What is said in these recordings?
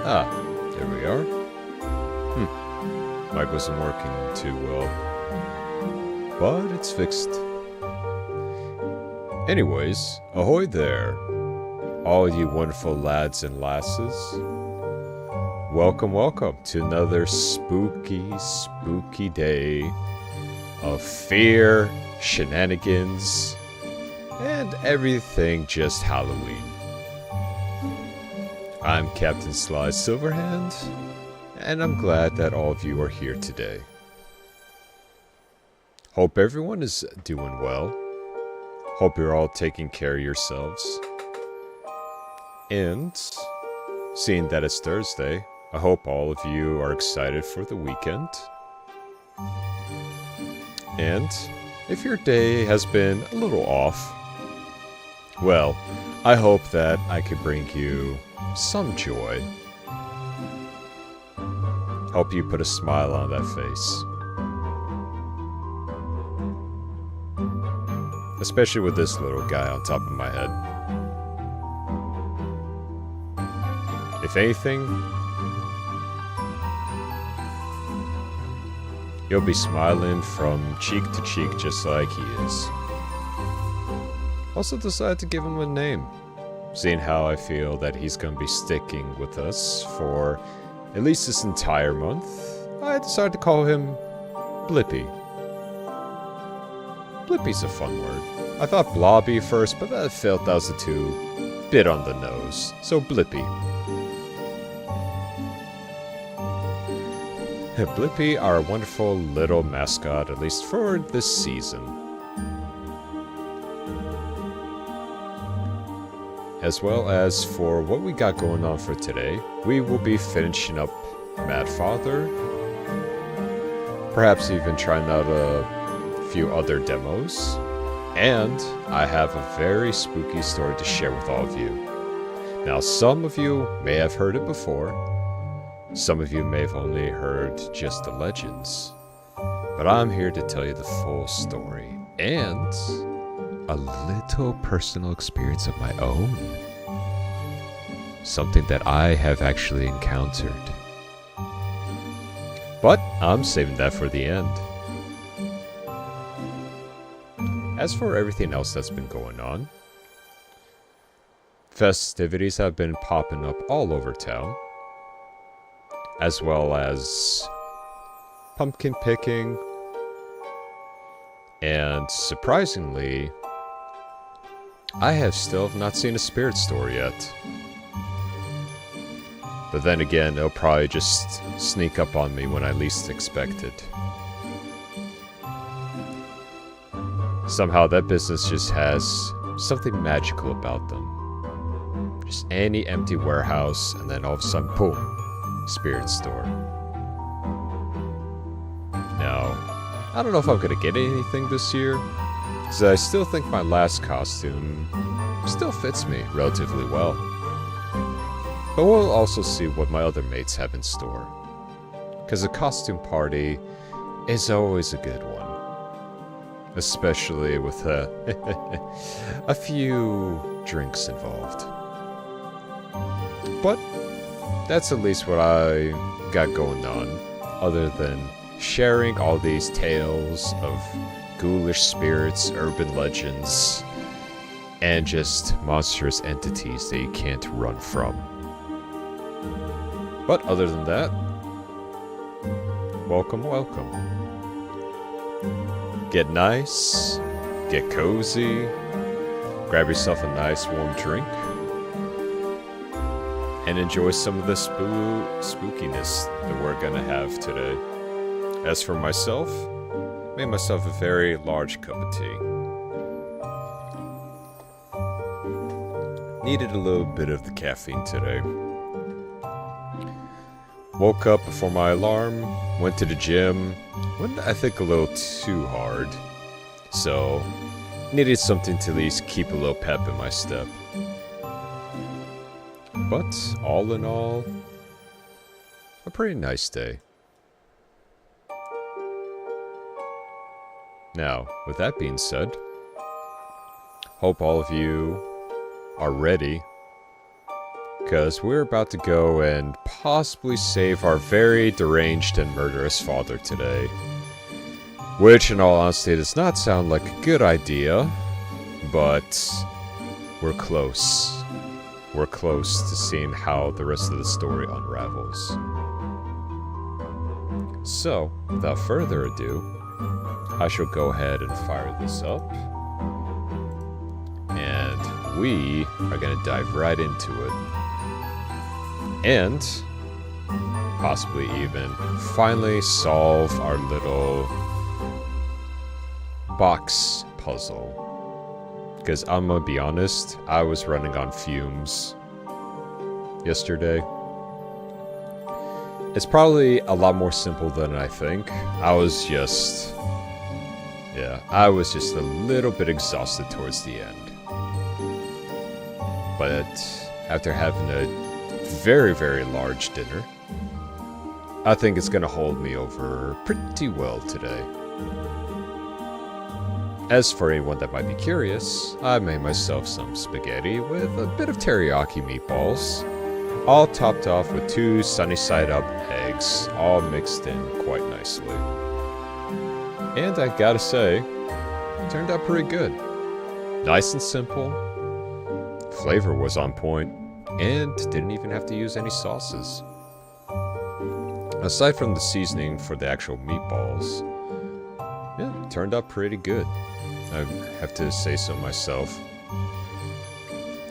Ah, there we are. Mic wasn't working too well, but it's fixed. Anyways, ahoy there, all you wonderful lads and lasses. Welcome, welcome to another spooky, spooky day of fear, shenanigans, and everything just Halloween. I'm Captain Sly Silverhand, and I'm glad that all of you are here today. Hope everyone is doing well. Hope you're all taking care of yourselves. And seeing that it's Thursday, I hope all of you are excited for the weekend. And if your day has been a little off, well, I hope that I could bring you some joy. Help you put a smile on that face. Especially with this little guy on top of my head. If anything, you'll be smiling from cheek to cheek just like he is. Also decided to give him a name. Seeing how I feel that he's going to be sticking with us for at least this entire month, I decided to call him Blippi. Blippi's a fun word. I thought Blobby first, but I felt that was a too bit on the nose. So Blippi. Blippi, our wonderful little mascot, at least for this season. As well as for what we got going on for today, we will be finishing up Mad Father. Perhaps even trying out a few other demos. And I have a very spooky story to share with all of you. Now, some of you may have heard it before. Some of you may have only heard just the legends. But I'm here to tell you the full story. And a little personal experience of my own. Something that I have actually encountered. But I'm saving that for the end. As for everything else that's been going on, festivities have been popping up all over town. As well as pumpkin picking. And surprisingly, I have still not seen a spirit store yet. But then again, it'll probably just sneak up on me when I least expect it. Somehow that business just has something magical about them. Just any empty warehouse, and then all of a sudden, boom, spirit store. Now, I don't know if I'm gonna get anything this year, because I still think my last costume still fits me relatively well. But we'll also see what my other mates have in store. Because a costume party is always a good one. Especially with a few drinks involved. But that's at least what I got going on. Other than sharing all these tales of ghoulish spirits, urban legends, and just monstrous entities that you can't run from. But other than that, welcome, welcome. Get nice, get cozy, grab yourself a nice warm drink, and enjoy some of the spookiness that we're gonna have today. As for myself, made myself a very large cup of tea. Needed a little bit of the caffeine today. Woke up before my alarm, went to the gym, went I think a little too hard, so needed something to at least keep a little pep in my step. But all in all, a pretty nice day. Now, with that being said, hope all of you are ready, because we're about to go and possibly save our very deranged and murderous father today. Which, in all honesty, does not sound like a good idea, but we're close. We're close to seeing how the rest of the story unravels. So, without further ado, I shall go ahead and fire this up. And we are going to dive right into it. And possibly even finally solve our little box puzzle. Because I'm gonna be honest, I was running on fumes yesterday. It's probably a lot more simple than I think. I was just a little bit exhausted towards the end. But after having a very, very large dinner, I think it's gonna hold me over pretty well today. As for anyone that might be curious, I made myself some spaghetti with a bit of teriyaki meatballs, all topped off with 2 sunny-side-up eggs, all mixed in quite nicely. And I gotta say, it turned out pretty good. Nice and simple, flavor was on point, and didn't even have to use any sauces. Aside from the seasoning for the actual meatballs, yeah, it turned out pretty good. I have to say so myself.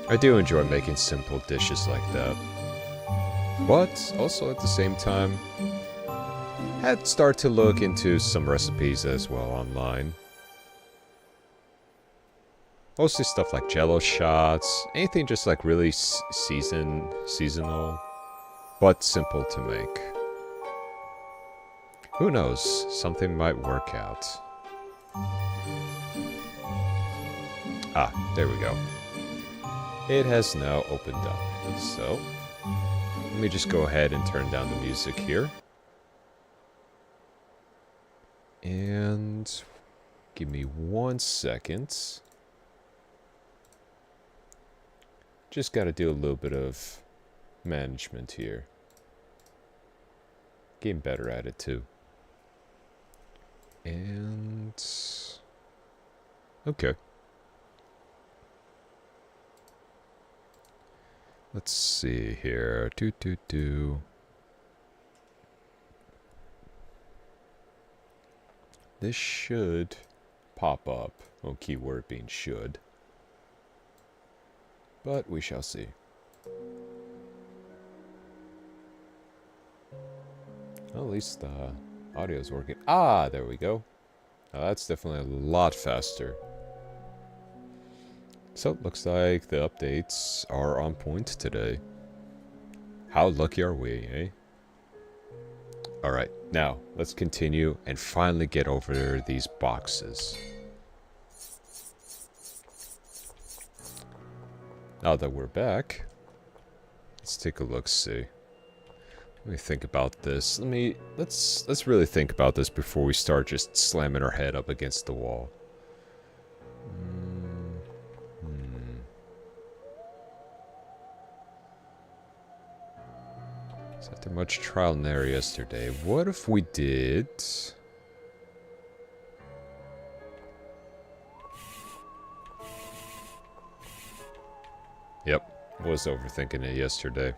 I do enjoy making simple dishes like that. But also at the same time, had started to look into some recipes as well online. Mostly stuff like jello shots, anything just like really seasonal, but simple to make. Who knows, something might work out. Ah, there we go. It has now opened up, so let me just go ahead and turn down the music here. And give me 1 second. Just gotta do a little bit of management here. Getting better at it too. And okay. Let's see here. This should pop up. Oh, keyword being should. But we shall see. Well, at least the audio's working. Ah, there we go. Now that's definitely a lot faster. So, looks like the updates are on point today. How lucky are we, eh? Alright, now, let's continue and finally get over these boxes. Now that we're back, let's take a look-see. Let me think about this. Let's really think about this before we start just slamming our head up against the wall. So after much trial and error yesterday, what if we did... Yep, was overthinking it yesterday.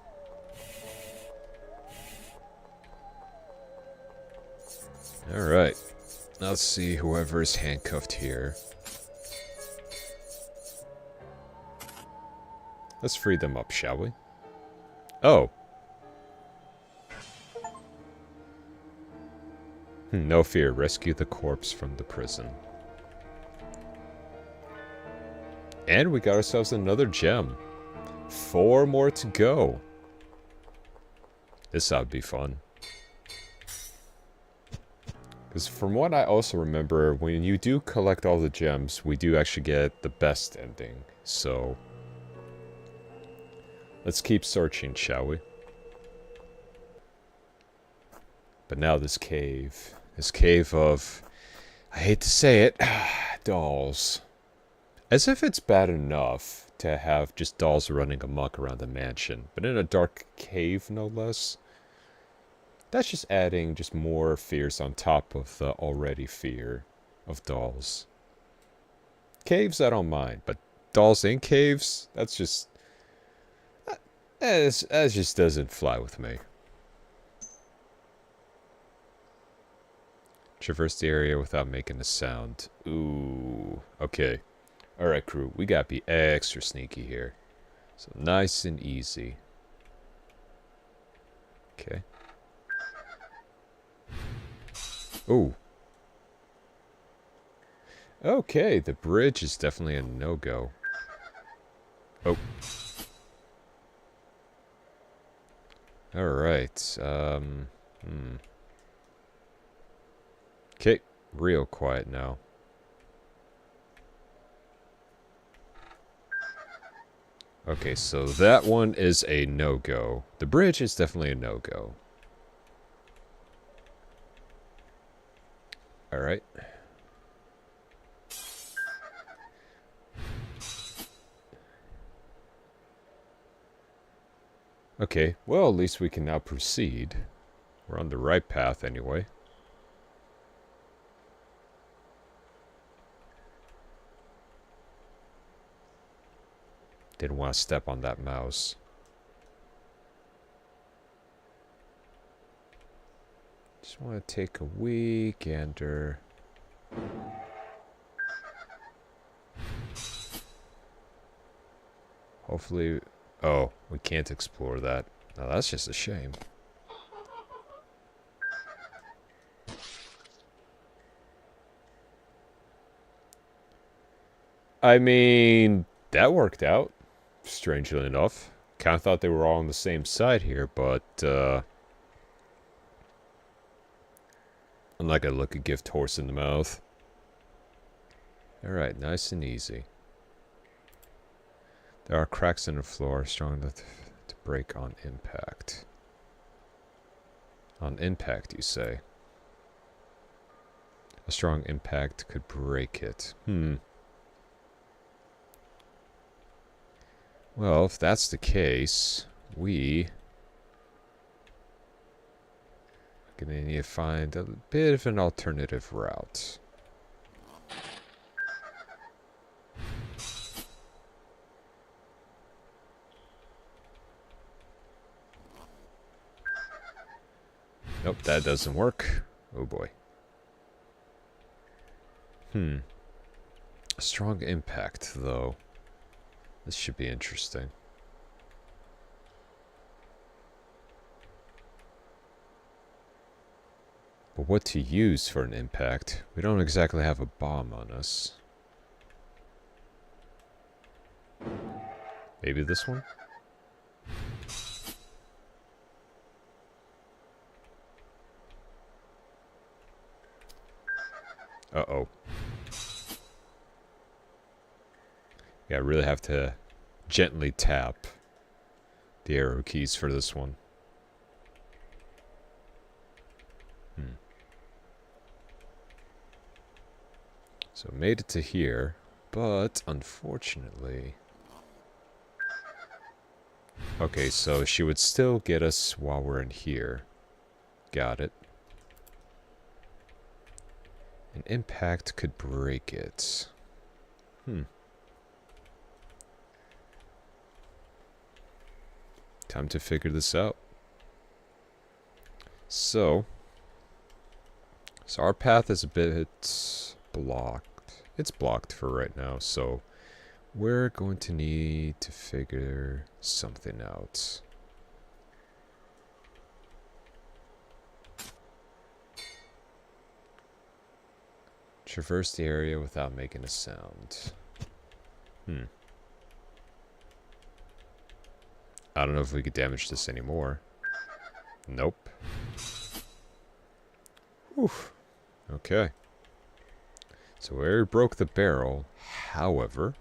Alright, let's see whoever is handcuffed here. Let's free them up, shall we? Oh. No fear, rescue the corpse from the prison. And we got ourselves another gem. 4 more to go. This ought to be fun. Because from what I also remember, when you do collect all the gems, we do actually get the best ending. So, let's keep searching, shall we? But now this cave. This cave of, I hate to say it, dolls. As if it's bad enough to have just dolls running amok around the mansion. But in a dark cave, no less. That's just adding just more fears on top of the already fear of dolls. Caves, I don't mind. But dolls in caves, that's just... That just doesn't fly with me. Traverse the area without making a sound. Ooh. Okay. Alright, crew. We gotta be extra sneaky here. So nice and easy. Okay. Ooh. Okay, the bridge is definitely a no-go. Oh. Alright, Okay, real quiet now. Okay, so that one is a no-go. The bridge is definitely a no-go. Alright. Okay, well, at least we can now proceed. We're on the right path anyway. Didn't want to step on that mouse. Just want to take a wee gander. Hopefully... Oh, we can't explore that. Now that's just a shame. I mean, that worked out. Strangely enough. Kind of thought they were all on the same side here, but, I'm not gonna look a gift horse in the mouth. Alright, nice and easy. There are cracks in the floor, strong enough to break on impact. On impact, you say? A strong impact could break it. Well, if that's the case, we are gonna need to find a bit of an alternative route. Nope, that doesn't work. Oh boy. A strong impact, though. This should be interesting. But what to use for an impact? We don't exactly have a bomb on us. Maybe this one? Uh-oh. Yeah, I really have to gently tap the arrow keys for this one. So made it to here, but unfortunately... Okay, so she would still get us while we're in here. Got it. An impact could break it. Time to figure this out. So our path is a bit blocked. It's blocked for right now, so we're going to need to figure something out. Traverse the area without making a sound. I don't know if we could damage this anymore. Nope. Oof. Okay. So we already broke the barrel. However,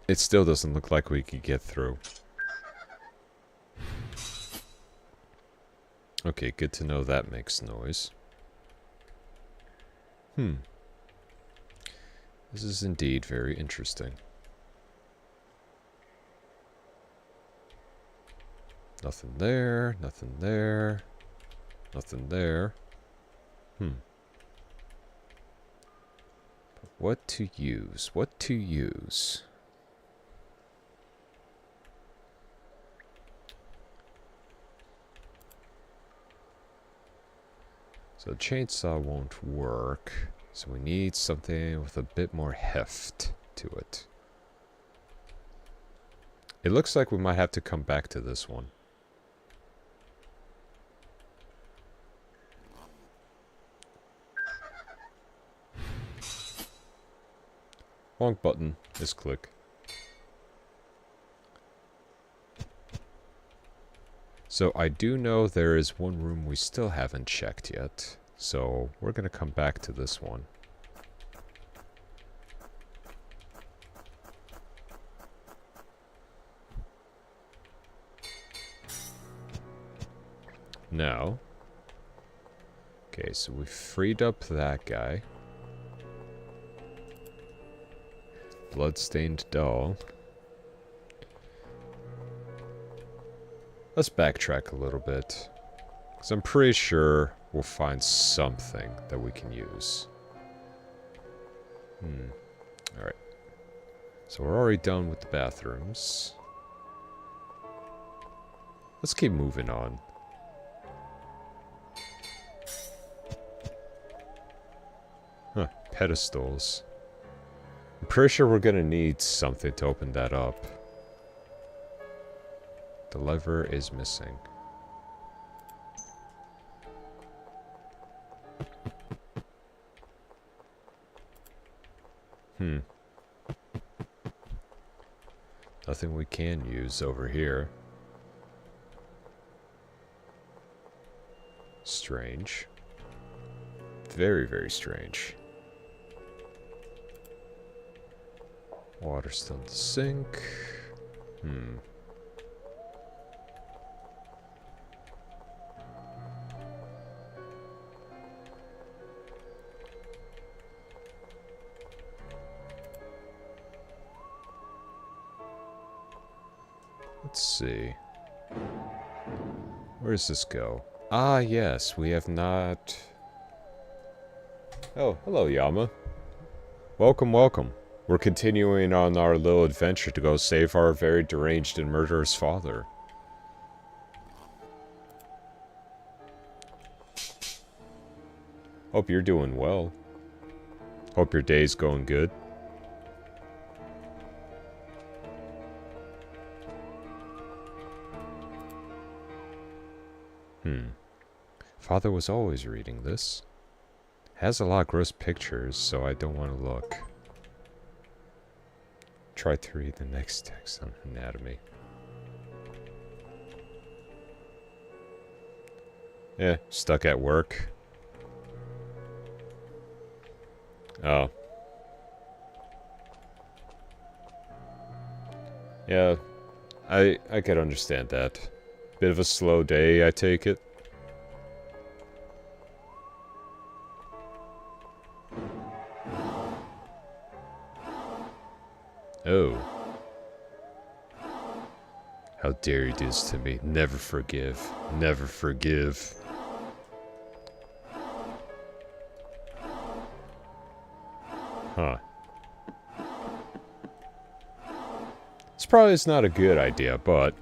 it still doesn't look like we could get through. Okay, good to know that makes noise. This is indeed very interesting. Nothing there, nothing there, nothing there. What to use? What to use? So chainsaw won't work. So we need something with a bit more heft to it. It looks like we might have to come back to this one. Wrong button. Just click. So I do know there is one room we still haven't checked yet. So we're going to come back to this one. Now. Okay, so we freed up that guy. Bloodstained doll. Let's backtrack a little bit. Because I'm pretty sure we'll find something that we can use. Alright. So we're already done with the bathrooms. Let's keep moving on. Huh, pedestals. I'm pretty sure we're gonna need something to open that up. The lever is missing. Nothing we can use over here. Strange. Very, very strange. Water still in the sink. Let's see. Where does this go? Ah, yes, we have not... Oh, hello, Yama. Welcome, welcome. We're continuing on our little adventure to go save our very deranged and murderous father. Hope you're doing well. Hope your day's going good. Father was always reading this. Has a lot of gross pictures, so I don't want to look. Try to read the next text on anatomy. Stuck at work. Oh. Yeah, I could understand that. Bit of a slow day, I take it. Oh. How dare you do this to me? Never forgive. Never forgive. Huh. This probably is not a good idea, but...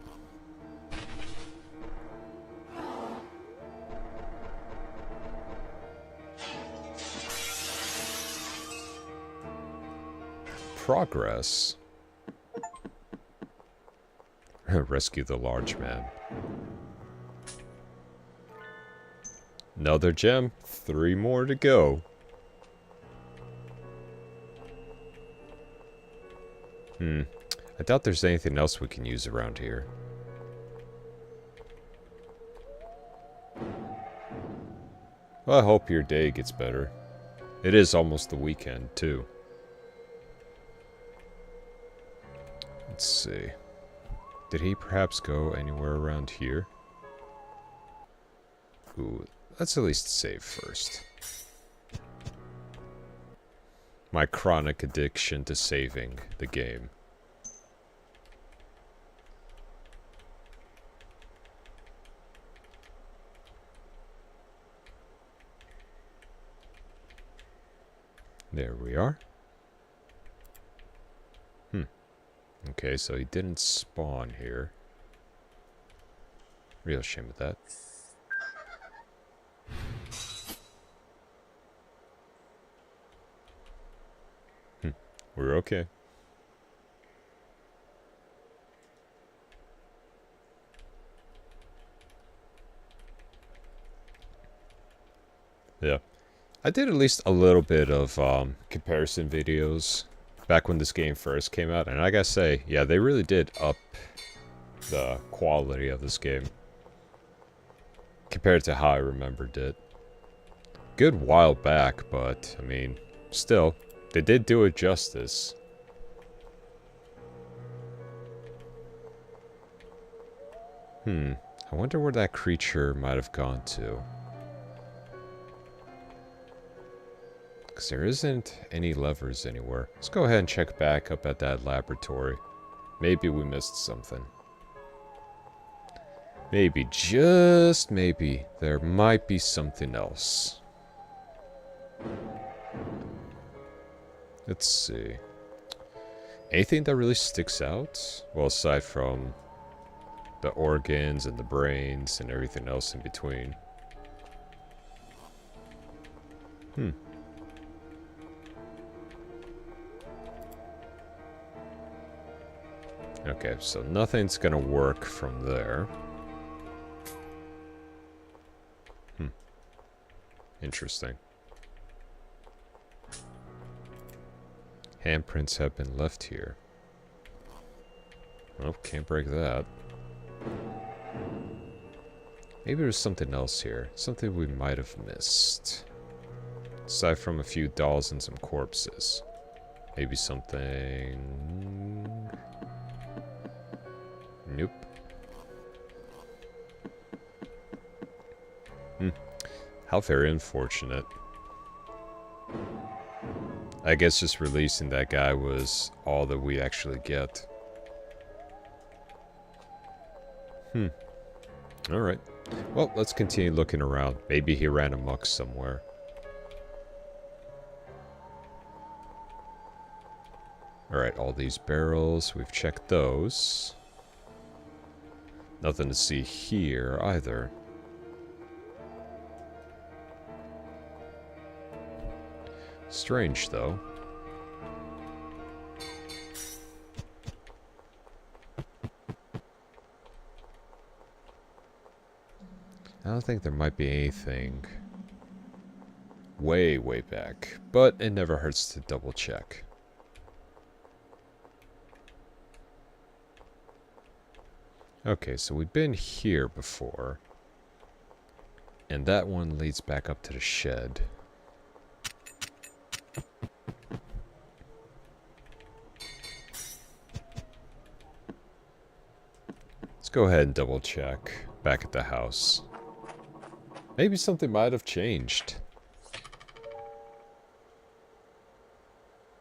Progress. Rescue the large man. Another gem. 3 more to go. I doubt there's anything else we can use around here. Well, I hope your day gets better. It is almost the weekend, too. Let's see. Did he perhaps go anywhere around here? Ooh, let's at least save first. My chronic addiction to saving the game. There we are. Okay, so he didn't spawn here. Real shame of that. We're okay. Yeah. I did at least a little bit of comparison videos back when this game first came out, and I gotta say, yeah, they really did up the quality of this game compared to how I remembered it. Good while back, but I mean, still, they did do it justice. I wonder where that creature might have gone to. Because there isn't any levers anywhere. Let's go ahead and check back up at that laboratory. Maybe we missed something. Maybe, just maybe, there might be something else. Let's see. Anything that really sticks out? Well, aside from the organs and the brains and everything else in between. Okay, so nothing's gonna work from there. Interesting. Handprints have been left here. Oh, can't break that. Maybe there's something else here. Something we might have missed. Aside from a few dolls and some corpses. Maybe something... Nope. How very unfortunate. I guess just releasing that guy was all that we actually get. Alright. Well, let's continue looking around. Maybe he ran amok somewhere. Alright, all these barrels, we've checked those. Nothing to see here either. Strange, though. I don't think there might be anything way, way back, but it never hurts to double check. Okay, so we've been here before, and that one leads back up to the shed. Let's go ahead and double check back at the house. Maybe something might have changed.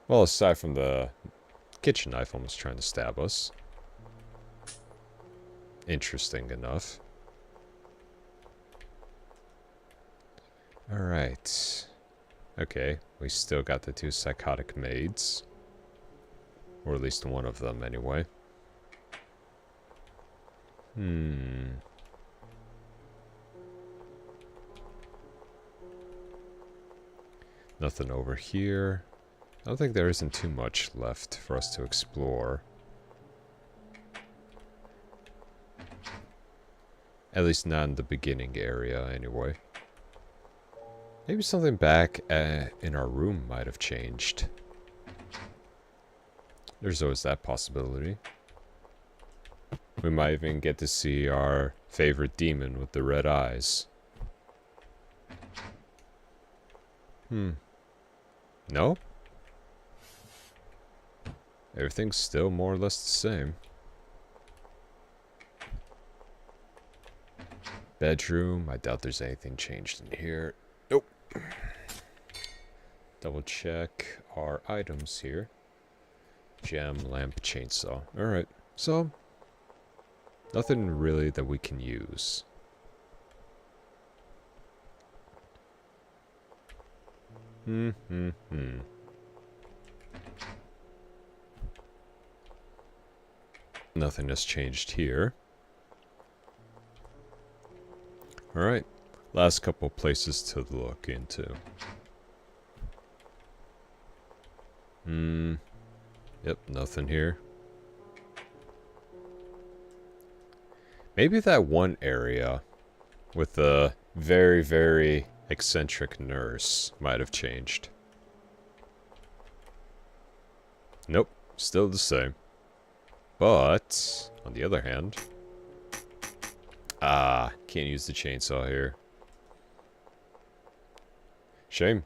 Well, aside from the kitchen knife almost trying to stab us. Interesting enough. Alright. Okay, we still got the two psychotic maids. Or at least one of them, anyway. Nothing over here. I don't think there isn't too much left for us to explore. At least not in the beginning area, anyway. Maybe something back in our room might have changed. There's always that possibility. We might even get to see our favorite demon with the red eyes. No? Everything's still more or less the same. Bedroom. I doubt there's anything changed in here. Nope. Double check our items here. Gem, lamp, chainsaw. Alright, so nothing really that we can use. Nothing has changed here. Alright, last couple places to look into. Yep, nothing here. Maybe that one area with the very, very eccentric nurse might have changed. Nope, still the same. But, on the other hand... can't use the chainsaw here. Shame.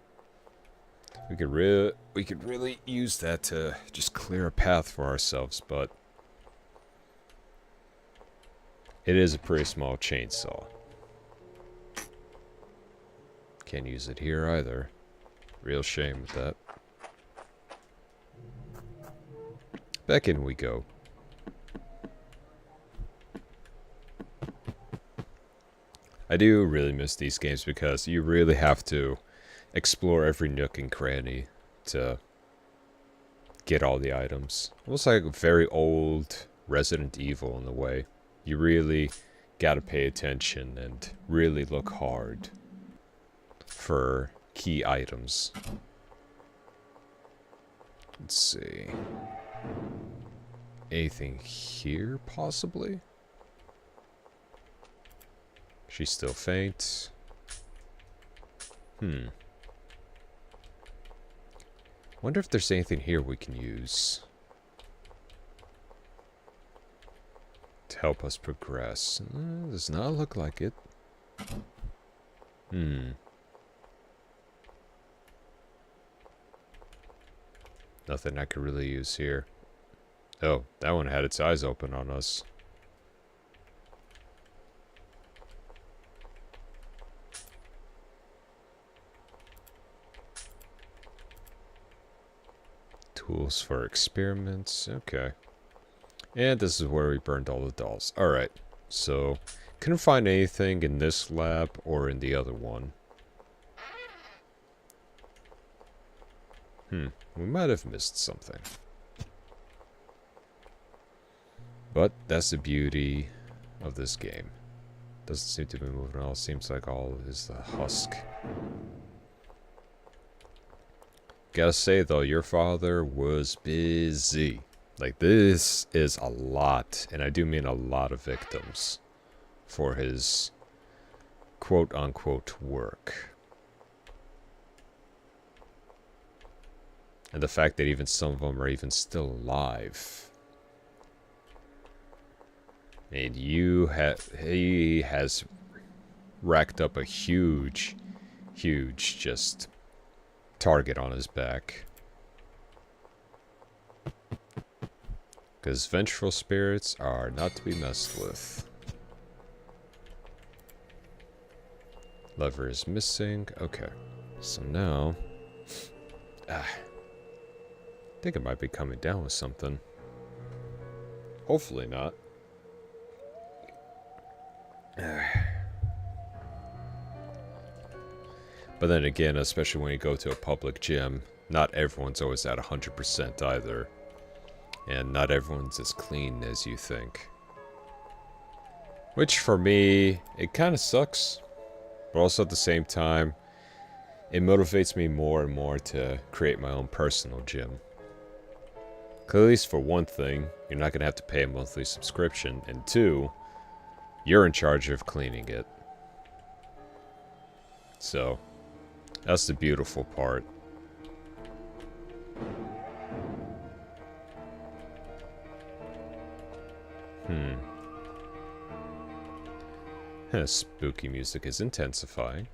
We could really use that to just clear a path for ourselves, but it is a pretty small chainsaw. Can't use it here either. Real shame with that. Back in we go. I do really miss these games because you really have to explore every nook and cranny to get all the items. Almost like a very old Resident Evil in a way. You really gotta pay attention and really look hard for key items. Let's see. Anything here, possibly? She's still faint. Wonder if there's anything here we can use to help us progress. Does not look like it. Nothing I could really use here. Oh, that one had its eyes open on us. Tools for experiments. Okay. And this is where we burned all the dolls. Alright. So, couldn't find anything in this lab or in the other one. We might have missed something. But that's the beauty of this game. Doesn't seem to be moving at all. Seems like all is the husk. Gotta say though, your father was busy. Like, this is a lot, and I do mean a lot of victims for his quote-unquote work. And the fact that even some of them are even still alive. And he has racked up a huge just target on his back. Because vengeful spirits are not to be messed with. Lever is missing. Okay. So now... I think it might be coming down with something. Hopefully not. But then again, especially when you go to a public gym, not everyone's always at 100% either. And not everyone's as clean as you think. Which for me, it kind of sucks. But also at the same time, it motivates me more and more to create my own personal gym. 'Cause at least for one thing, you're not going to have to pay a monthly subscription. And two, you're in charge of cleaning it. So, that's the beautiful part. Spooky music is intensifying.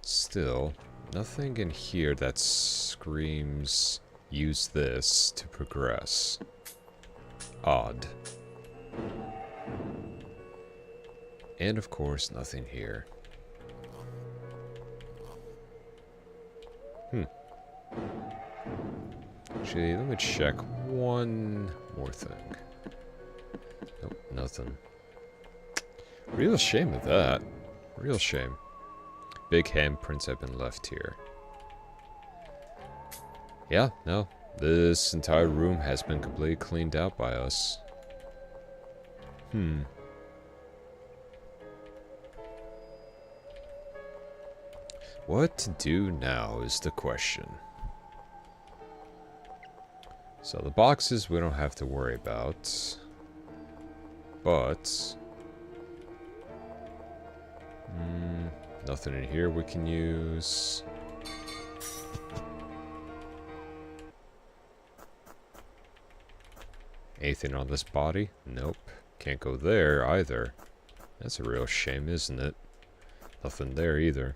Still, nothing in here that screams, use this to progress. Odd. And of course, nothing here. Actually, let me check one more thing. Nope, nothing. Real shame of that. Real shame. Big handprints have been left here. Yeah, no. This entire room has been completely cleaned out by us. What to do now is the question. So the boxes we don't have to worry about. But... nothing in here we can use. Anything on this body? Nope. Can't go there either. That's a real shame, isn't it? Nothing there either.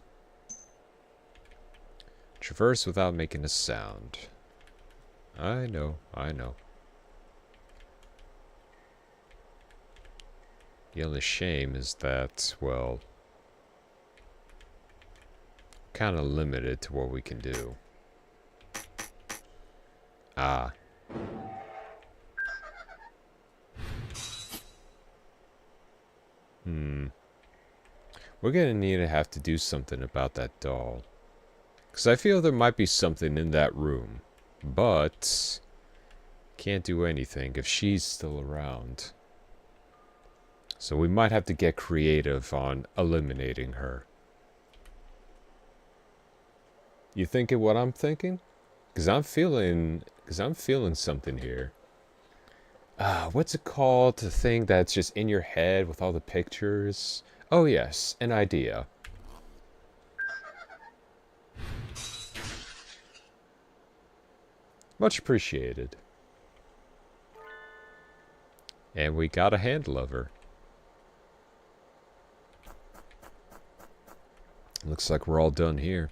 Traverse without making a sound. I know, I know. The only shame is that, well, kind of limited to what we can do. Ah. We're gonna need to have to do something about that doll. Because I feel there might be something in that room. But can't do anything if she's still around. So we might have to get creative on eliminating her. You thinking what I'm thinking? Because I'm feeling something here. What's it called? The thing that's just in your head with all the pictures? Oh yes, an idea. Much appreciated. And we got a hand lever. Looks like we're all done here.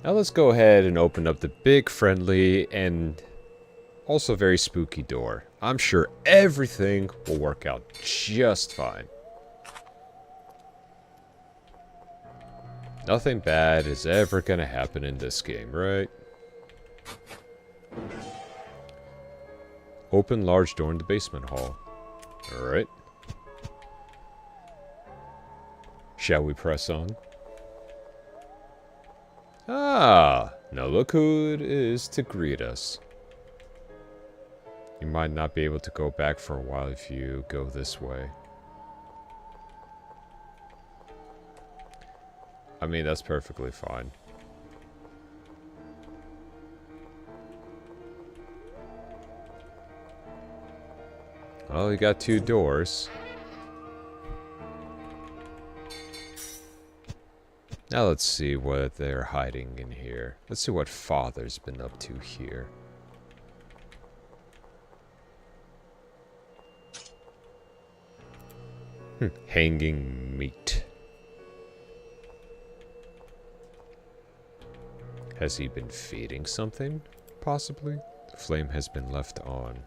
Now let's go ahead and open up the big, friendly, and also very spooky door. I'm sure everything will work out just fine. Nothing bad is ever gonna happen in this game, right? Open large door in the basement hall. Alright. Shall we press on? Ah, now look who it is to greet us. You might not be able to go back for a while if you go this way. I mean, that's perfectly fine. Well, you got 2 doors. Now let's see what they're hiding in here. Let's see what Father's been up to here. Hanging meat. Has he been feeding something? Possibly? The flame has been left on.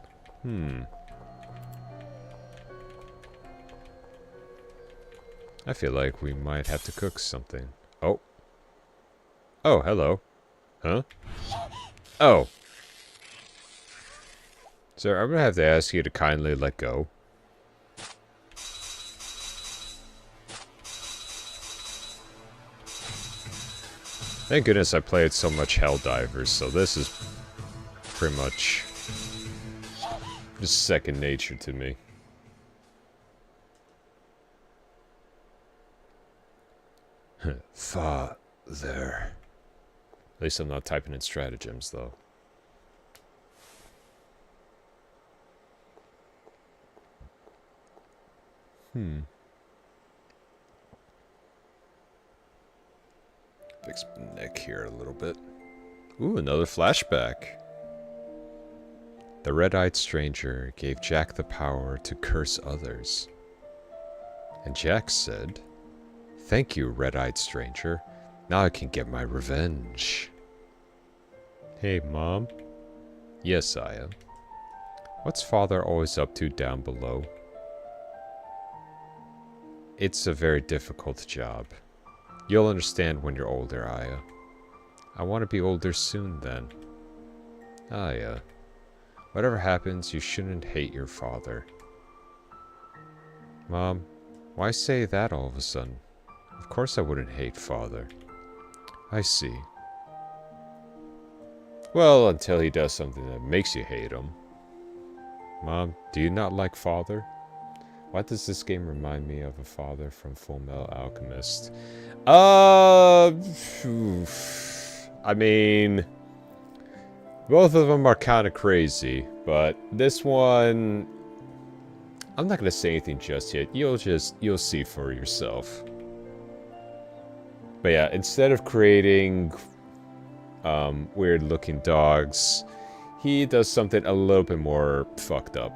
I feel like we might have to cook something. Oh. Oh, hello. Huh? Oh. Sir, I'm gonna have to ask you to kindly let go. Thank goodness I played so much Helldivers, so this is pretty much just second nature to me. Father. At least I'm not typing in stratagems, though. Fix my neck here a little bit. Ooh, another flashback. The red-eyed stranger gave Jack the power to curse others. And Jack said, "Thank you, red-eyed stranger. Now I can get my revenge." Hey, Mom. Yes, I am. What's Father always up to down below? It's a very difficult job. You'll understand when you're older, Aya. I want to be older soon, then. Aya. Whatever happens, you shouldn't hate your father. Mom, why say that all of a sudden? Of course I wouldn't hate Father. I see. Well, until he does something that makes you hate him. Mom, do you not like Father? Why does this game remind me of a father from Fullmetal Alchemist? I mean, both of them are kind of crazy, but this one, I'm not gonna say anything just yet. You'll see for yourself. But yeah, instead of creating weird-looking dogs, he does something a little bit more fucked up.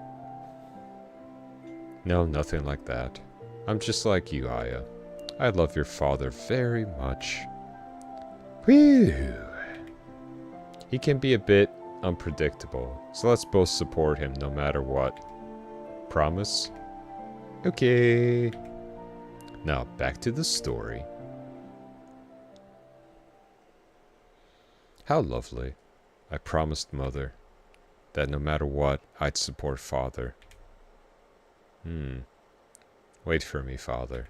No, nothing like that. I'm just like you, Aya. I love your father very much. Whew. He can be a bit unpredictable, so let's both support him no matter what. Promise? Okay. Now, back to the story. How lovely. I promised Mother that no matter what, I'd support Father. Wait for me, Father.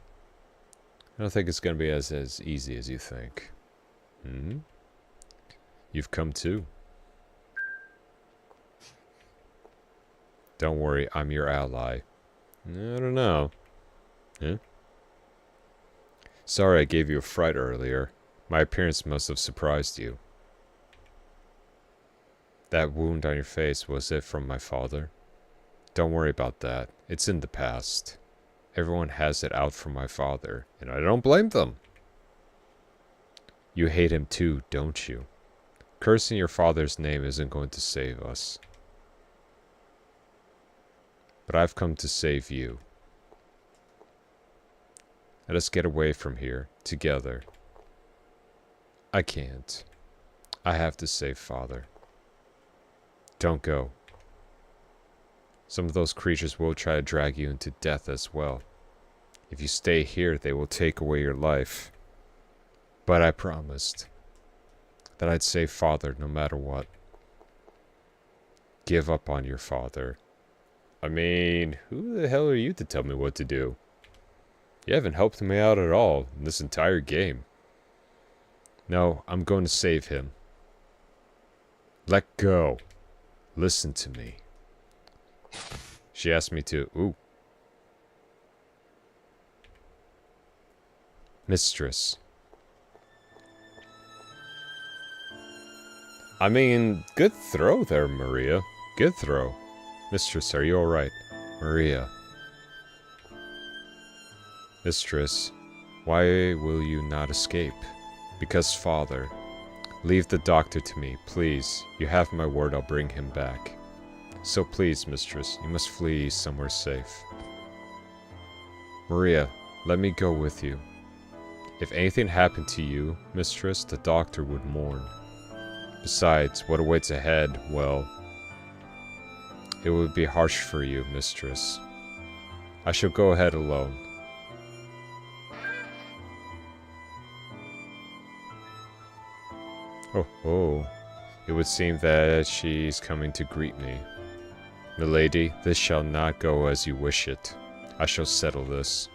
I don't think it's going to be as easy as you think. You've come too. Don't worry, I'm your ally. I don't know. Huh? Sorry I gave you a fright earlier. My appearance must have surprised you. That wound on your face, was it from my father? Don't worry about that. It's in the past. Everyone has it out for my father, and I don't blame them. You hate him too, don't you? Cursing your father's name isn't going to save us. But I've come to save you. Let us get away from here, together. I can't. I have to save Father. Don't go. Some of those creatures will try to drag you into death as well. If you stay here, they will take away your life. But I promised that I'd save Father no matter what. Give up on your father. I mean, who the hell are you to tell me what to do? You haven't helped me out at all in this entire game. No, I'm going to save him. Let go. Listen to me. She asked me to... Ooh. Mistress. I mean, good throw there, Maria. Good throw. Mistress, are you alright? Maria. Mistress, why will you not escape? Because, father. Leave the doctor to me, please. You have my word, I'll bring him back. So please, mistress, you must flee somewhere safe. Maria, let me go with you. If anything happened to you, mistress, the doctor would mourn. Besides, what awaits ahead, well, it would be harsh for you, mistress. I shall go ahead alone. Oh, it would seem that she's coming to greet me. Milady, this shall not go as you wish it. I shall settle this.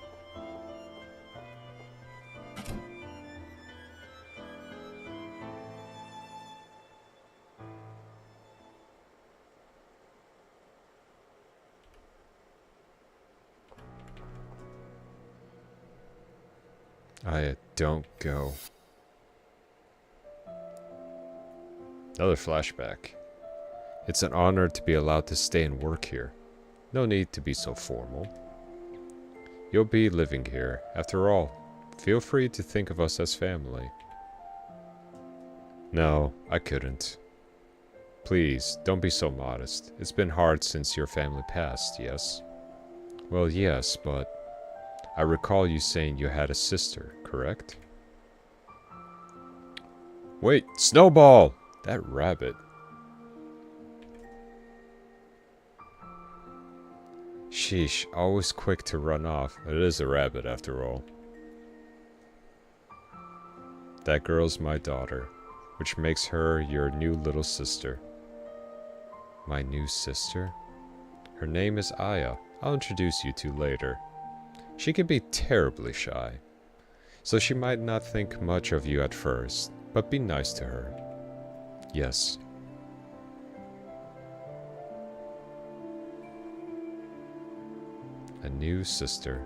I don't go. Another flashback. It's an honor to be allowed to stay and work here. No need to be so formal. You'll be living here. After all, feel free to think of us as family. No, I couldn't. Please, don't be so modest. It's been hard since your family passed, yes? Well, yes, but I recall you saying you had a sister, correct? Wait, Snowball! That rabbit. Sheesh, always quick to run off. It is a rabbit after all. That girl's my daughter, which makes her your new little sister. My new sister? Her name is Aya. I'll introduce you to later. She can be terribly shy, so she might not think much of you at first, but be nice to her. Yes. A new sister.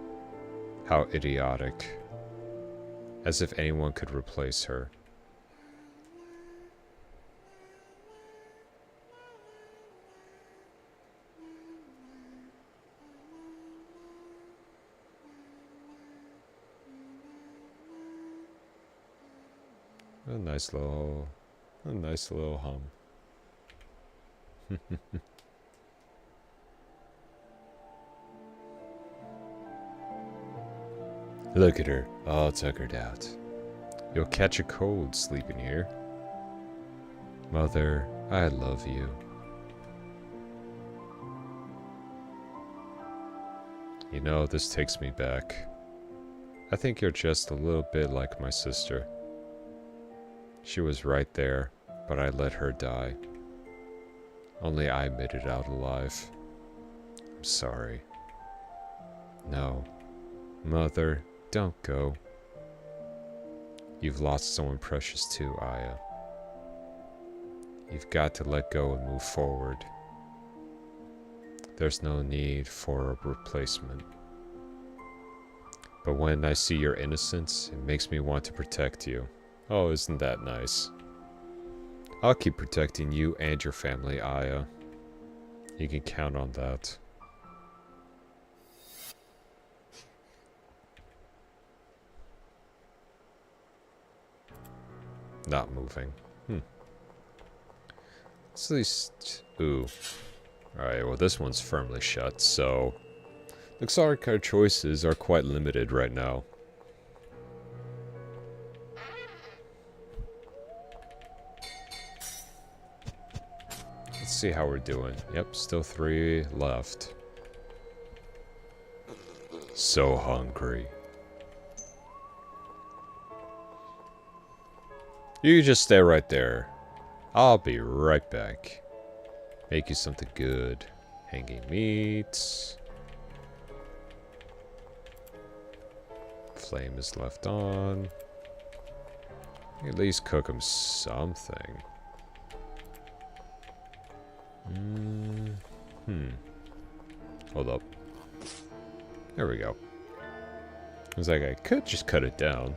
How idiotic. As if anyone could replace her. A nice little hum. Look at her, all tuckered out. You'll catch a cold sleeping here. Mother, I love you. You know, this takes me back. I think you're just a little bit like my sister. She was right there, but I let her die. Only I made it out alive. I'm sorry. No. Mother, don't go. You've lost someone precious too, Aya. You've got to let go and move forward. There's no need for a replacement. But when I see your innocence, it makes me want to protect you. Oh, isn't that nice? I'll keep protecting you and your family, Aya. You can count on that. Not moving. At least... Ooh. Alright, well this one's firmly shut, so... Looks like our choices are quite limited right now. Let's see how we're doing. Yep, still 3 left. So hungry. You just stay right there. I'll be right back. Make you something good. Hanging meats. Flame is left on. At least cook him something. Hold up. There we go. I was like, I could just cut it down.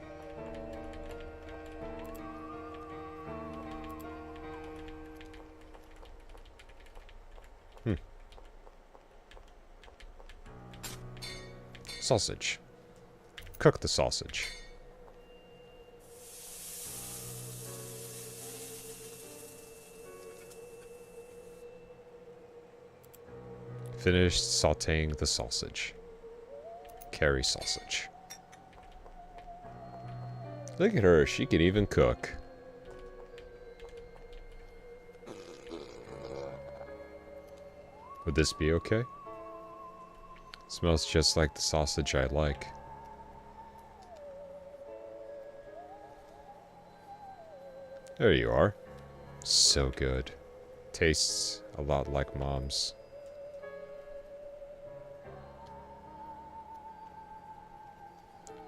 Sausage. Cook the sausage. Finished sauteing the sausage. Carrie sausage. Look at her, she can even cook. Would this be okay? Smells just like the sausage I like. There you are. So good. Tastes a lot like Mom's.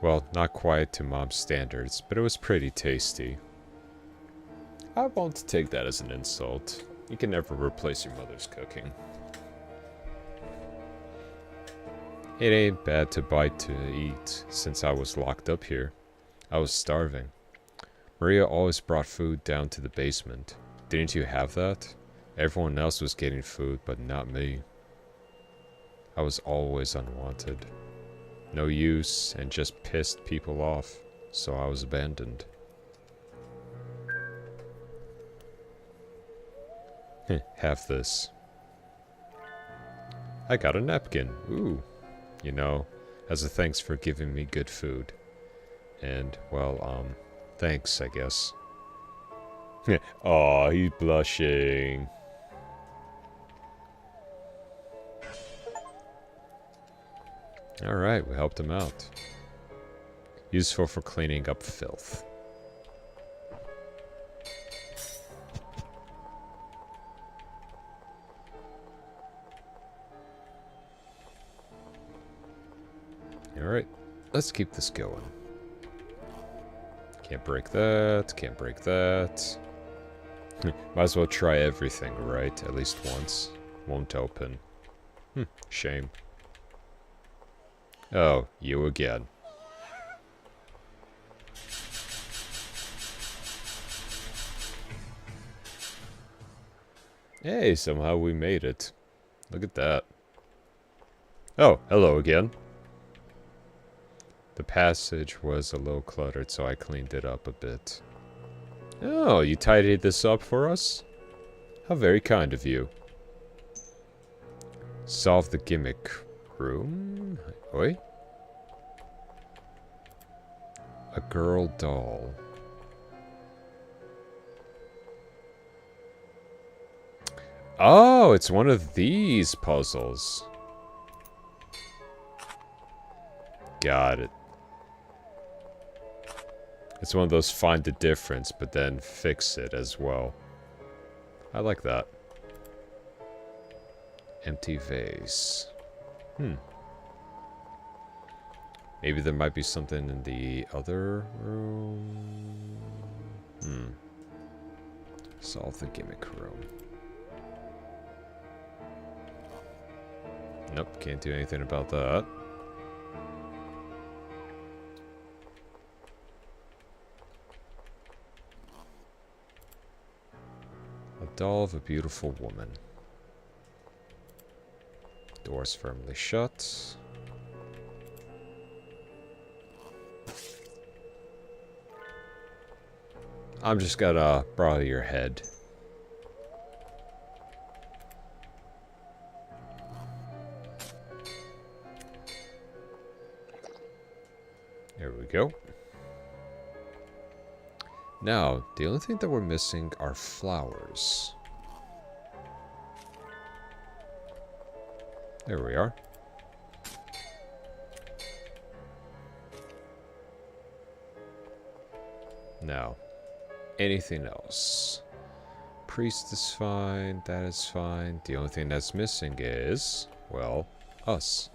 Well, not quite to Mom's standards, but it was pretty tasty. I won't take that as an insult. You can never replace your mother's cooking. It ain't bad to buy to eat since I was locked up here. I was starving. Maria always brought food down to the basement. Didn't you have that? Everyone else was getting food, but not me. I was always unwanted. No use, and just pissed people off, so I was abandoned. Have this. I got a napkin. Ooh. You know, as a thanks for giving me good food. And, well, thanks, I guess. Aw, he's blushing. Alright, we helped him out. Useful for cleaning up filth. Alright, let's keep this going. Can't break that, can't break that. Might as well try everything, right? At least once. Won't open. Shame. Oh, you again. Hey, somehow we made it. Look at that. Oh, hello again. The passage was a little cluttered, so I cleaned it up a bit. Oh, you tidied this up for us? How very kind of you. Solve the gimmick room? Oi? A girl doll. Oh, it's one of these puzzles. Got it. It's one of those find the difference, but then fix it as well. I like that. Empty vase. Maybe there might be something in the other room. Solve the gimmick room. Nope, can't do anything about that. A doll of a beautiful woman. Doors firmly shut. I'm just gonna borrow your head. There we go. Now, the only thing that we're missing are flowers. There we are. Now, anything else? Priest is fine, that is fine. The only thing that's missing is, well, us.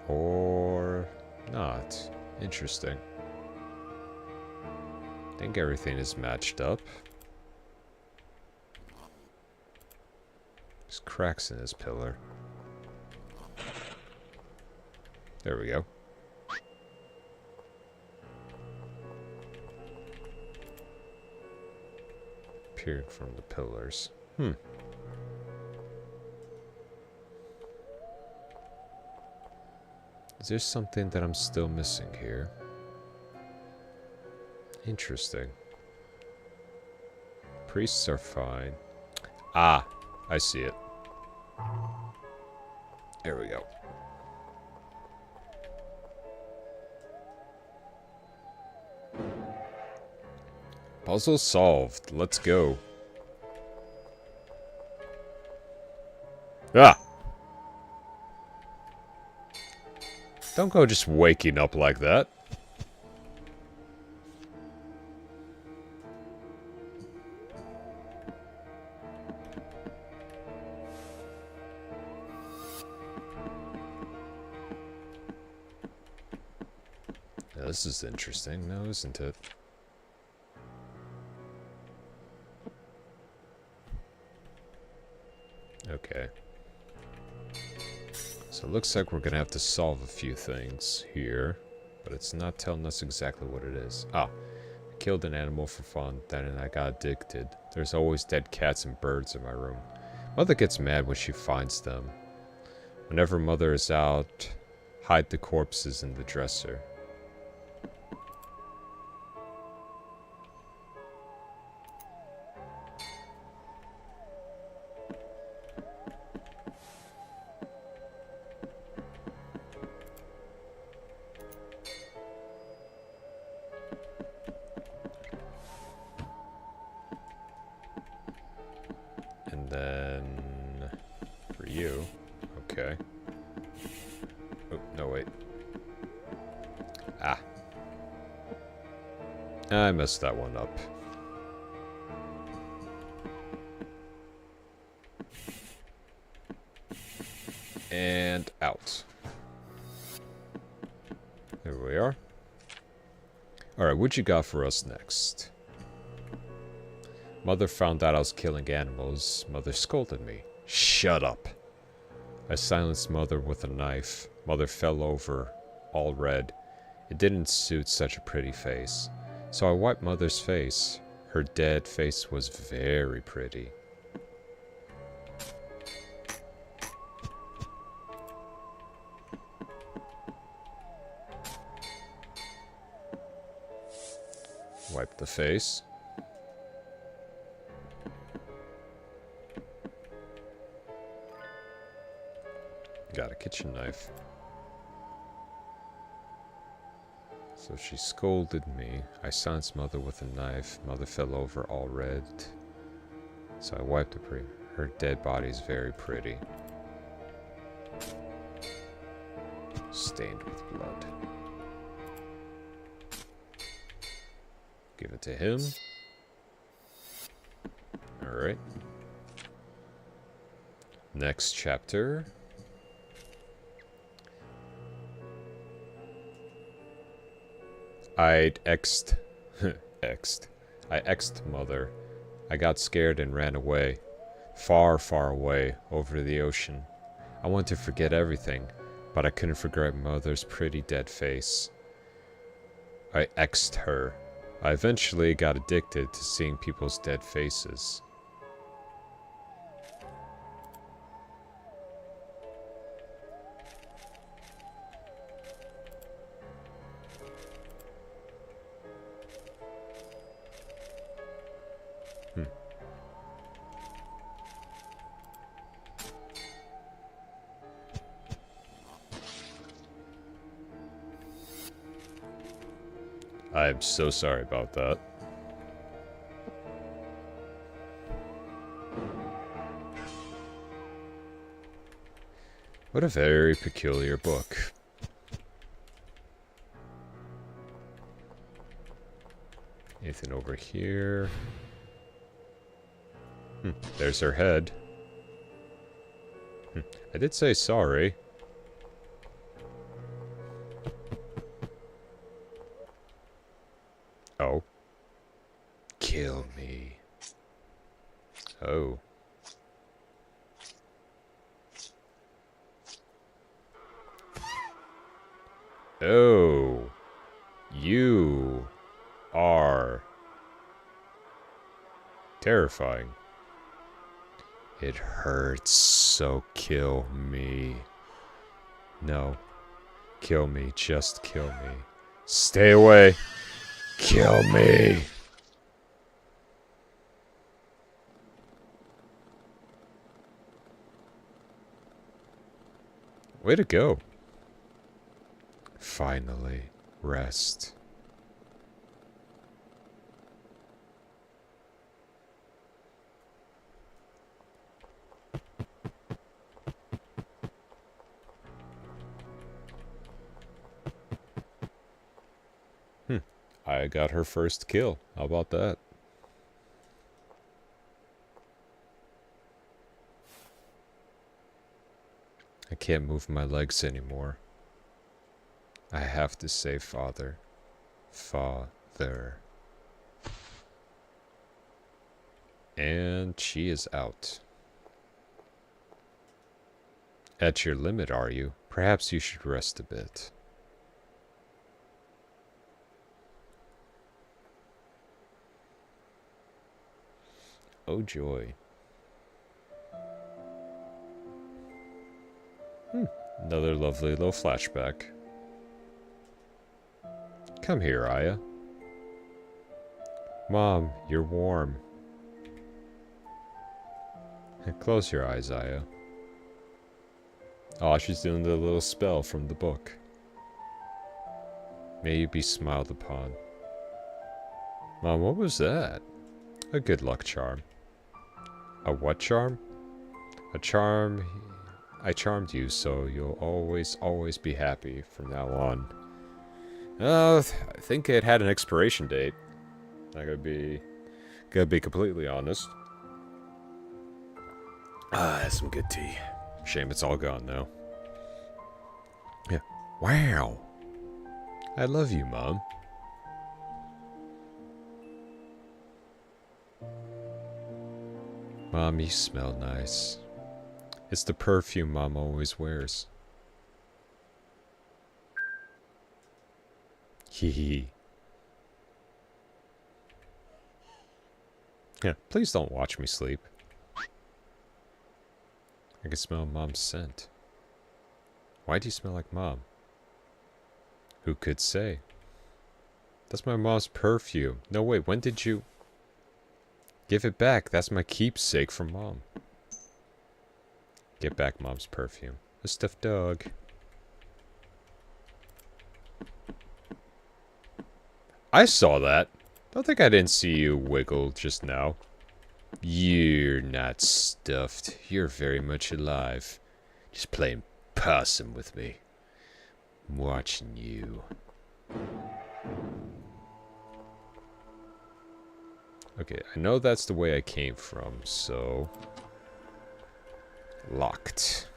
Or not. Interesting. I think everything is matched up. There's cracks in this pillar. There we go. Peering from the pillars. Is there something that I'm still missing here? Interesting. Priests are fine. Ah, I see it. There we go. Puzzle solved. Let's go. Ah! Don't go just waking up like that. Now, this is interesting, now isn't it? Okay. So it looks like we're gonna have to solve a few things here, but it's not telling us exactly what it is. Ah, I killed an animal for fun, then I got addicted. There's always dead cats and birds in my room. Mother gets mad when she finds them. Whenever Mother is out, hide the corpses in the dresser. And then for you, okay. Oh, no, wait. Ah. I messed that one up. And out. There we are. Alright, what you got for us next? Mother found out I was killing animals. Mother scolded me. Shut up. I silenced Mother with a knife. Mother fell over, all red. It didn't suit such a pretty face. So I wiped Mother's face. Her dead face was very pretty. Wipe the face. Got a kitchen knife. So she scolded me. I silenced Mother with a knife. Mother fell over all red. So I wiped her dead body is very pretty. Stained with blood. Give it to him. Alright. Next chapter. I X'd Mother. I got scared and ran away. Far, far away, over the ocean. I wanted to forget everything, but I couldn't forget Mother's pretty dead face. I X'd her. I eventually got addicted to seeing people's dead faces. I'm so sorry about that. What a very peculiar book. Anything over here? There's her head. I did say sorry. Oh. Kill me. Oh. Oh. You are terrifying. It hurts, so kill me. No. Kill me, just kill me. Stay away. Kill me. Way to go. Finally, rest. I got her first kill. How about that? I can't move my legs anymore. I have to say father. Father. And she is out. At your limit, are you? Perhaps you should rest a bit. Oh joy. Another lovely little flashback. Come here, Aya. Mom, you're warm. Close your eyes, Aya. Oh, she's doing the little spell from the book. May you be smiled upon. Mom, what was that? A good luck charm. A what charm? A charm. I charmed you, so you'll always be happy from now on. I think it had an expiration date. I gotta be completely honest. That's some good tea. Shame it's all gone now. Yeah. Wow. I love you, Mom. Mom, you smell nice. It's the perfume Mom always wears. Hee hee. Yeah, please don't watch me sleep. I can smell Mom's scent. Why do you smell like Mom? Who could say? That's my mom's perfume. No, wait, when did you... Give it back. That's my keepsake from Mom. Get back Mom's perfume. A stuffed dog. I saw that. Don't think I didn't see you wiggle just now. You're not stuffed. You're very much alive. Just playing possum with me. I'm watching you. Okay, I know that's the way I came from, so... Locked.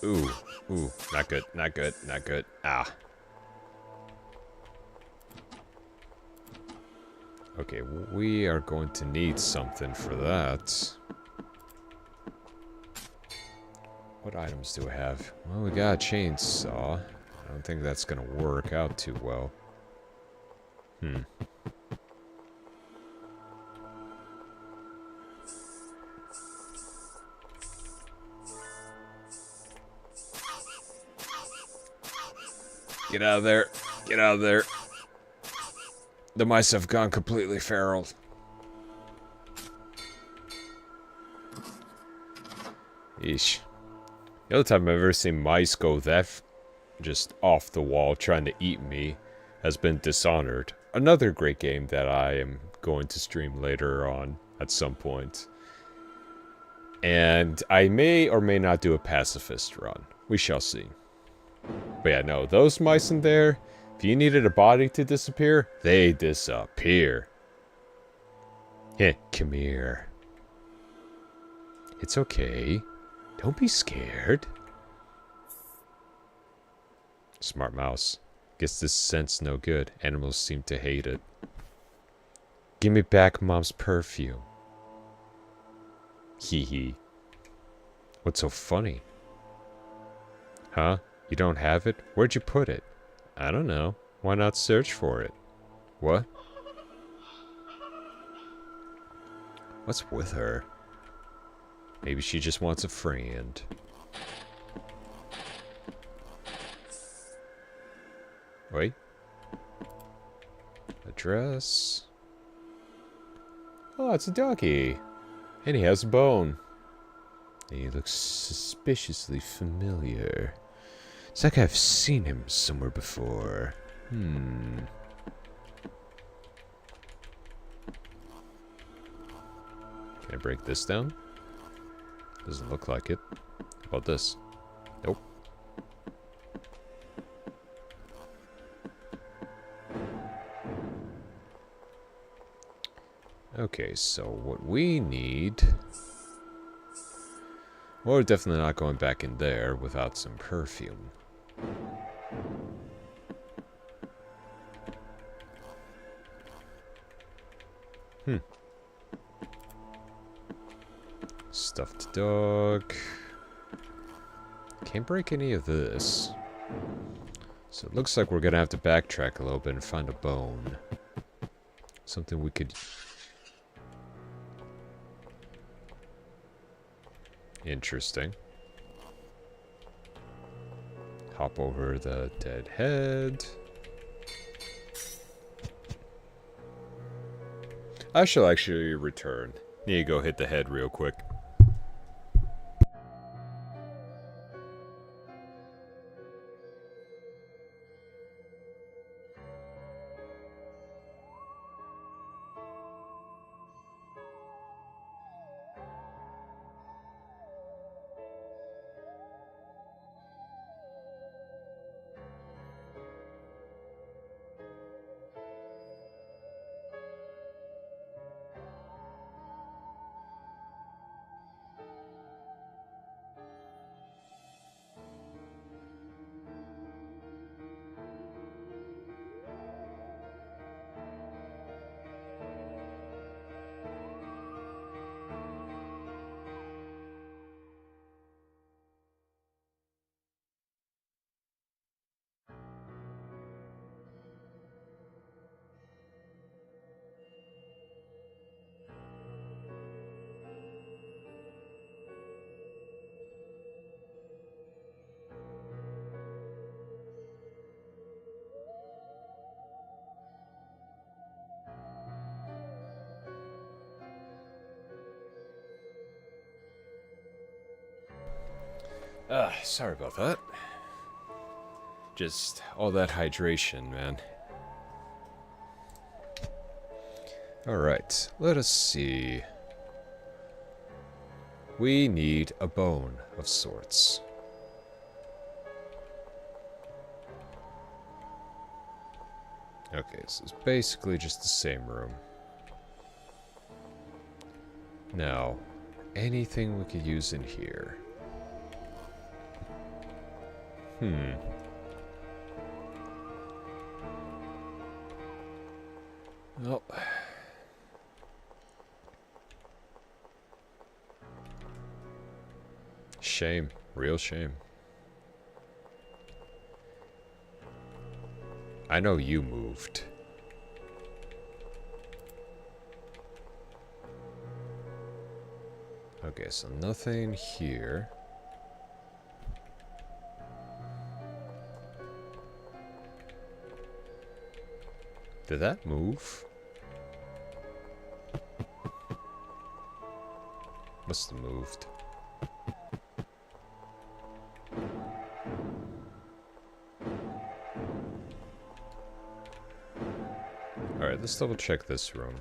Ooh, not good, not good, not good. Ah. Okay, we are going to need something for that. What items do we have? Well, we got a chainsaw. I don't think that's gonna work out too well. Get out of there. Get out of there. The mice have gone completely feral. Eesh. The other time I've ever seen mice go that just off the wall trying to eat me has been Dishonored. Another great game that I am going to stream later on at some point. And I may or may not do a pacifist run. We shall see. But yeah, no, those mice in there, if you needed a body to disappear, they disappear. Heh, come here. It's okay. Don't be scared. Smart mouse. Guess this scent's no good. Animals seem to hate it. Give me back Mom's perfume. Hee hee. What's so funny? Huh? You don't have it? Where'd you put it? I don't know. Why not search for it? What? What's with her? Maybe she just wants a friend. Wait. Address. Oh, it's a doggy. And he has a bone. He looks suspiciously familiar. It's like I've seen him somewhere before. Can I break this down? Doesn't look like it. How about this? Nope. Okay, so what we need... Well, we're definitely not going back in there without some perfume. Stuffed dog. Can't break any of this. So it looks like we're gonna have to backtrack a little bit and find a bone. Something we could... Interesting. Hop over the dead head. I shall actually return. Need to go hit the head real quick. Sorry about that. Just all that hydration, man. Alright, let us see. We need a bone of sorts. Okay, so it's basically just the same room. Now, anything we could use in here? Well... Shame. Real shame. I know you moved. Okay, so nothing here. Did that move? Must have moved. Alright, let's double check this room.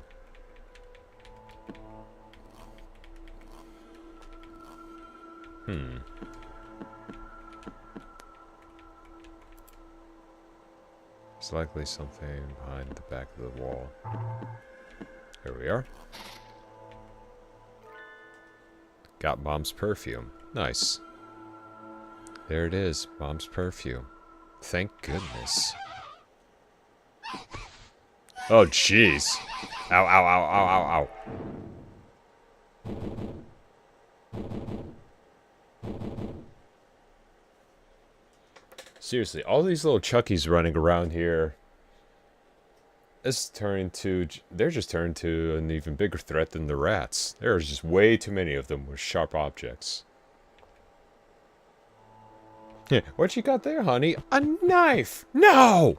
It's likely something behind the back of the wall. Here we are. Got Mom's perfume. Nice. There it is, Mom's perfume. Thank goodness. Oh, jeez. Ow, ow, ow, ow, ow, ow. Seriously, all these little Chuckies running around here they're just turning to an even bigger threat than the rats. There's just way too many of them with sharp objects. What you got there, honey? A knife! No!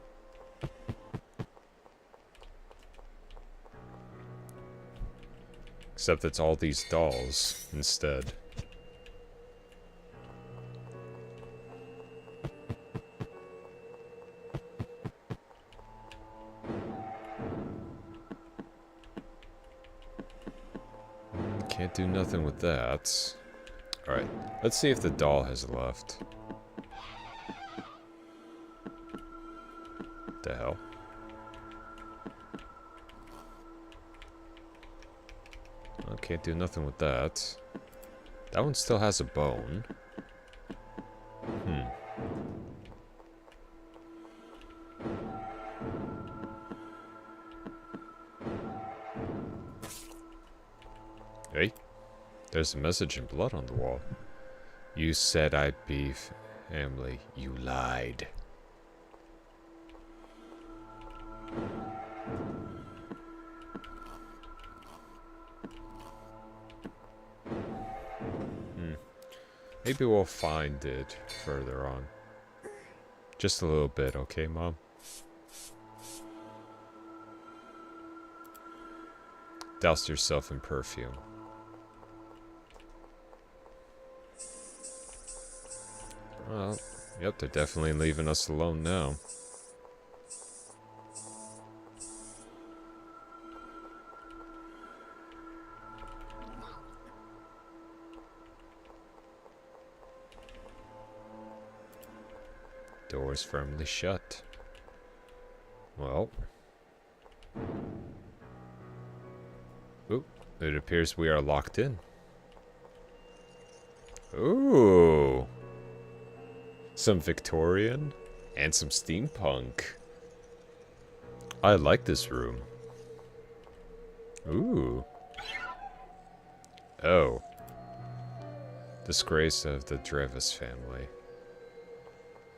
Except it's all these dolls instead. Can't do nothing with that. Alright, let's see if the doll has left. The hell? I can't do nothing with that. That one still has a bone. Hey, there's a message in blood on the wall. You said I'd be family. You lied. Maybe we'll find it further on. Just a little bit, okay, Mom? Douse yourself in perfume. Well, yep, they're definitely leaving us alone now. Doors firmly shut. Well. Oop, it appears we are locked in. Ooh. Some Victorian and some steampunk. I like this room. Ooh. Oh. Disgrace of the Drevis family.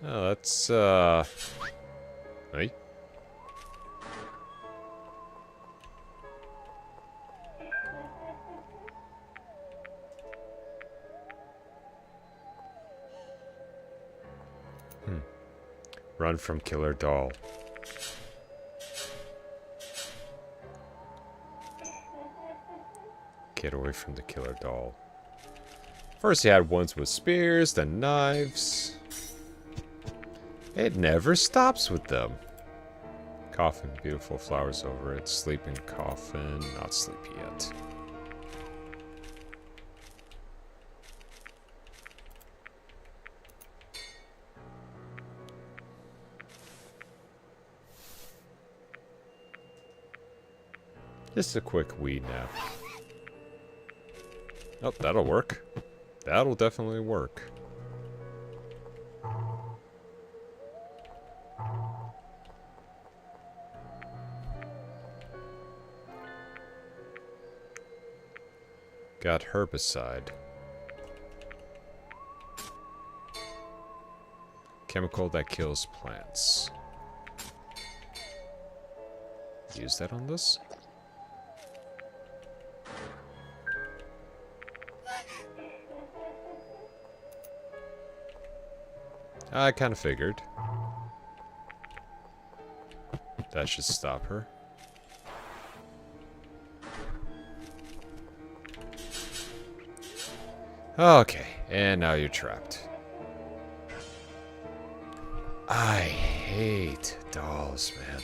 Oh, that's, Hey? Run from Killer Doll. Get away from the Killer Doll. First you had ones with spears, then knives. It never stops with them. Coffin, beautiful flowers over it. Sleeping coffin, not sleepy yet. Just a quick wee nap. Oh, that'll work. That'll definitely work. Got herbicide. Chemical that kills plants. Use that on this? I kind of figured. That should stop her. Okay, and now you're trapped. I hate dolls, man.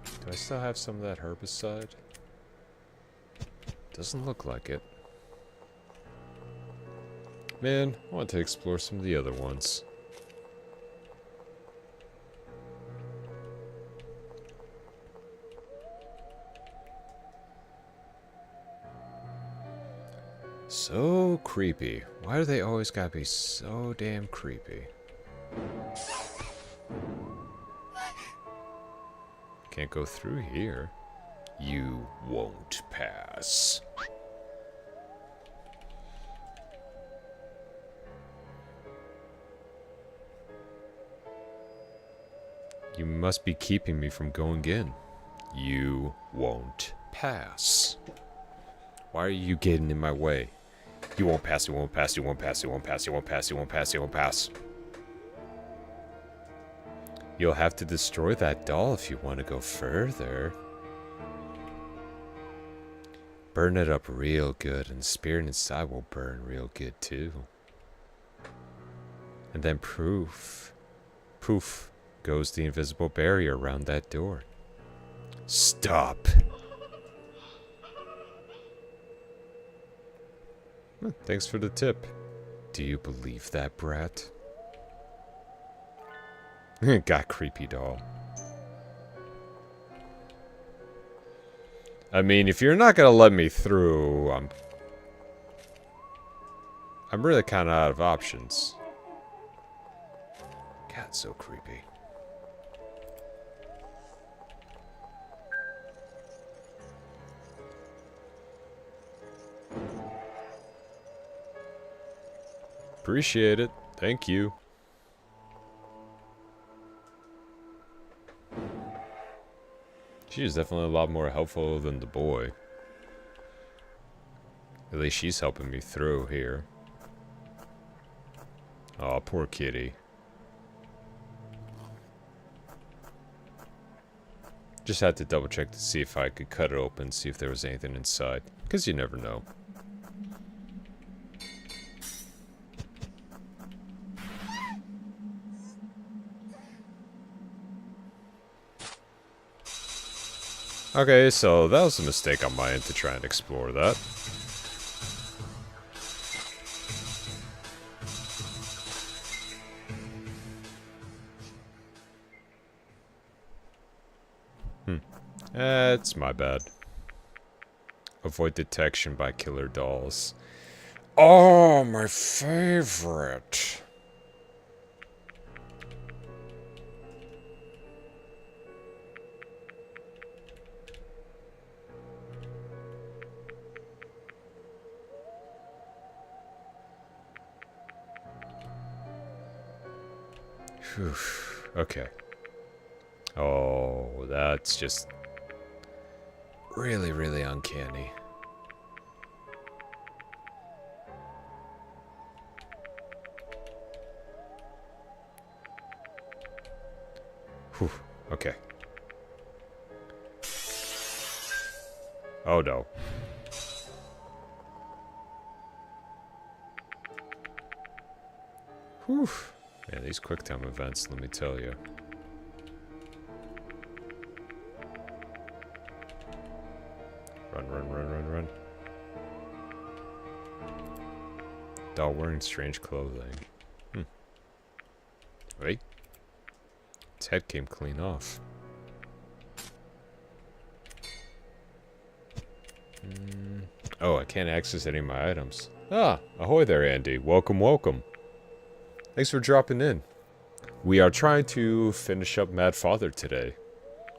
Do I still have some of that herbicide? Doesn't look like it. Man, I want to explore some of the other ones. So creepy. Why do they always gotta be so damn creepy? Can't go through here. You won't pass. You must be keeping me from going in. You won't pass. Why are you getting in my way? You won't pass, you won't pass, you won't pass, you won't pass, you won't pass, you won't pass, you won't pass. You'll have to destroy that doll if you want to go further. Burn it up real good, and the spirit inside will burn real good too. And then poof goes the invisible barrier around that door. Stop. Thanks for the tip. Do you believe that, brat? Got creepy doll. I mean, if you're not gonna let me through, I'm really kind of out of options. God, so creepy. Appreciate it. Thank you. She is definitely a lot more helpful than the boy. At least she's helping me through here. Aw, poor kitty. Just had to double check to see if I could cut it open, see if there was anything inside. Because you never know. Okay, so that was a mistake on my end to try and explore that. It's my bad. Avoid detection by killer dolls. Oh, my favorite. Whew. Okay. Oh, that's just really, really uncanny. Whew. Okay. Oh no. Whew. Man, these QuickTime events, let me tell you. Run, run, run, run, run. Doll wearing strange clothing. Wait. Its head came clean off. Oh, I can't access any of my items. Ah, ahoy there, Andy. Welcome, welcome. Thanks for dropping in. We are trying to finish up Mad Father today.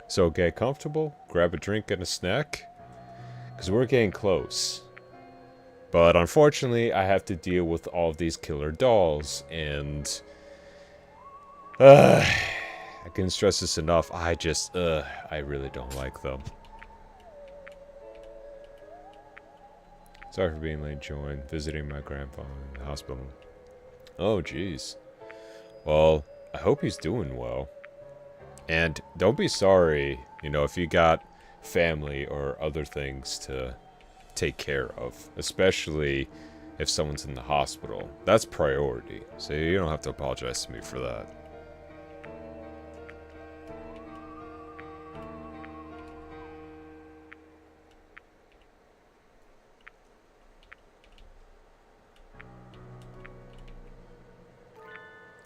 So get comfortable, grab a drink and a snack, because we're getting close. But unfortunately, I have to deal with all of these killer dolls, and I can't stress this enough. I really don't like them. Sorry for being late, join. Visiting my grandpa in the hospital. Oh, jeez. Well, I hope he's doing well. And don't be sorry, you know, if you got family or other things to take care of. Especially if someone's in the hospital. That's priority. So you don't have to apologize to me for that.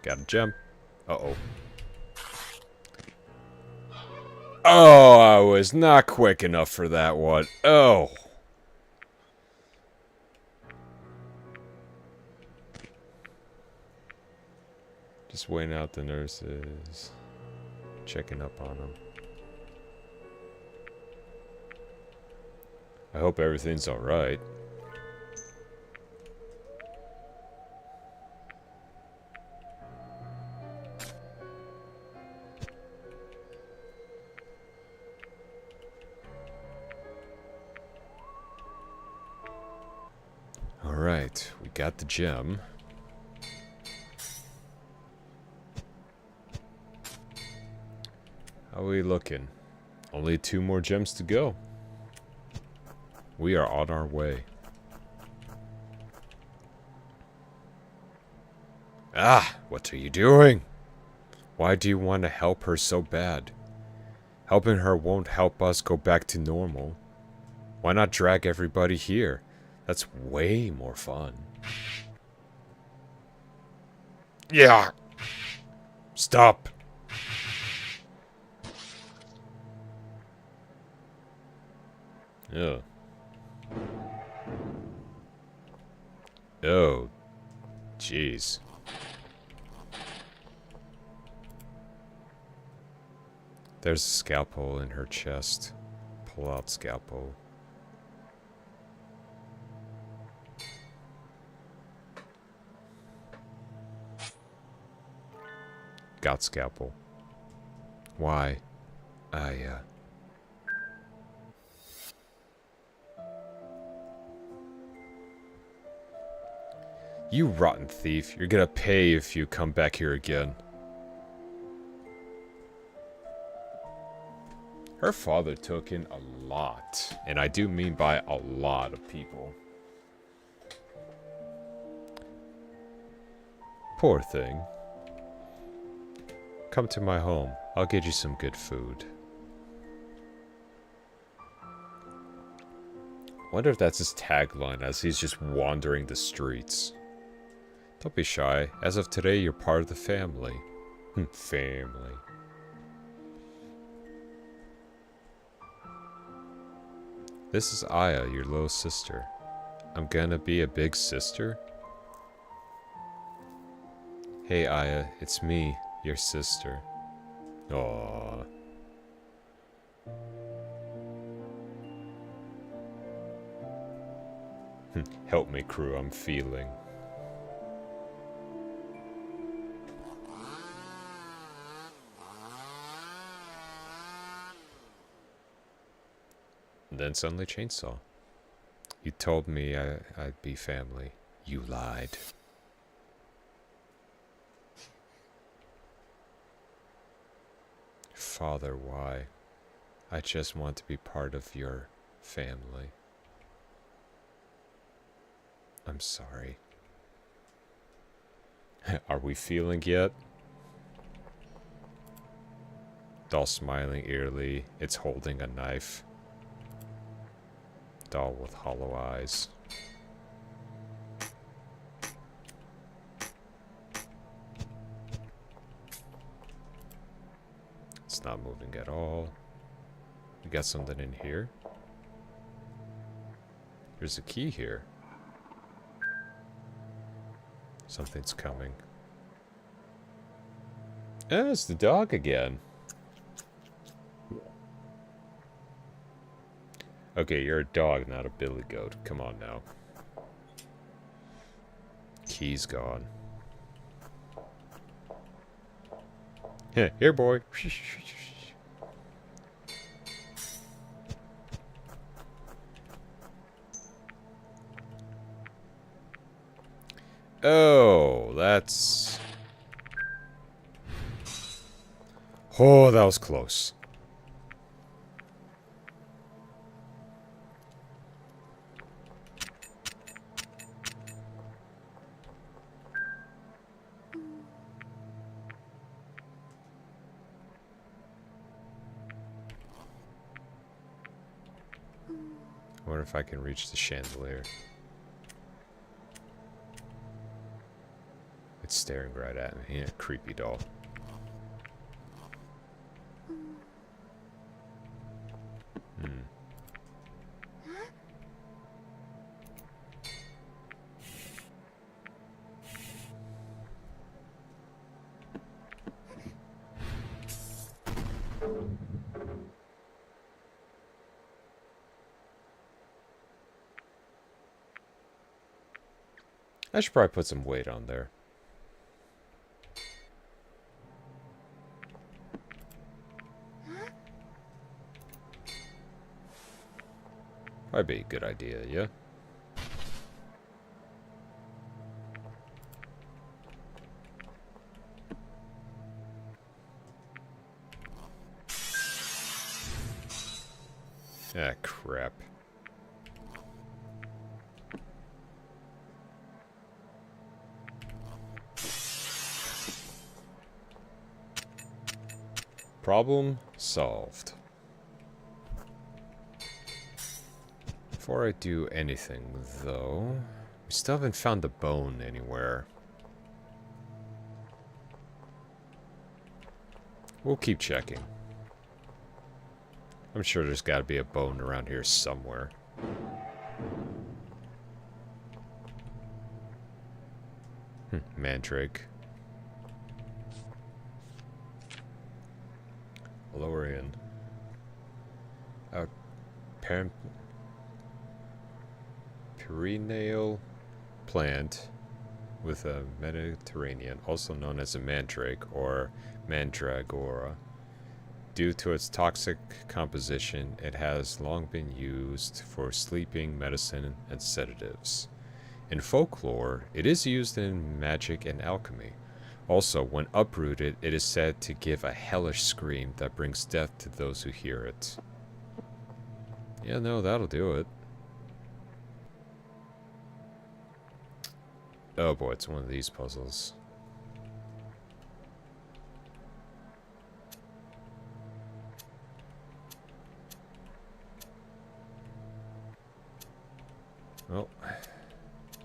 Got a gem. Uh-oh. Oh, I was not quick enough for that one. Oh. Just waiting out the nurses. Checking up on them. I hope everything's alright. Alright, we got the gem. How are we looking? Only 2 more gems to go. We are on our way. Ah, what are you doing? Why do you want to help her so bad? Helping her won't help us go back to normal. Why not drag everybody here? That's way more fun. Yeah. Stop. Yeah. Oh. Jeez. There's a scalpel in her chest. Pull out scalpel. Got scalpel. Why? You rotten thief. You're gonna pay if you come back here again. Her father took in a lot. And I do mean by a lot of people. Poor thing. Come to my home. I'll get you some good food. Wonder if that's his tagline as he's just wandering the streets. Don't be shy. As of today, you're part of the family. Family. This is Aya, your little sister. I'm gonna be a big sister? Hey Aya, it's me, your sister. Aww. Help me, crew, I'm feeling. And then suddenly chainsaw. You told me I'd be family. You lied. Father, why? I just want to be part of your family. I'm sorry. Are we feeling yet? Doll smiling eerily. It's holding a knife. Doll with hollow eyes. It's not moving at all. We got something in here. There's a key here. Something's coming. Ah, it's the dog again. Okay, you're a dog, not a billy goat. Come on now. Key's gone. Here, boy. Oh, that's... Oh, that was close. I wonder if I can reach the chandelier. It's staring right at me. Yeah, creepy doll. I should probably put some weight on there. Probably be a good idea, yeah? Ah, crap. Problem solved. Before I do anything, though, we still haven't found the bone anywhere. We'll keep checking. I'm sure there's got to be a bone around here somewhere. Mandrake. Valorian. Perennial plant with a Mediterranean, also known as a mandrake or mandragora. Due to its toxic composition, it has long been used for sleeping medicine and sedatives. In folklore, it is used in magic and alchemy. Also, when uprooted, it is said to give a hellish scream that brings death to those who hear it. Yeah, no, that'll do it. Oh boy, it's one of these puzzles. Well,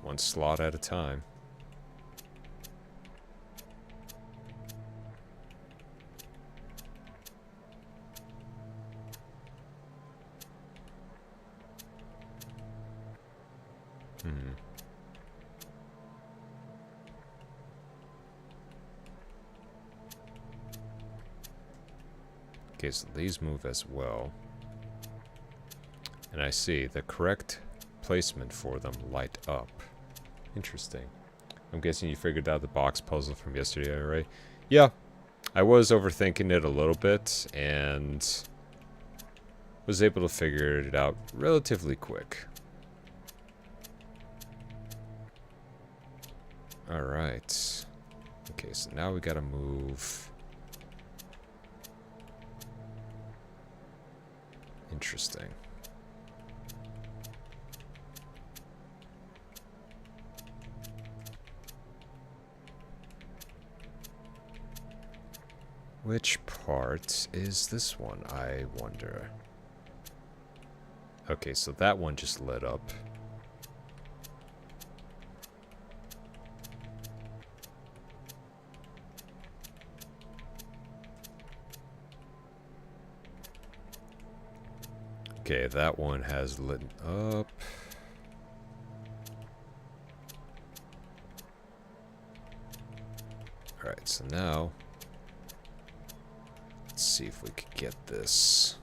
one slot at a time. Okay, so these move as well. And I see the correct placement for them light up. Interesting. I'm guessing you figured out the box puzzle from yesterday, right? Yeah, I was overthinking it a little bit and was able to figure it out relatively quick. Alright. Okay, so now we gotta move. Interesting. Which part is this one, I wonder? Okay, so that one just lit up. Okay, that one has lit up. Alright, so now let's see if we could get this.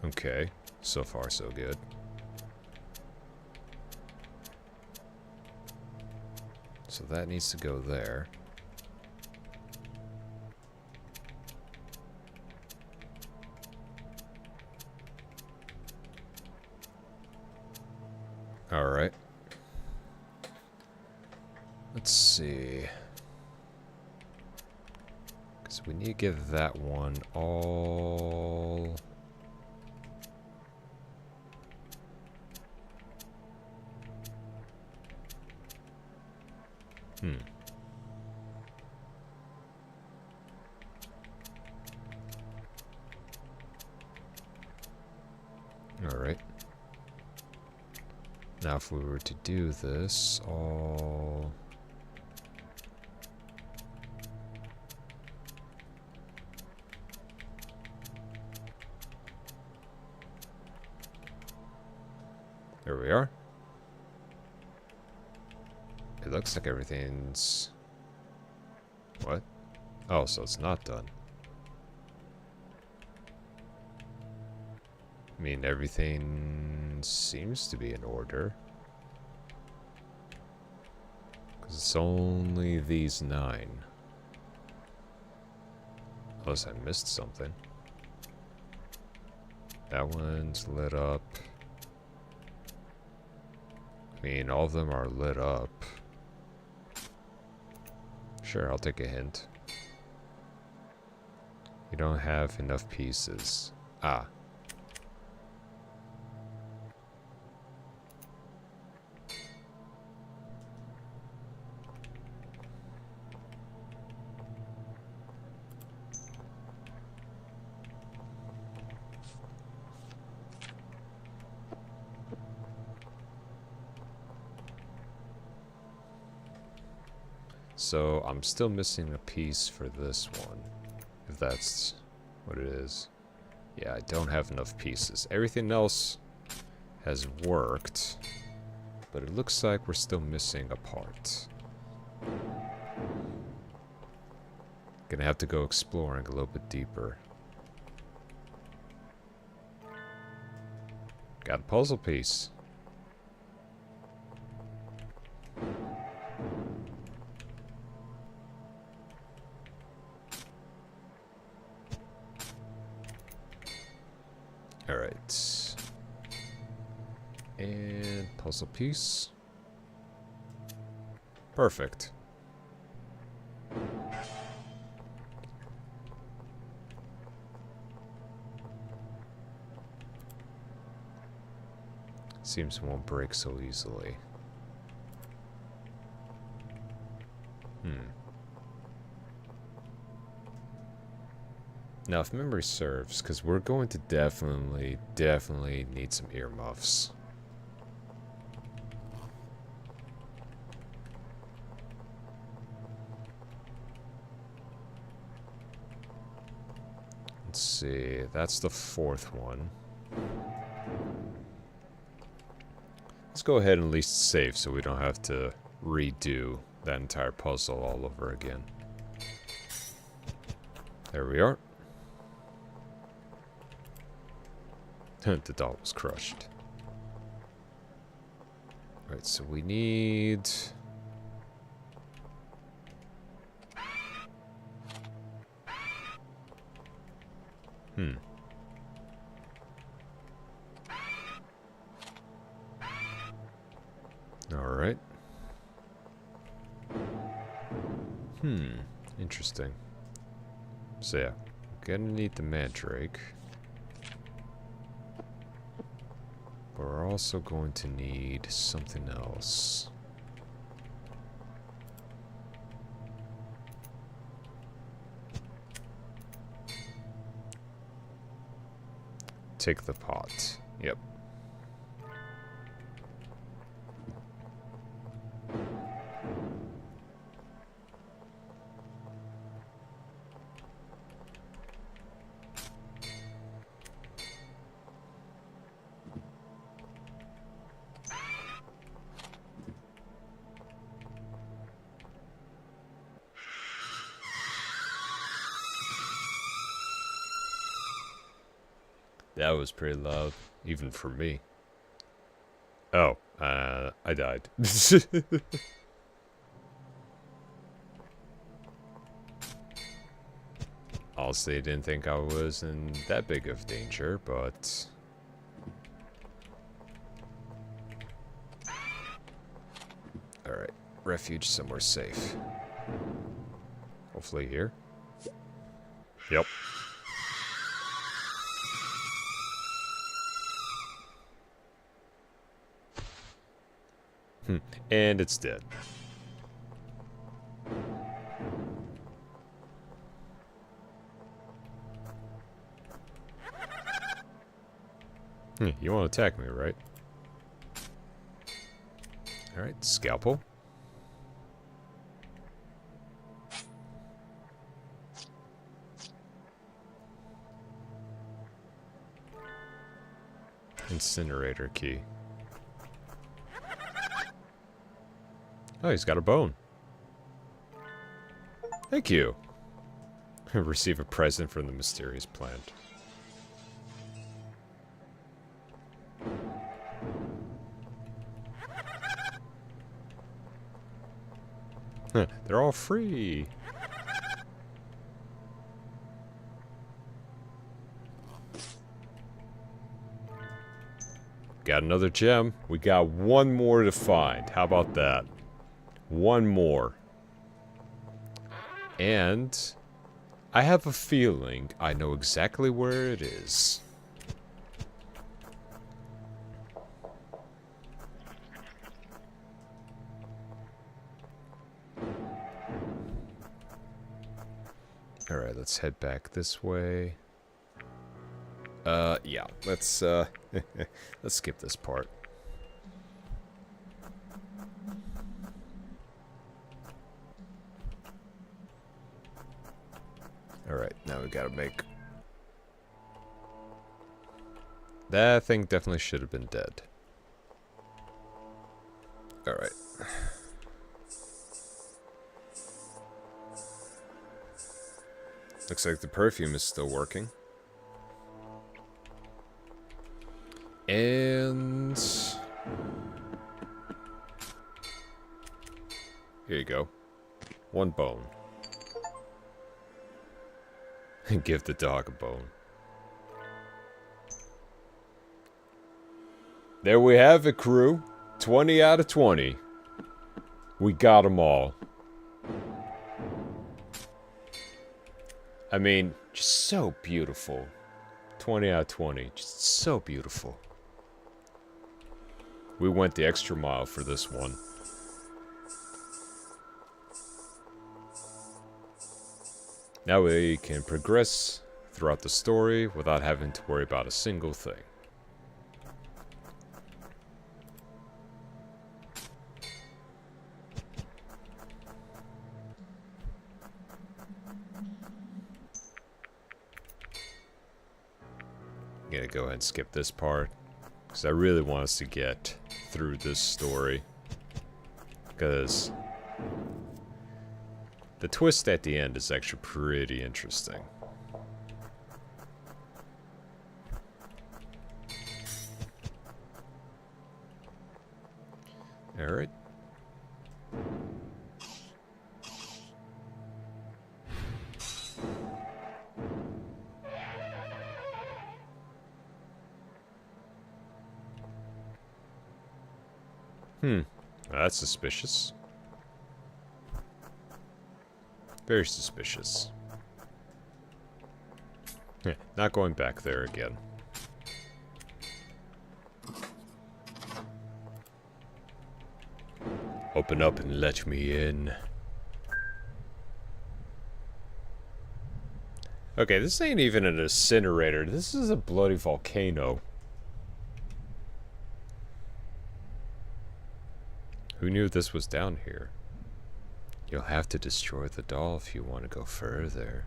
Okay, so far so good. So that needs to go there. Alright. Let's see. Because we need to give that one all... Alright. Now if we were to do this, all... There we are. It looks like everything's... What? Oh, so it's not done. I mean, everything seems to be in order. Because it's only these 9. Unless I missed something. That one's lit up. I mean, all of them are lit up. Sure, I'll take a hint. You don't have enough pieces. Ah. So, I'm still missing a piece for this one, if that's what it is. Yeah, I don't have enough pieces. Everything else has worked, but it looks like we're still missing a part. Gonna have to go exploring a little bit deeper. Got a puzzle piece. Alright. And puzzle piece. Perfect. Seems it won't break so easily. Now, if memory serves, because we're going to definitely need some earmuffs. Let's see, that's the 4th one. Let's go ahead and at least save so we don't have to redo that entire puzzle all over again. There we are. The doll was crushed. Right, so we need... Alright. Interesting. So yeah, gonna need the mandrake. But we're also going to need something else. Take the pot. Yep. That was pretty loud, even for me. Oh, I died. Honestly, I didn't think I was in that big of danger, but... Alright, refuge somewhere safe. Hopefully here. Yep. And it's dead. You want to attack me, right? Alright, scalpel. Incinerator key. Oh, he's got a bone. Thank you. Receive a present from the mysterious plant. They're all free. Got another gem. We got one more to find. How about that? One more. And I have a feeling I know exactly where it is. Alright, let's head back this way. Yeah, let's let's skip this part. Alright, now we gotta make... That thing definitely should have been dead. Alright. Looks like the perfume is still working. And... here you go. One bone. And give the dog a bone. There we have it, crew. 20 out of 20. We got them all. I mean, just so beautiful. 20 out of 20. Just so beautiful. We went the extra mile for this one. Now we can progress throughout the story without having to worry about a single thing. I'm gonna go ahead and skip this part, because I really want us to get through this story. Because the twist at the end is actually pretty interesting. Alright. That's suspicious. Very suspicious. Not going back there again. Open up and let me in. Okay, this ain't even an incinerator. This is a bloody volcano. Who knew this was down here? You'll have to destroy the doll if you want to go further.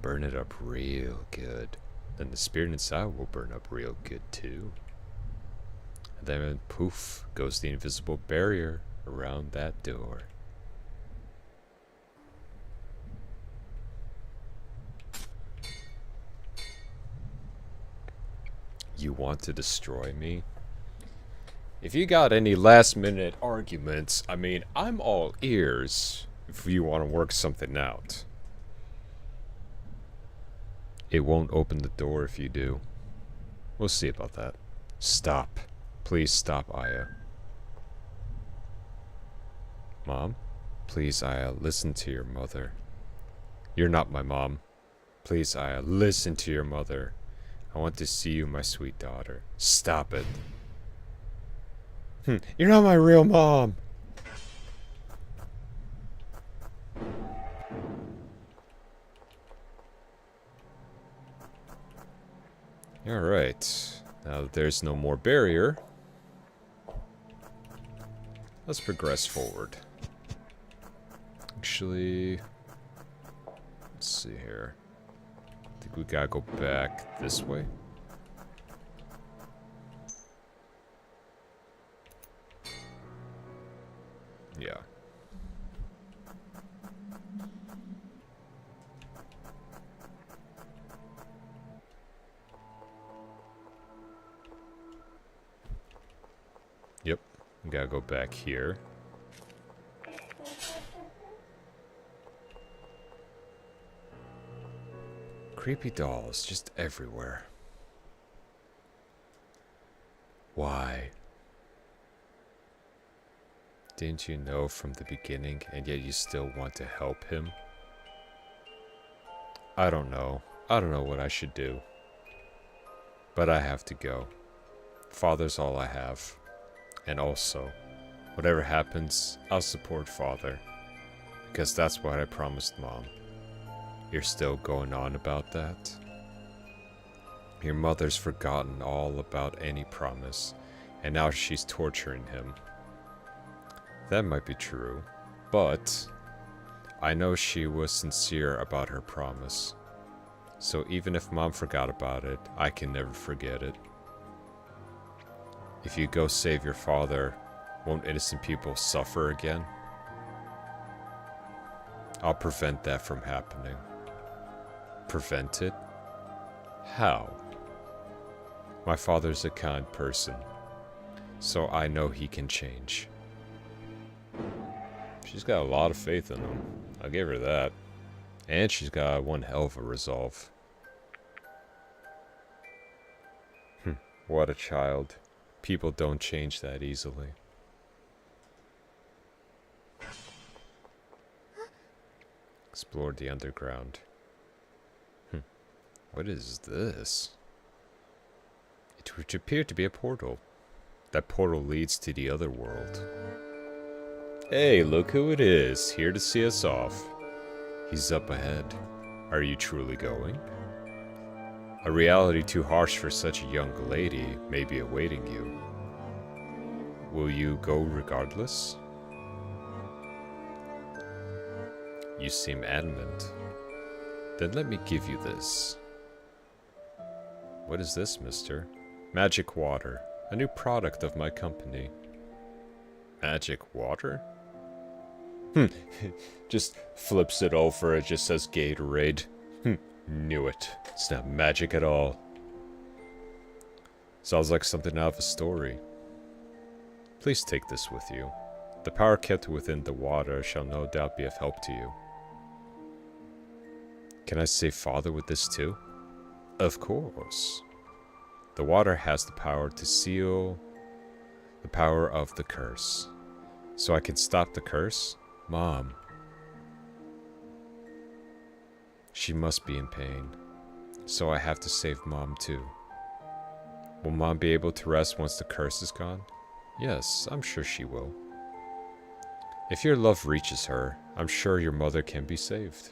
Burn it up real good. Then the spirit inside will burn up real good too. And then poof goes the invisible barrier around that door. You want to destroy me? If you got any last minute arguments, I mean, I'm all ears if you want to work something out. It won't open the door if you do. We'll see about that. Stop. Please stop, Aya. Mom? Please, Aya, listen to your mother. You're not my mom. Please, Aya, listen to your mother. I want to see you, my sweet daughter. Stop it. You're not my real mom. Alright. Now that there's no more barrier, let's progress forward. Actually, let's see here. I think we gotta go back this way. Yeah. Yep. We gotta go back here. Creepy dolls just everywhere. Why? Didn't you know from the beginning, and yet you still want to help him? I don't know. I don't know what I should do. But I have to go. Father's all I have. And also, whatever happens, I'll support Father. Because that's what I promised Mom. You're still going on about that? Your mother's forgotten all about any promise, and now she's torturing him. That might be true, but I know she was sincere about her promise. So even if Mom forgot about it, I can never forget it. If you go save your father, won't innocent people suffer again? I'll prevent that from happening. Prevent it? How? My father's a kind person, so I know he can change. She's got a lot of faith in him. I'll give her that. And she's got one hell of a resolve. What a child. People don't change that easily. Explore the underground. What is this? It would appear to be a portal. That portal leads to the other world. Hey, look who it is, here to see us off. He's up ahead. Are you truly going? A reality too harsh for such a young lady may be awaiting you. Will you go regardless? You seem adamant. Then let me give you this. What is this, mister? Magic water. A new product of my company. Magic water? Just flips it over, it just says Gatorade. Knew it. It's not magic at all. Sounds like something out of a story. Please take this with you. The power kept within the water shall no doubt be of help to you. Can I save Father with this too? Of course. The water has the power to seal the power of the curse. So I can stop the curse? Mom. She must be in pain. So I have to save Mom too. Will Mom be able to rest once the curse is gone? Yes, I'm sure she will. If your love reaches her, I'm sure your mother can be saved.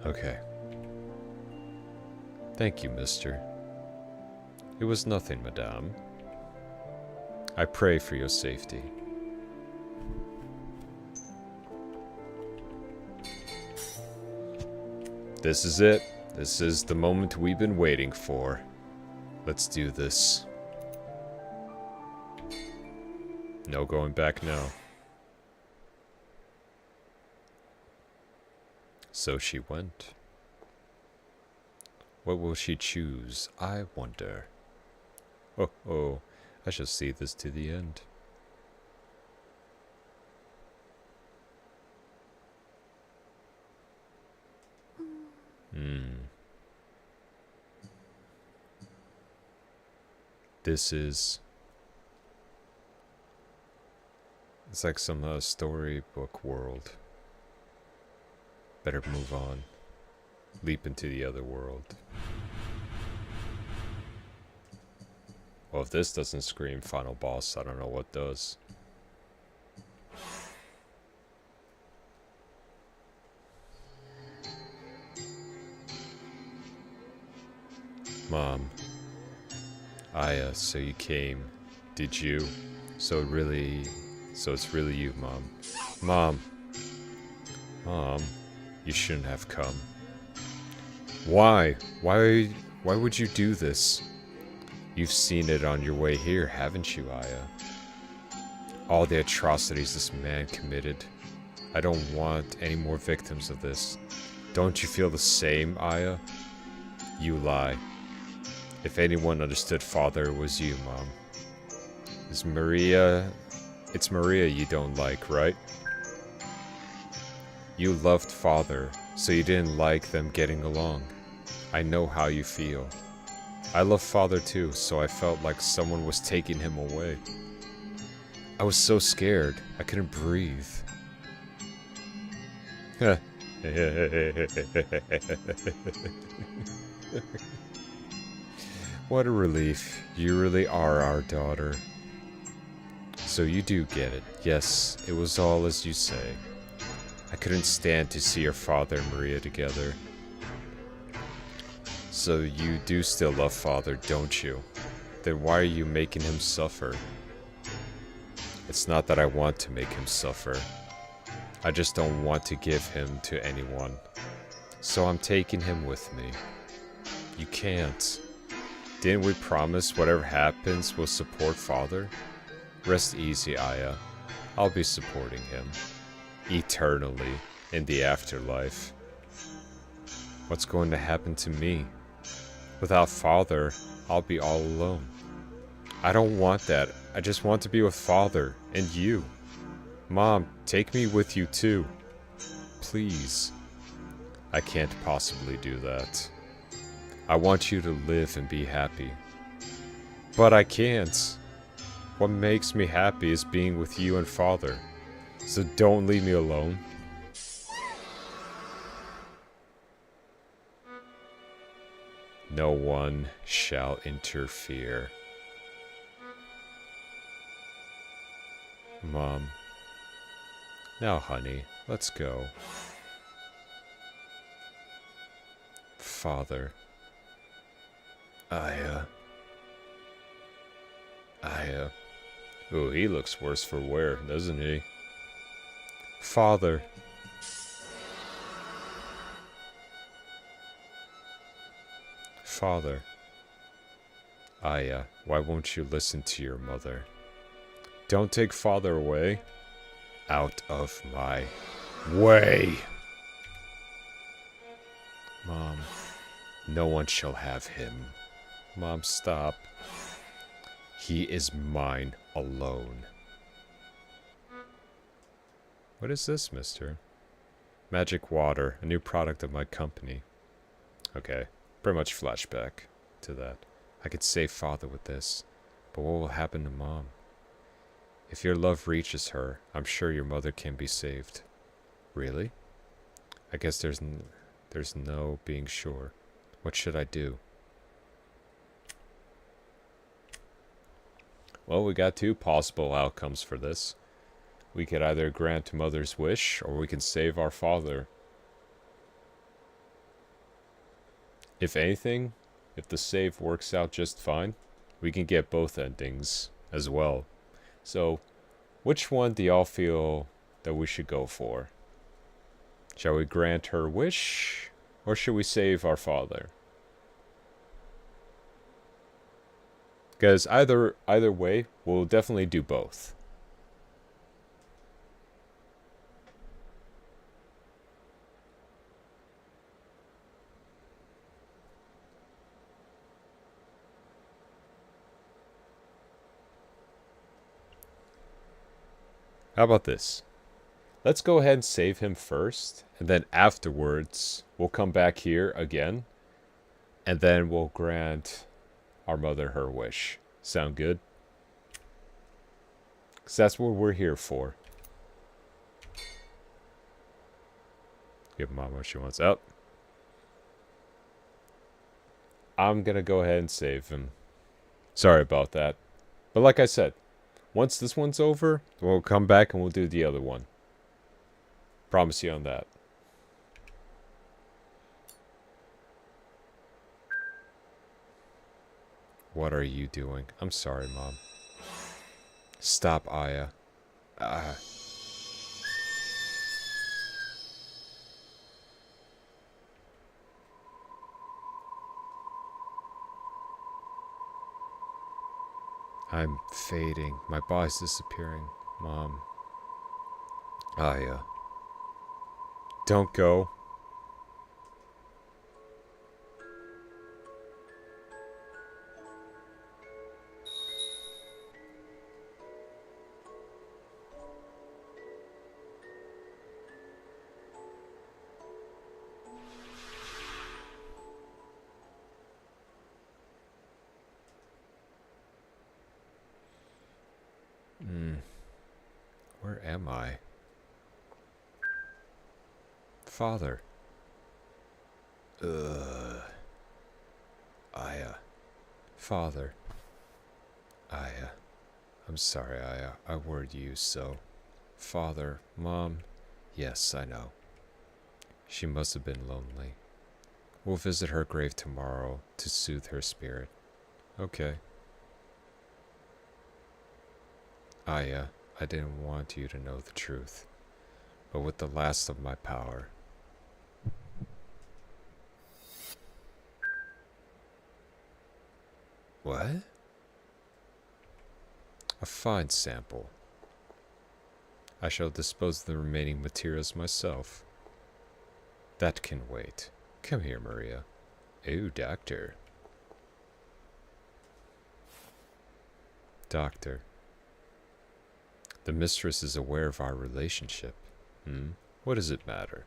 Okay. Thank you, mister. It was nothing, madame. I pray for your safety. This is it. This is the moment we've been waiting for. Let's do this. No going back now. So she went. What will she choose, I wonder? Oh, I shall see this to the end. This is... It's like some storybook world. Better move on. Leap into the other world. Well, if this doesn't scream final boss, I don't know what does. Mom. Aya, so you came. Did you? So it's really you, Mom. Mom. Mom, you shouldn't have come. Why? Why would you do this? You've seen it on your way here, haven't you, Aya? All the atrocities this man committed. I don't want any more victims of this. Don't you feel the same, Aya? You lie. If anyone understood Father, it was you, Mom. It's Maria you don't like, right? You loved Father, so you didn't like them getting along. I know how you feel. I love Father too, so I felt like someone was taking him away. I was so scared, I couldn't breathe. What a relief. You really are our daughter. So you do get it. Yes, it was all as you say. I couldn't stand to see your father and Maria together. So you do still love Father, don't you? Then why are you making him suffer? It's not that I want to make him suffer. I just don't want to give him to anyone. So I'm taking him with me. You can't. Didn't we promise whatever happens we'll support Father? Rest easy, Aya. I'll be supporting him. Eternally. In the afterlife. What's going to happen to me? Without Father, I'll be all alone. I don't want that. I just want to be with Father and you. Mom, take me with you too. Please. I can't possibly do that. I want you to live and be happy. But I can't. What makes me happy is being with you and Father. So don't leave me alone. No one shall interfere. Mom. Now, honey, let's go. Father. Aya. Oh, he looks worse for wear, doesn't he? Father. Father. Aya, why won't you listen to your mother? Don't take Father away. Out of my way. Mom, no one shall have him. Mom, stop. He is mine alone. What is this, mister? Magic water, a new product of my company. Okay, pretty much flashback to that. I could save Father with this, but what will happen to Mom? If your love reaches her, I'm sure your mother can be saved. Really? I guess there's no being sure. What should I do? Well, we got two possible outcomes for this. We could either grant Mother's wish, or we can save our Father. If anything, if the save works out just fine, we can get both endings as well. So, which one do y'all feel that we should go for? Shall we grant her wish, or should we save our Father? Because either way, we'll definitely do both. How about this? Let's go ahead and save him first, and then afterwards, we'll come back here again, and then we'll grant our mother her wish. Sound good? Because that's what we're here for. Give Mom what she wants. Up. I'm gonna go ahead and save him. Sorry about that. But like I said, once this one's over, we'll come back and we'll do the other one. Promise you on that. What are you doing? I'm sorry, Mom. Stop, Aya. I'm fading. My body's disappearing. Mom. Aya. Don't go. Where am I? Father. Aya. Father. Aya. I'm sorry, Aya. I worried you so. Father. Mom. Yes, I know. She must have been lonely. We'll visit her grave tomorrow to soothe her spirit. Okay. Aya, I didn't want you to know the truth, but with the last of my power. What? A fine sample. I shall dispose of the remaining materials myself. That can wait. Come here, Maria. Oh, Doctor. Doctor. The mistress is aware of our relationship. What does it matter?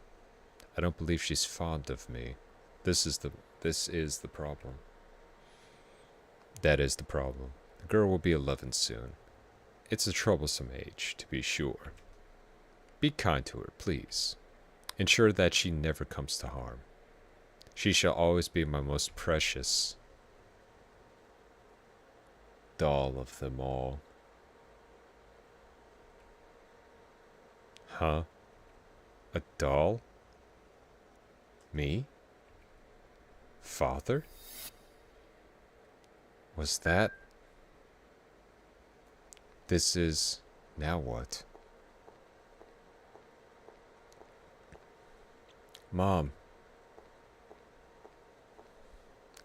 I don't believe she's fond of me. This is the problem. That is the problem. The girl will be 11 soon. It's a troublesome age, to be sure. Be kind to her, please. Ensure that she never comes to harm. She shall always be my most precious doll of them all. Huh? A doll? Me? Father? Was that? This is... Now what? Mom.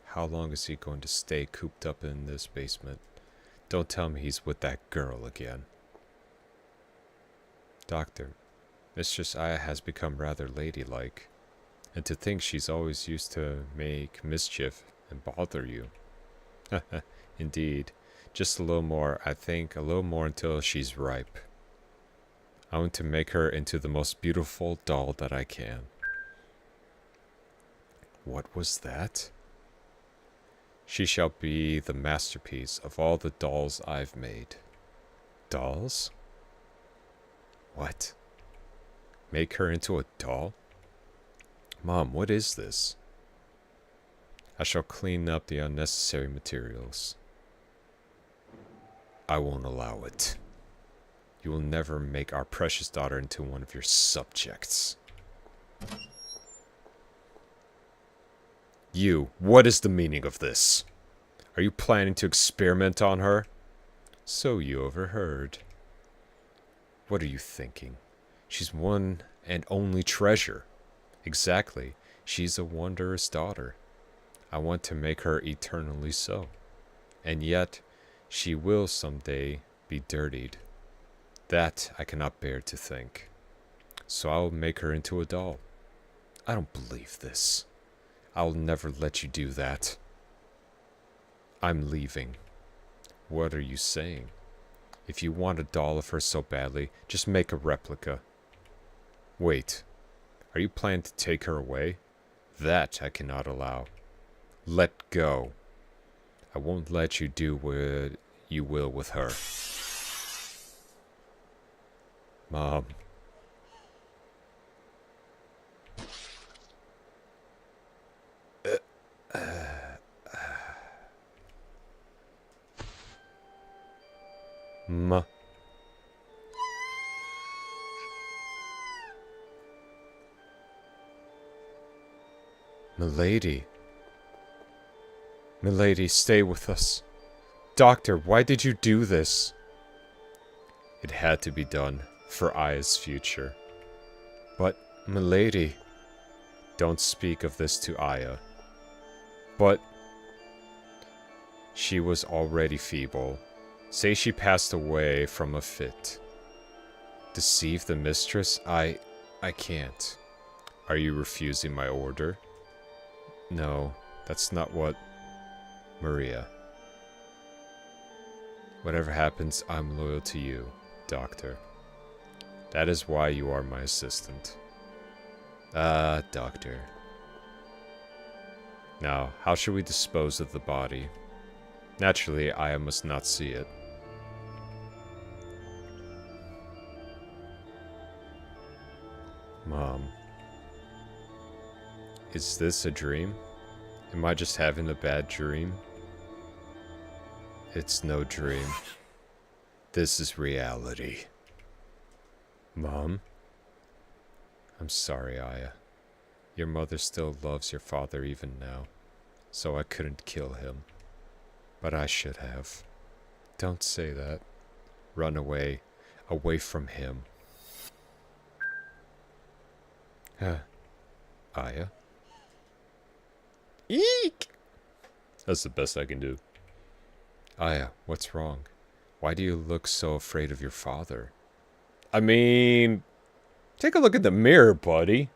How long is he going to stay cooped up in this basement? Don't tell me he's with that girl again. Doctor, Mistress Aya has become rather ladylike, and to think she's always used to make mischief and bother you. Indeed. Just a little more, I think, a little more until she's ripe. I want to make her into the most beautiful doll that I can. What was that? She shall be the masterpiece of all the dolls I've made. Dolls? What? Make her into a doll? Mom, what is this? I shall clean up the unnecessary materials. I won't allow it. You will never make our precious daughter into one of your subjects. You, what is the meaning of this? Are you planning to experiment on her? So you overheard. What are you thinking? She's one and only treasure. Exactly. She's a wondrous daughter. I want to make her eternally so. And yet, she will someday be dirtied. That I cannot bear to think. So I will make her into a doll. I don't believe this. I will never let you do that. I'm leaving. What are you saying? If you want a doll of her so badly, just make a replica. Wait. Are you planning to take her away? That I cannot allow. Let go. I won't let you do what you will with her. Mom. Ma. Milady. Milady, stay with us. Doctor, why did you do this? It had to be done for Aya's future. But, Milady, don't speak of this to Aya. But, she was already feeble. Say she passed away from a fit. Deceive the mistress? I can't. Are you refusing my order? No, that's not what... Maria. Whatever happens, I'm loyal to you, Doctor. That is why you are my assistant. Doctor. Now, how should we dispose of the body? Naturally, Aya must not see it. Mom. Is this a dream? Am I just having a bad dream? It's no dream. This is reality. Mom? I'm sorry, Aya. Your mother still loves your father even now, so I couldn't kill him. But I should have. Don't say that. Run away. Away from him. Aya? Eek! That's the best I can do. Aya, what's wrong? Why do you look so afraid of your father? I mean, take a look in the mirror, buddy.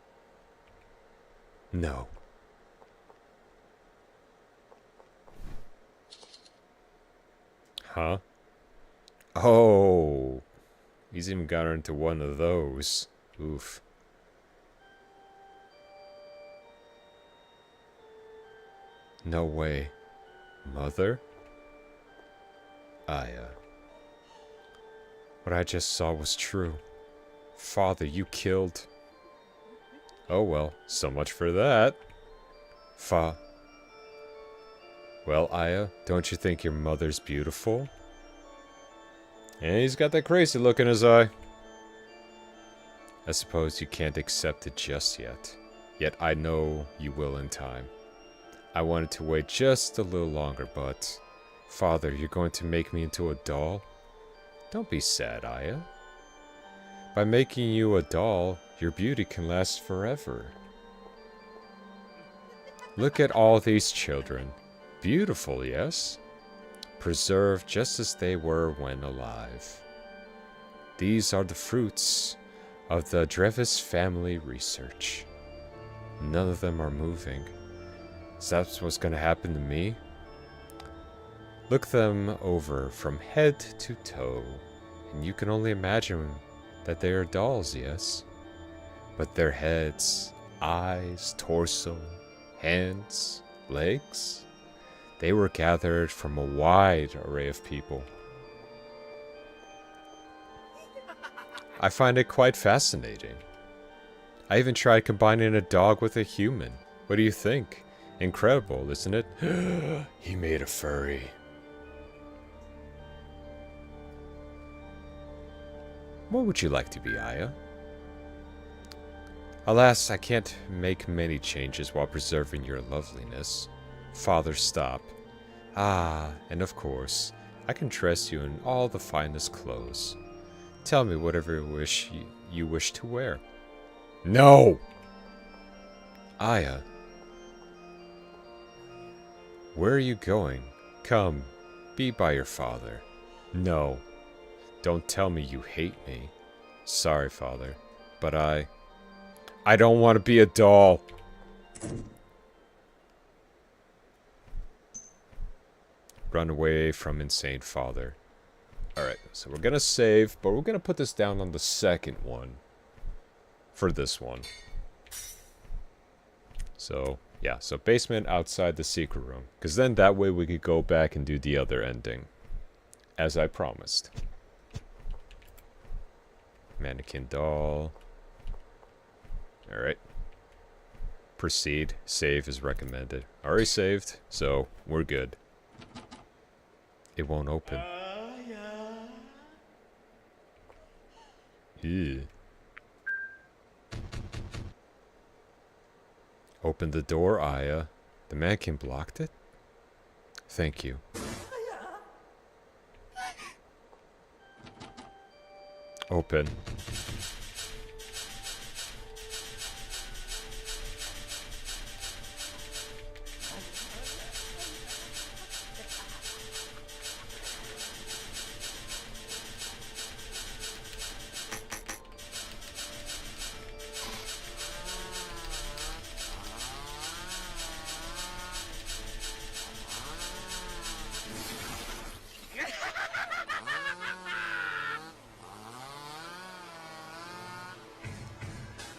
No. Huh? Oh. He's even got her into one of those. Oof. No way. Mother? Aya. What I just saw was true. Father, you killed... Oh well, so much for that. Well, Aya, don't you think your mother's beautiful? And he's got that crazy look in his eye. I suppose you can't accept it just yet. Yet I know you will in time. I wanted to wait just a little longer, but... Father, you're going to make me into a doll? Don't be sad, Aya. By making you a doll, your beauty can last forever. Look at all these children. Beautiful, yes? Preserved just as they were when alive. These are the fruits of the Drevis family research. None of them are moving. Is that what's going to happen to me? Look them over from head to toe, and you can only imagine that they are dolls, yes? But their heads, eyes, torso, hands, legs, they were gathered from a wide array of people. I find it quite fascinating. I even tried combining a dog with a human. What do you think? Incredible, isn't it? He made a furry. What would you like to be, Aya? Alas, I can't make many changes while preserving your loveliness. Father, stop. Ah, and of course, I can dress you in all the finest clothes. Tell me whatever you wish to wear. No! Aya. Where are you going? Come, be by your father. No. Don't tell me you hate me. Sorry, Father, but I don't want to be a doll. Run away from insane father. Alright, so we're gonna save, but we're gonna put this down on the second one. For this one. So, yeah, so basement outside the secret room. Because then that way we could go back and do the other ending. As I promised. Mannequin doll. Alright. Proceed. Save is recommended. Already saved, so we're good. It won't open. Ew. Open the door, Aya. The mannequin blocked it? Thank you. Open.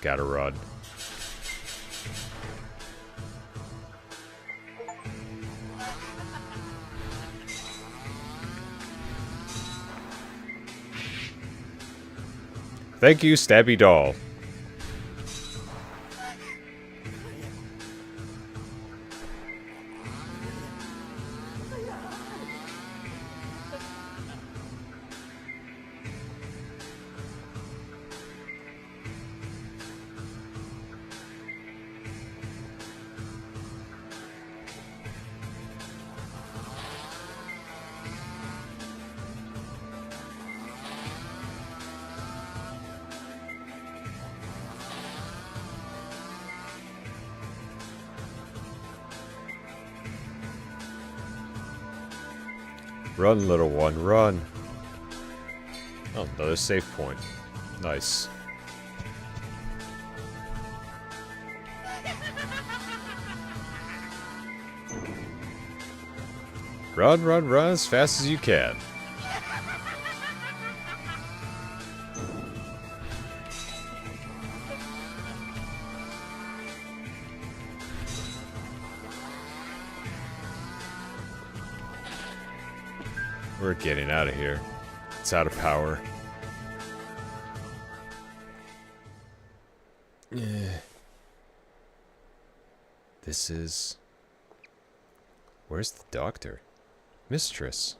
Gotta run. Thank you, Stabby Doll. Run, little one, run. Oh, another save point. Nice. Run, run, run as fast as you can. We're getting out of here. It's out of power. This is... Where's the doctor? Mistress.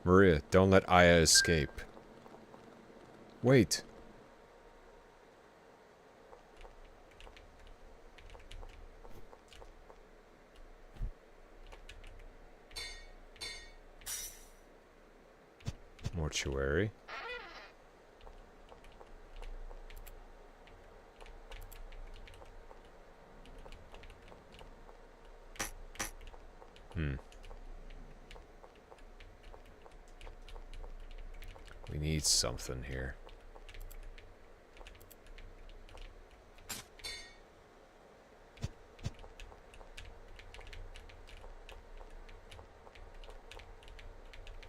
Maria, don't let Aya escape. Wait. Mortuary. We need something here.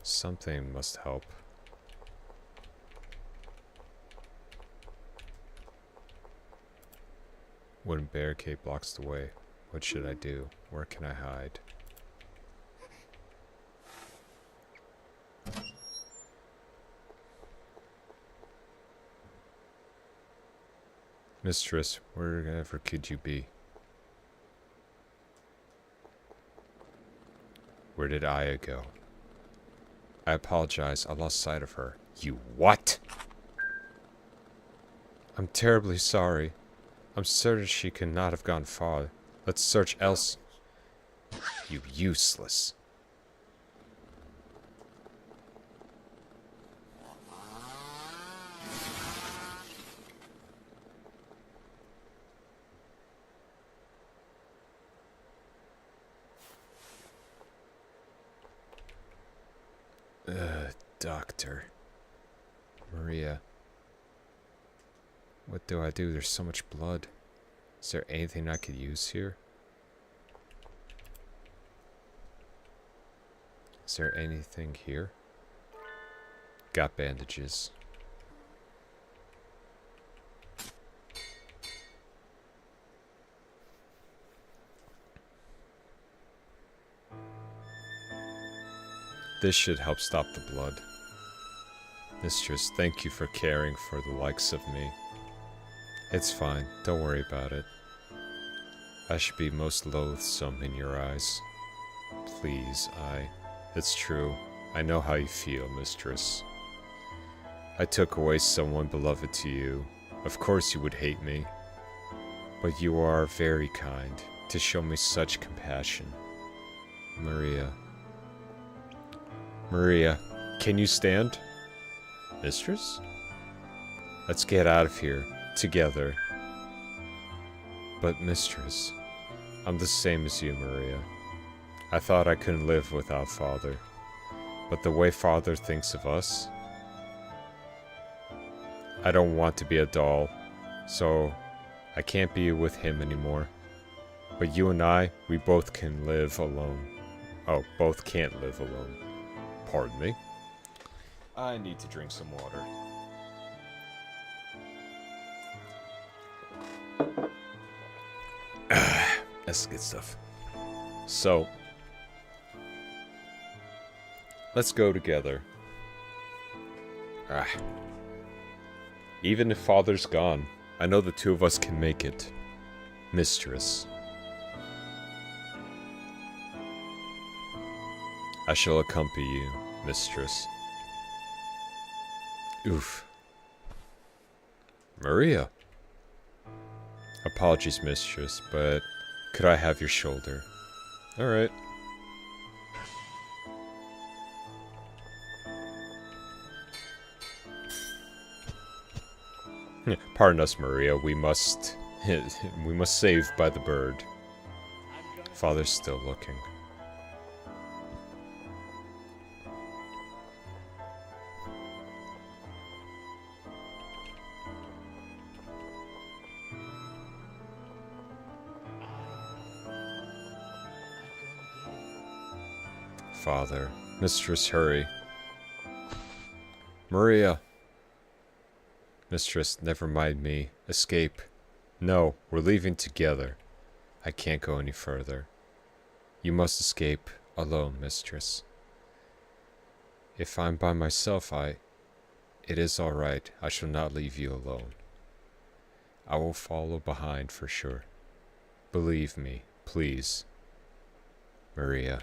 Something must help. Wooden barricade blocks the way. What should I do? Where can I hide? Mistress, wherever could you be? Where did Aya go? I apologize, I lost sight of her. You what? I'm terribly sorry. I'm certain she could not have gone far. Let's search else. You useless. Doctor. Maria. What do I do? There's so much blood. Is there anything I could use here? Is there anything here? Got bandages. This should help stop the blood. Mistress, thank you for caring for the likes of me. It's fine, don't worry about it. I should be most loathsome in your eyes. Please, It's true. I know how you feel, mistress. I took away someone beloved to you. Of course you would hate me. But you are very kind to show me such compassion. Maria. Maria, can you stand? Mistress? Let's get out of here, together. But mistress, I'm the same as you, Maria. I thought I couldn't live without Father. But the way Father thinks of us... I don't want to be a doll, so I can't be with him anymore. But you and I, we both can live alone. Oh, both can't live alone. Pardon me. I need to drink some water. That's good stuff. So, let's go together. Even if Father's gone, I know the two of us can make it. Mistress. I shall accompany you, mistress. Oof. Maria. Apologies, mistress, but could I have your shoulder? Alright. Pardon us, Maria. We must save by the bird. Father's still looking. Father. Mistress, hurry. Maria. Mistress, never mind me. Escape. No, we're leaving together. I can't go any further. You must escape alone, mistress. If I'm by myself, it is all right. I shall not leave you alone. I will follow behind for sure. Believe me, please. Maria.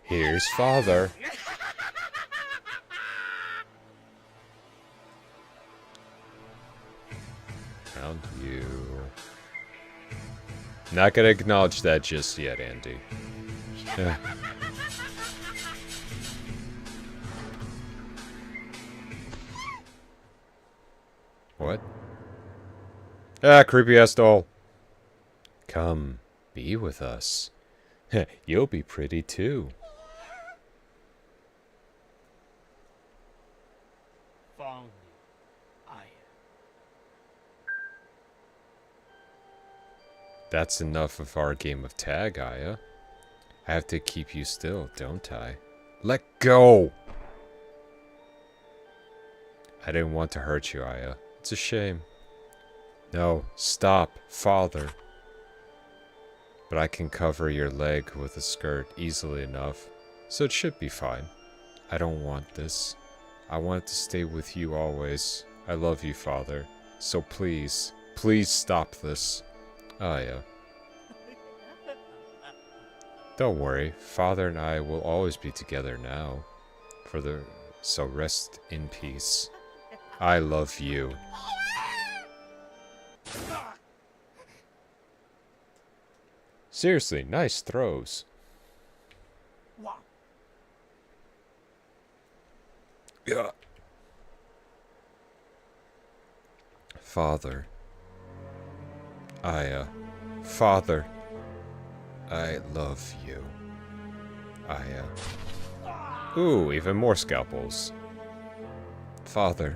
Here's Father. Found you. Not gonna acknowledge that just yet, Andy. What? Ah, creepy ass doll. Come, be with us. You'll be pretty too. That's enough of our game of tag, Aya. I have to keep you still, don't I? Let go! I didn't want to hurt you, Aya. It's a shame. No, stop, Father. But I can cover your leg with a skirt easily enough, so it should be fine. I don't want this. I want to stay with you always. I love you, Father. So please, please stop this. Aya. Don't worry, Father and I will always be together now. So rest in peace. I love you. Seriously, nice throws. Yeah. Father. Aya. Father. I love you. Aya. Ooh, even more scalpels. Father.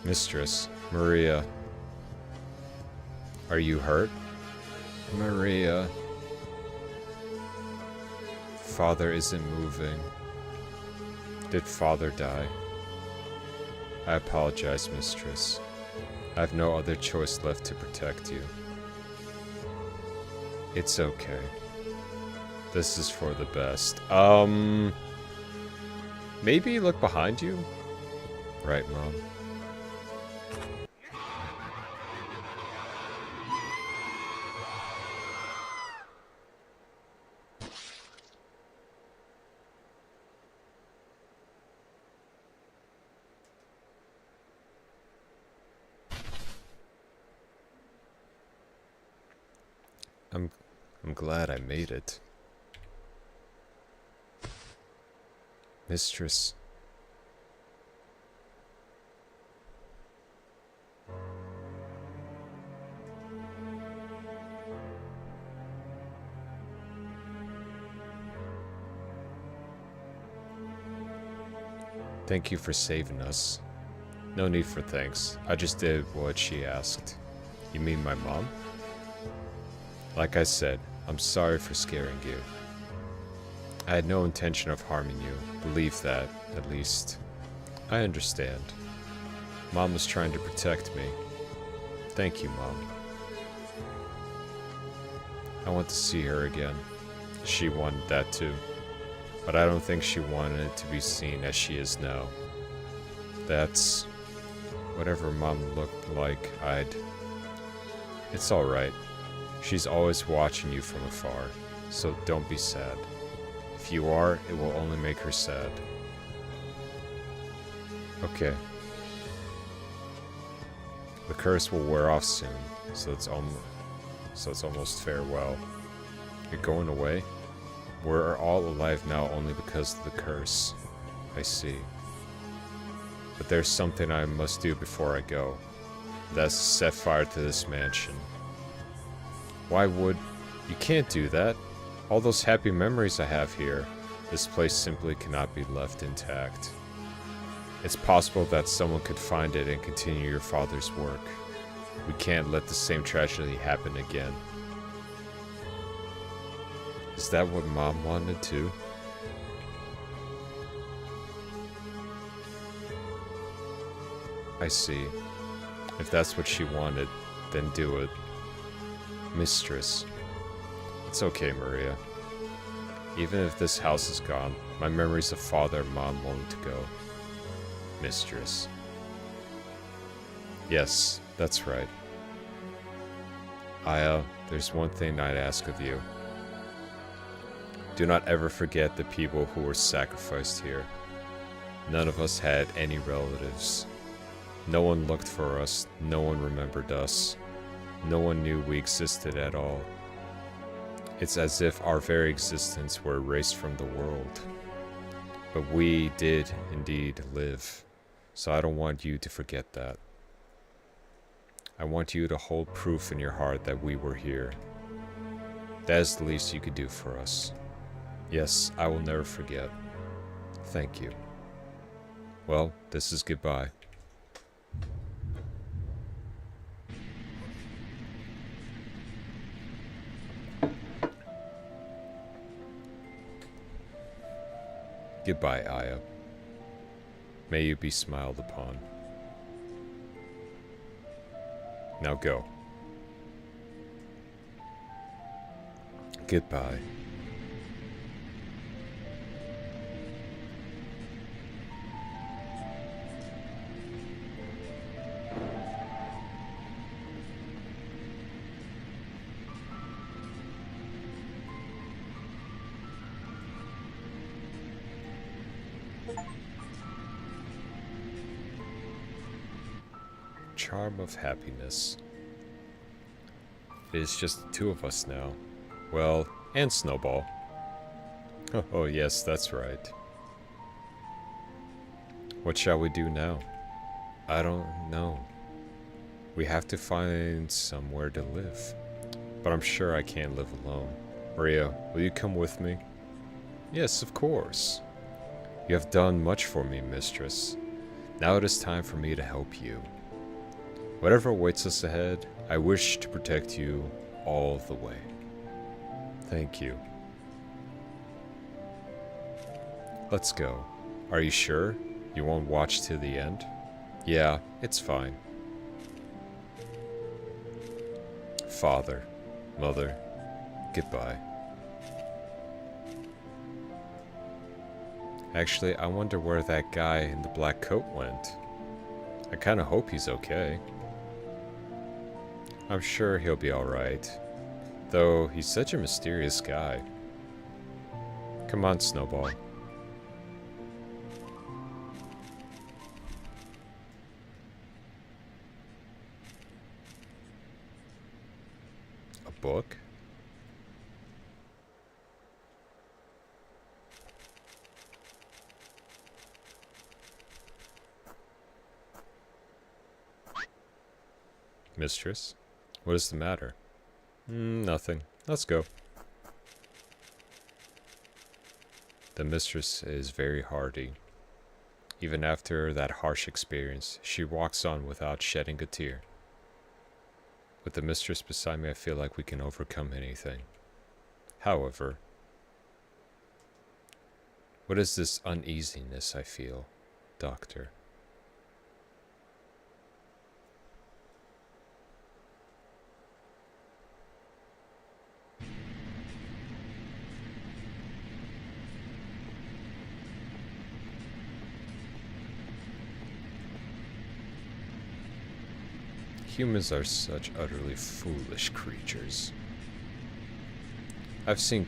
Mistress, Maria. Are you hurt? Maria. Father isn't moving. Did Father die? I apologize, Mistress. I have no other choice left to protect you. It's okay. This is for the best. Maybe look behind you? Right, Mom. I'm glad I made it. Mistress. Thank you for saving us. No need for thanks. I just did what she asked. You mean my mom? Like I said, I'm sorry for scaring you. I had no intention of harming you. Believe that, at least. I understand. Mom was trying to protect me. Thank you, Mom. I want to see her again. She wanted that too. But I don't think she wanted it to be seen as she is now. That's... whatever Mom looked like, It's alright. She's always watching you from afar, so don't be sad. If you are, it will only make her sad. Okay. The curse will wear off soon, so it's almost farewell. You're going away? We're all alive now only because of the curse. I see. But there's something I must do before I go. That's set fire to this mansion. Why would... You can't do that. All those happy memories I have here. This place simply cannot be left intact. It's possible that someone could find it and continue your father's work. We can't let the same tragedy happen again. Is that what Mom wanted too? I see. If that's what she wanted, then do it. Mistress. It's okay, Maria. Even if this house is gone, my memories of father and mom won't go. Mistress. Yes, that's right. Aya, there's one thing I'd ask of you. Do not ever forget the people who were sacrificed here. None of us had any relatives. No one looked for us, no one remembered us. No one knew we existed at all. It's as if our very existence were erased from the world. But we did indeed live, so I don't want you to forget that. I want you to hold proof in your heart that we were here. That is the least you could do for us. Yes, I will never forget. Thank you. Well, this is goodbye. Goodbye, Aya. May you be smiled upon. Now go. Goodbye. Charm of happiness. It is just the two of us now. Well, and Snowball. Oh yes, that's right. What shall we do now? I don't know. We have to find somewhere to live. But I'm sure I can't live alone. Maria, will you come with me? Yes, of course. You have done much for me, mistress. Now it is time for me to help you. Whatever awaits us ahead, I wish to protect you all the way. Thank you. Let's go. Are you sure? You won't watch to the end? Yeah, it's fine. Father, Mother, goodbye. Actually, I wonder where that guy in the black coat went. I kinda hope he's okay. I'm sure he'll be alright. Though, he's such a mysterious guy. Come on, Snowball. A book? Mistress? What is the matter? Nothing. Let's go. The mistress is very hardy. Even after that harsh experience, she walks on without shedding a tear. With the mistress beside me, I feel like we can overcome anything. However, what is this uneasiness I feel, Doctor? Humans are such utterly foolish creatures. I've seen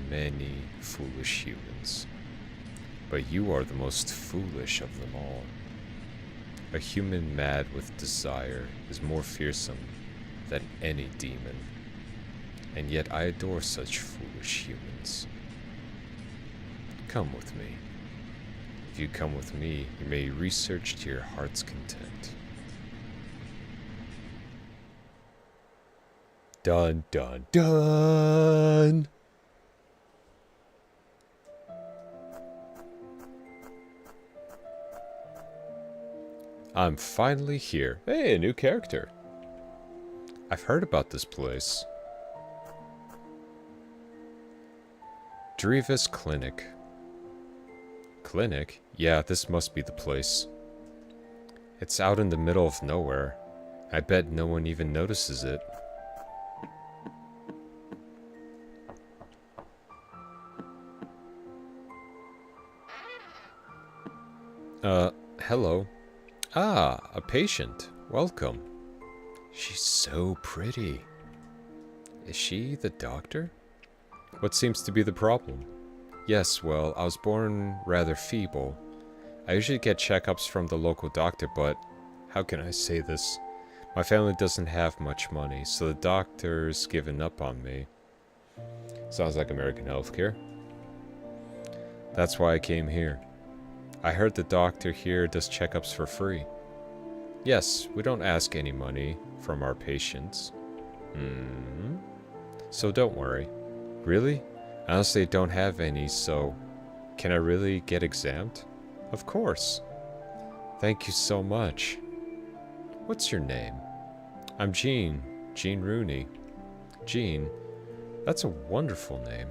many foolish humans, but you are the most foolish of them all. A human mad with desire is more fearsome than any demon, and yet I adore such foolish humans. Come with me. If you come with me, you may research to your heart's content. Dun dun dun! I'm finally here. Hey, a new character. I've heard about this place. Drevis Clinic. Clinic? Yeah, this must be the place. It's out in the middle of nowhere. I bet no one even notices it. Hello. Ah, a patient. Welcome. She's so pretty. Is she the doctor? What seems to be the problem? Yes, well, I was born rather feeble. I usually get checkups from the local doctor, but how can I say this? My family doesn't have much money, so the doctor's given up on me. Sounds like American healthcare. That's why I came here. I heard the doctor here does checkups for free. Yes, we don't ask any money from our patients. So don't worry. Really? I honestly don't have any, so can I really get examined? Of course. Thank you so much. What's your name? I'm Jean. Jean Rooney. Jean? That's a wonderful name.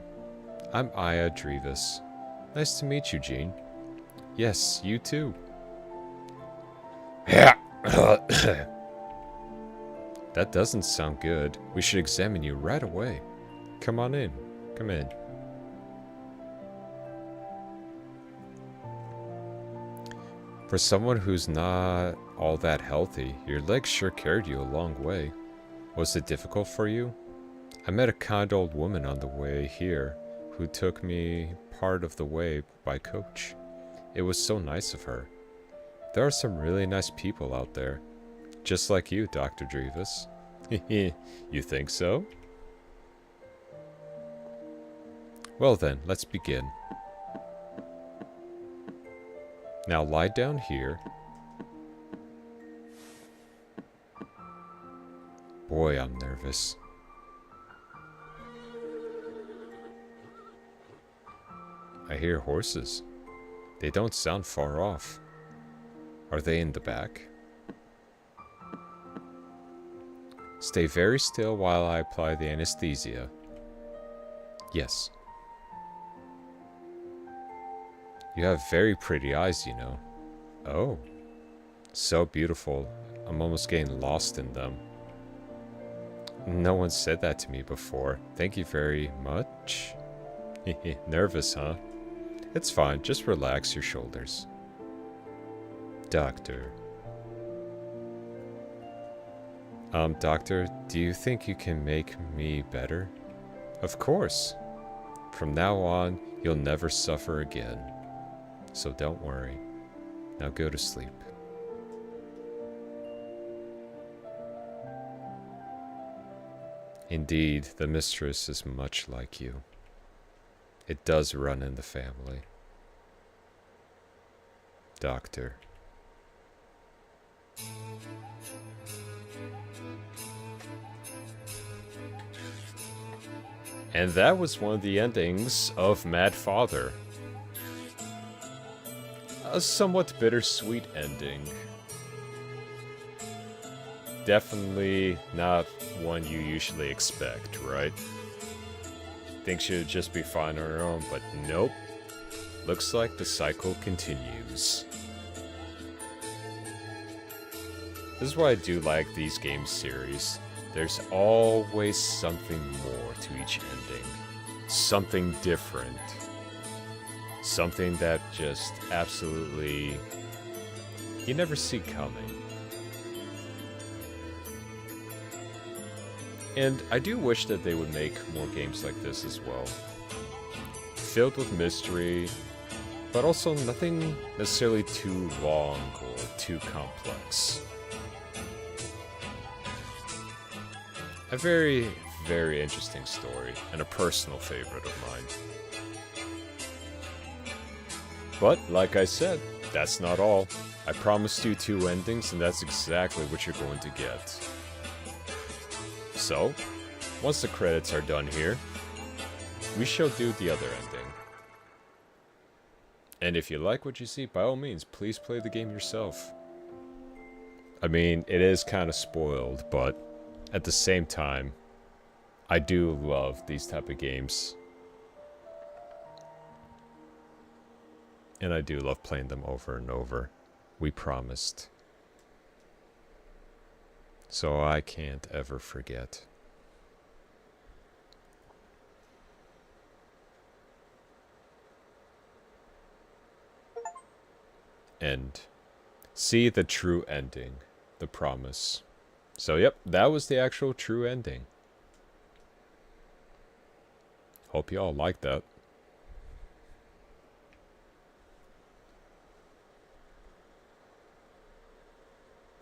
I'm Aya Drevis. Nice to meet you, Jean. Yes, you too. That doesn't sound good. We should examine you right away. Come on in. Come in. For someone who's not all that healthy, your legs sure carried you a long way. Was it difficult for you? I met a kind old woman on the way here who took me part of the way by coach. It was so nice of her. There are some really nice people out there. Just like you, Dr. Drevis. You think so? Well then, let's begin. Now lie down here. Boy, I'm nervous. I hear horses. They don't sound far off. Are they in the back? Stay very still while I apply the anesthesia. Yes. You have very pretty eyes, you know. Oh. So beautiful. I'm almost getting lost in them. No one said that to me before. Thank you very much. Nervous, huh? It's fine. Just relax your shoulders. Doctor. Doctor, do you think you can make me better? Of course. From now on, you'll never suffer again. So don't worry. Now go to sleep. Indeed, the mistress is much like you. It does run in the family. Doctor. And that was one of the endings of Mad Father. A somewhat bittersweet ending. Definitely not one you usually expect, right? Think she'd just be fine on her own, but nope. Looks like the cycle continues. This is why I do like these game series. There's always something more to each ending. Something different. Something that just absolutely you never see coming. And I do wish that they would make more games like this as well. Filled with mystery, but also nothing necessarily too long or too complex. A very, very interesting story, and a personal favorite of mine. But, like I said, that's not all. I promised you 2 endings, and that's exactly what you're going to get. So, once the credits are done here, we shall do the other ending. And if you like what you see, by all means, please play the game yourself. I mean, it is kind of spoiled, but at the same time, I do love these type of games. And I do love playing them over and over. We promised. So I can't ever forget. End. See the true ending. The promise. So yep, that was the actual true ending. Hope you all like that.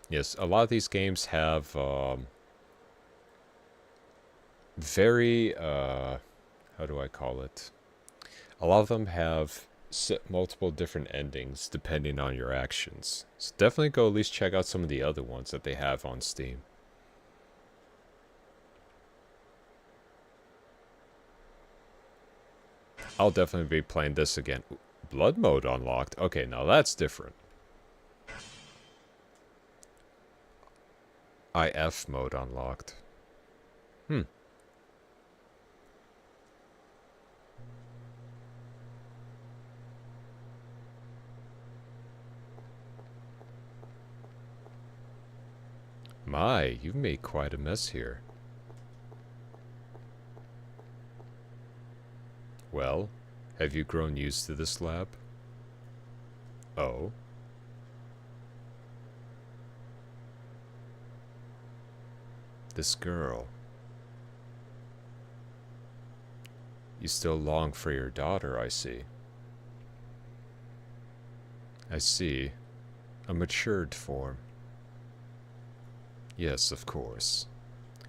Yes, a lot of these games have very, how do I call it? A lot of them have multiple different endings depending on your actions. So definitely go at least check out some of the other ones that they have on Steam. I'll definitely be playing this again. Blood mode unlocked? Okay, now that's different. IF mode unlocked. My, you've made quite a mess here. Well, have you grown used to this lab? Oh? This girl. You still long for your daughter, I see. I see. A matured form. Yes, of course.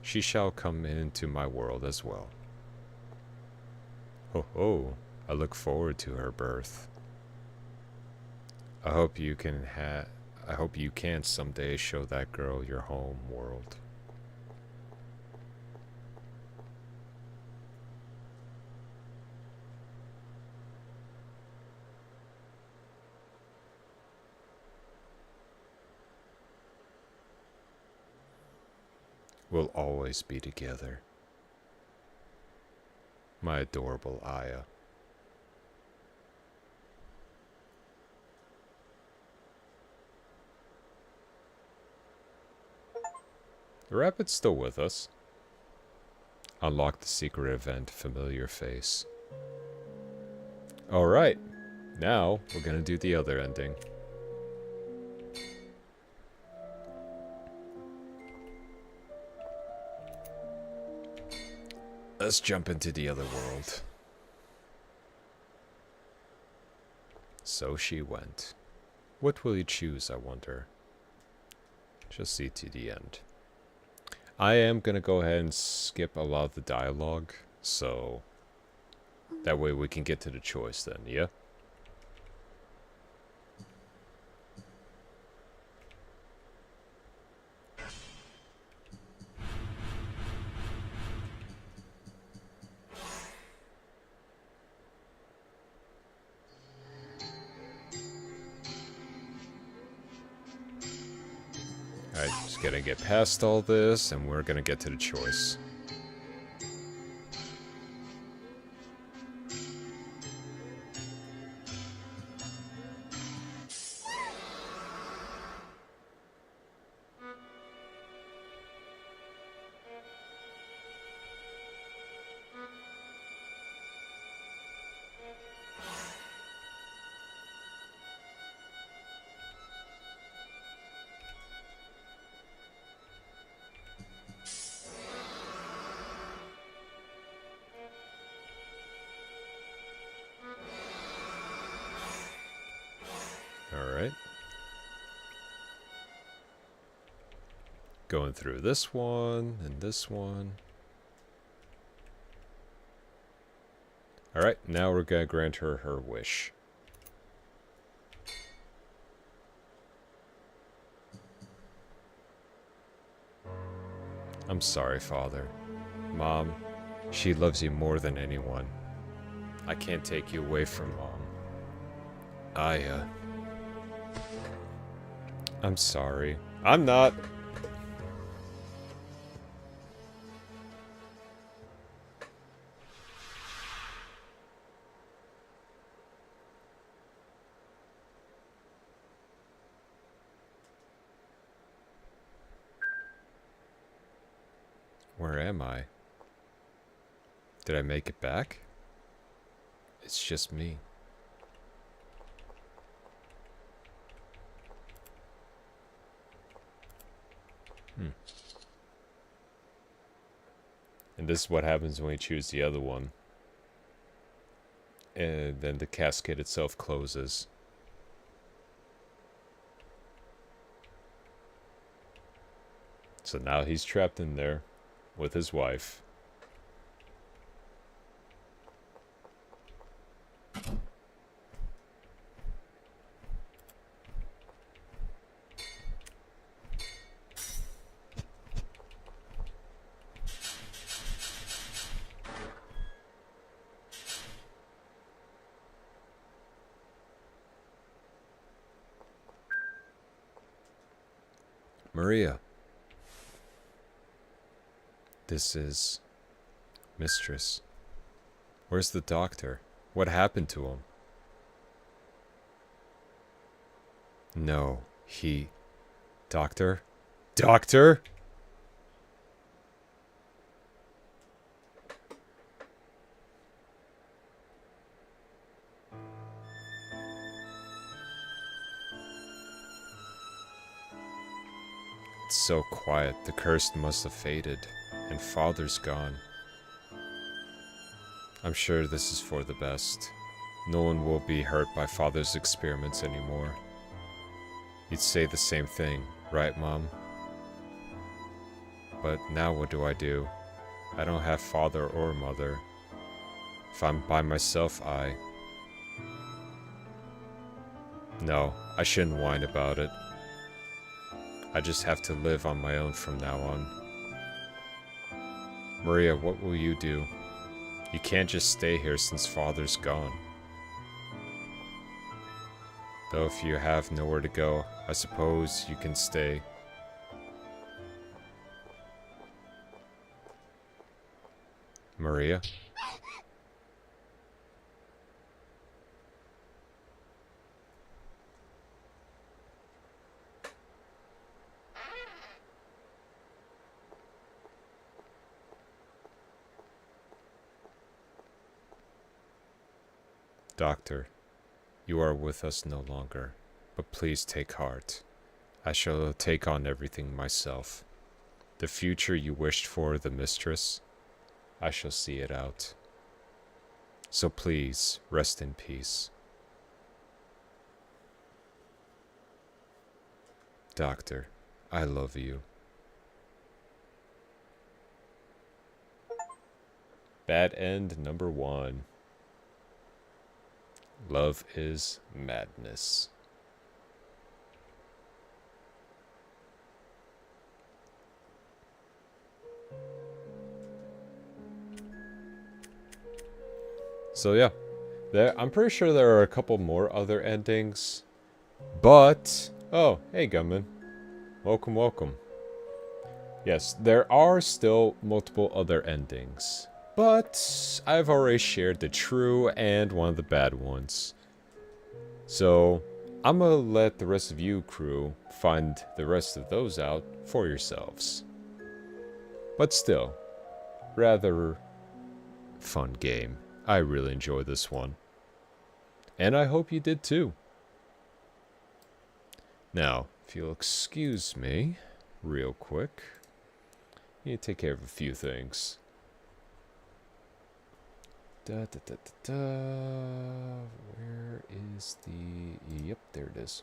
She shall come into my world as well. Ho ho, I look forward to her birth. I hope you can someday show that girl your home world. We'll always be together. My adorable Aya. The rabbit's still with us. Unlock the secret event, familiar face. Alright, now we're gonna do the other ending. Let's jump into the other world. So she went. What will you choose, I wonder? Just see to the end. I am gonna go ahead and skip a lot of the dialogue, so that way we can get to the choice then, yeah? Alright, just gonna get past all this, and we're gonna get to the choice. Going through this one and this one. Alright, now we're gonna grant her her wish. I'm sorry, Father. Mom, she loves you more than anyone. I can't take you away from Mom. I'm sorry. I'm not. Where am I? Did I make it back? It's just me. And this is what happens when you choose the other one. And then the casket itself closes. So now he's trapped in there with his wife. Maria. This is Mistress. Where's the doctor? What happened to him? No, he... Doctor? Doctor? It's so quiet. The curse must have faded. And Father's gone. I'm sure this is for the best. No one will be hurt by Father's experiments anymore. You'd say the same thing, right, Mom? But now what do? I don't have father or mother. If I'm by myself, No, I shouldn't whine about it. I just have to live on my own from now on. Maria, what will you do? You can't just stay here since Father's gone. Though if you have nowhere to go, I suppose you can stay. Maria? Doctor, you are with us no longer, but please take heart. I shall take on everything myself. The future you wished for, the mistress, I shall see it out. So please, rest in peace. Doctor, I love you. Bad end number 1. Love is madness. So yeah, I'm pretty sure there are a couple more other endings, but oh, hey Gunman, welcome, welcome. Yes, there are still multiple other endings, but I've already shared the true and one of the bad ones. So I'm gonna let the rest of you crew find the rest of those out for yourselves. But still, rather fun game. I really enjoyed this one. And I hope you did too. Now, if you'll excuse me, real quick. I need to take care of a few things. Where is the... Yep, there it is.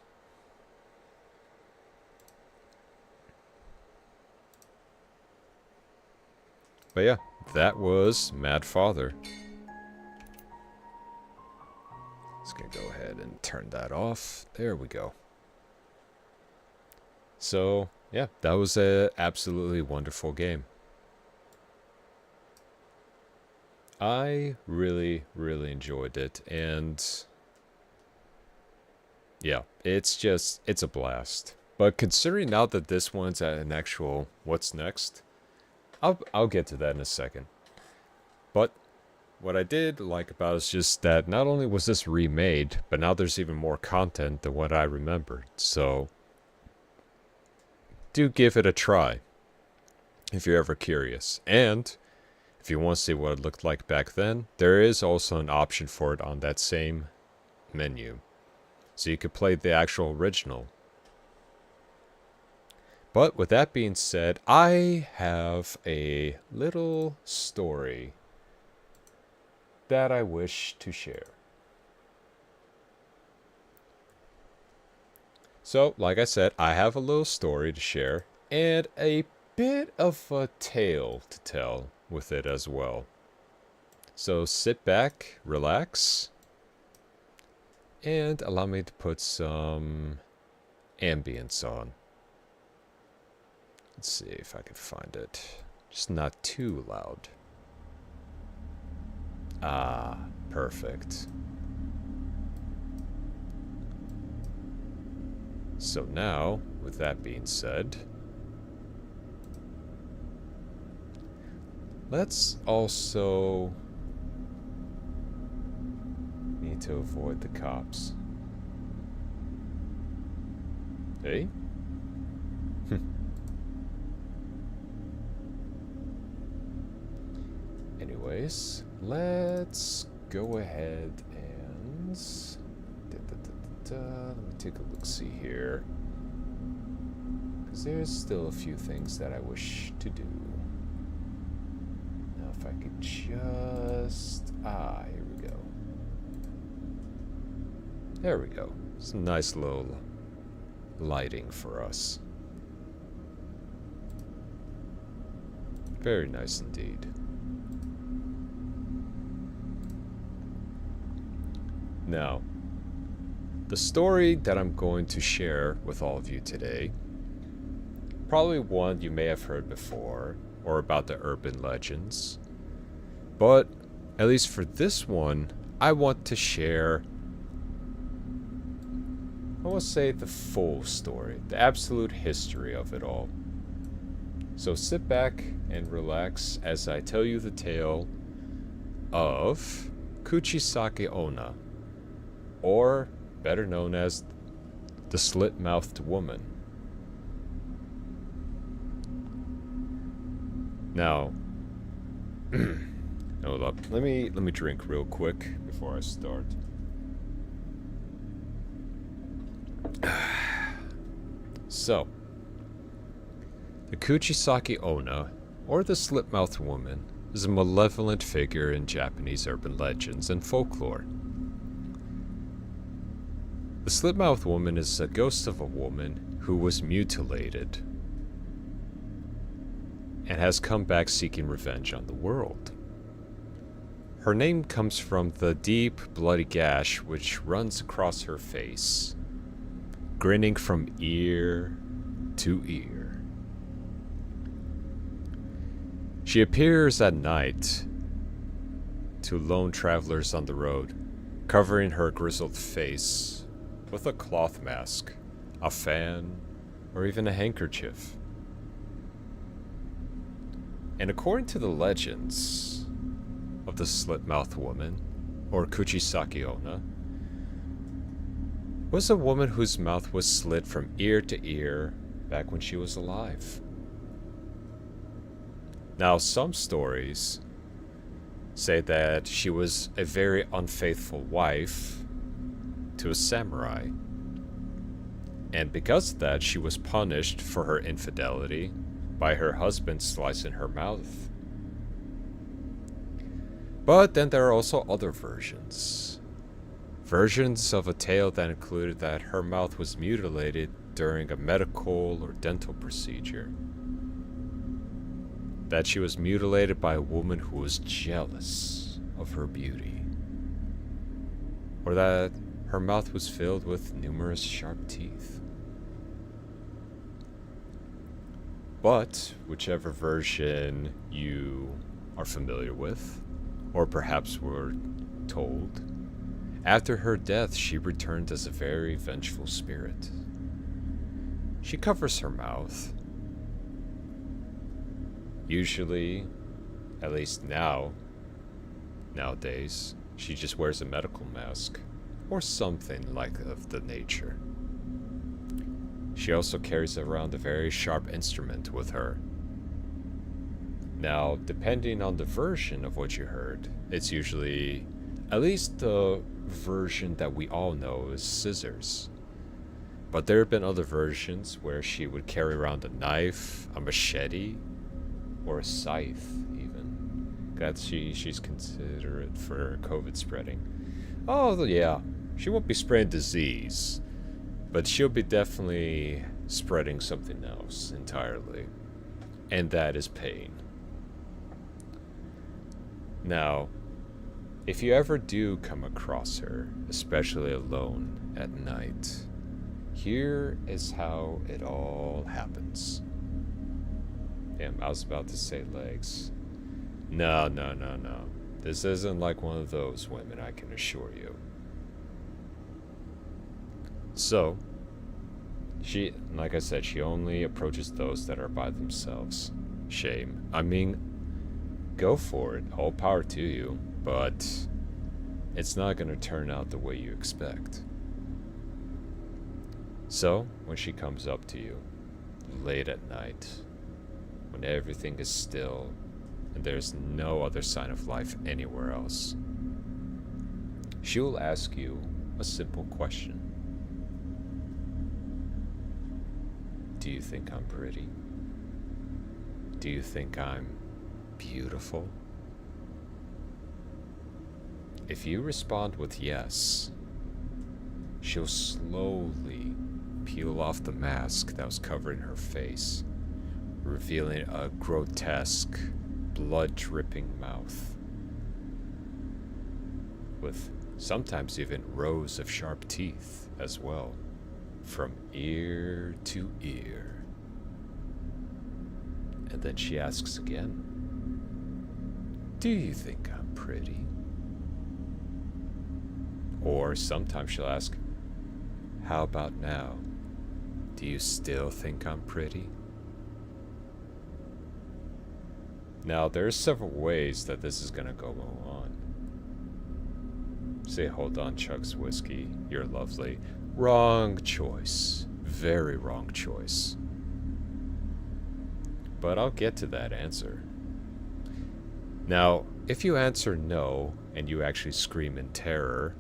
But yeah, that was Mad Father. Just gonna go ahead and turn that off. There we go. So, yeah, that was a absolutely wonderful game. I really, really enjoyed it, and yeah, it's a blast. But considering now that this one's at an actual what's next, I'll get to that in a second. But what I did like about it is just that not only was this remade, but now there's even more content than what I remembered. So do give it a try if you're ever curious. And if you want to see what it looked like back then, there is also an option for it on that same menu. So you could play the actual original. But with that being said, I have a little story that I wish to share. So, like I said, I have a little story to share and a bit of a tale to tell with it as well. So sit back, relax, and allow me to put some ambience on. Let's see if I can find it. Just not too loud. Ah, perfect. So now, with that being said, let's also need to avoid the cops. Hey? Anyways, let's go ahead and let me take a look-see here, because there's still a few things that I wish to do. Now if I could just... here we go. There we go. Some nice little lighting for us. Very nice indeed. Now, the story that I'm going to share with all of you today, probably one you may have heard before, or about the urban legends, but at least for this one, I want to share, I want to say, the full story, the absolute history of it all. So sit back and relax as I tell you the tale of Kuchisake Onna, or better known as the Slit-Mouthed Woman. Now, hold up. Let me drink real quick before I start. So, the Kuchisake Onna, or the Slit-Mouthed Woman, is a malevolent figure in Japanese urban legends and folklore. The Slit-Mouthed Woman is a ghost of a woman who was mutilated and has come back seeking revenge on the world. Her name comes from the deep, bloody gash which runs across her face, grinning from ear to ear. She appears at night to lone travelers on the road, covering her grizzled face with a cloth mask, a fan, or even a handkerchief. And according to the legends of the Slit-Mouthed Woman, or Kuchisake Onna, was a woman whose mouth was slit from ear to ear back when she was alive. Now, some stories say that she was a very unfaithful wife to a samurai, and because of that, she was punished for her infidelity by her husband slicing her mouth. But then there are also other versions of a tale that included that her mouth was mutilated during a medical or dental procedure. that she was mutilated by a woman who was jealous of her beauty, or that her mouth was filled with numerous sharp teeth. But whichever version you are familiar with, or perhaps were told, after her death she returned as a very vengeful spirit. She covers her mouth. Usually, at least nowadays, she just wears a medical mask, or something like of the nature. She also carries around a very sharp instrument with her. Now, depending on the version of what you heard, it's usually, at least the version that we all know, is scissors. But there have been other versions where she would carry around a knife, a machete, or a scythe, even. She's considerate for COVID spreading. Oh, yeah, she won't be spreading disease, but she'll be definitely spreading something else entirely, and that is pain. Now, if you ever do come across her, especially alone at night, here is how it all happens. Damn, I was about to say legs. No. This isn't like one of those women, I can assure you. So, she, like I said, she only approaches those that are by themselves. Shame. I mean, go for it. All power to you. But it's not going to turn out the way you expect. So, when she comes up to you, late at night, when everything is still and there's no other sign of life anywhere else, she will ask you a simple question. Do you think I'm pretty? Do you think I'm beautiful? If you respond with yes, she'll slowly peel off the mask that was covering her face, revealing a grotesque, blood-dripping mouth, with sometimes even rows of sharp teeth as well, from ear to ear. And then she asks again, do you think I'm pretty? Or sometimes she'll ask, how about now? Do you still think I'm pretty? Now, there's several ways that this is gonna go on. Say, hold on, Chuck's whiskey, you're lovely. Wrong choice. Very wrong choice. But I'll get to that answer. Now, if you answer no, and you actually scream in terror,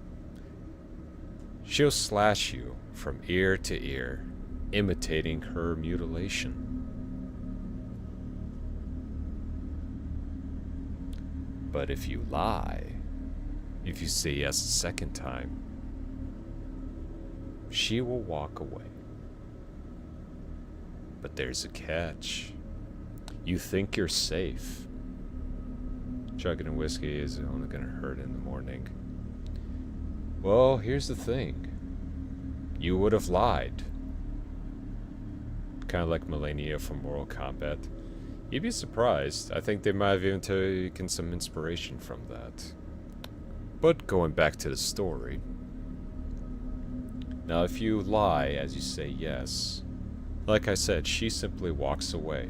she'll slash you from ear to ear, imitating her mutilation. But if you lie, if you say yes a second time, she will walk away. But there's a catch. You think you're safe. Chugging a whiskey is only gonna hurt in the morning. Well, here's the thing. You would have lied. Kind of like Melania from Mortal Kombat. You'd be surprised. I think they might have even taken some inspiration from that. But going back to the story. Now, if you lie as you say yes, like I said, she simply walks away.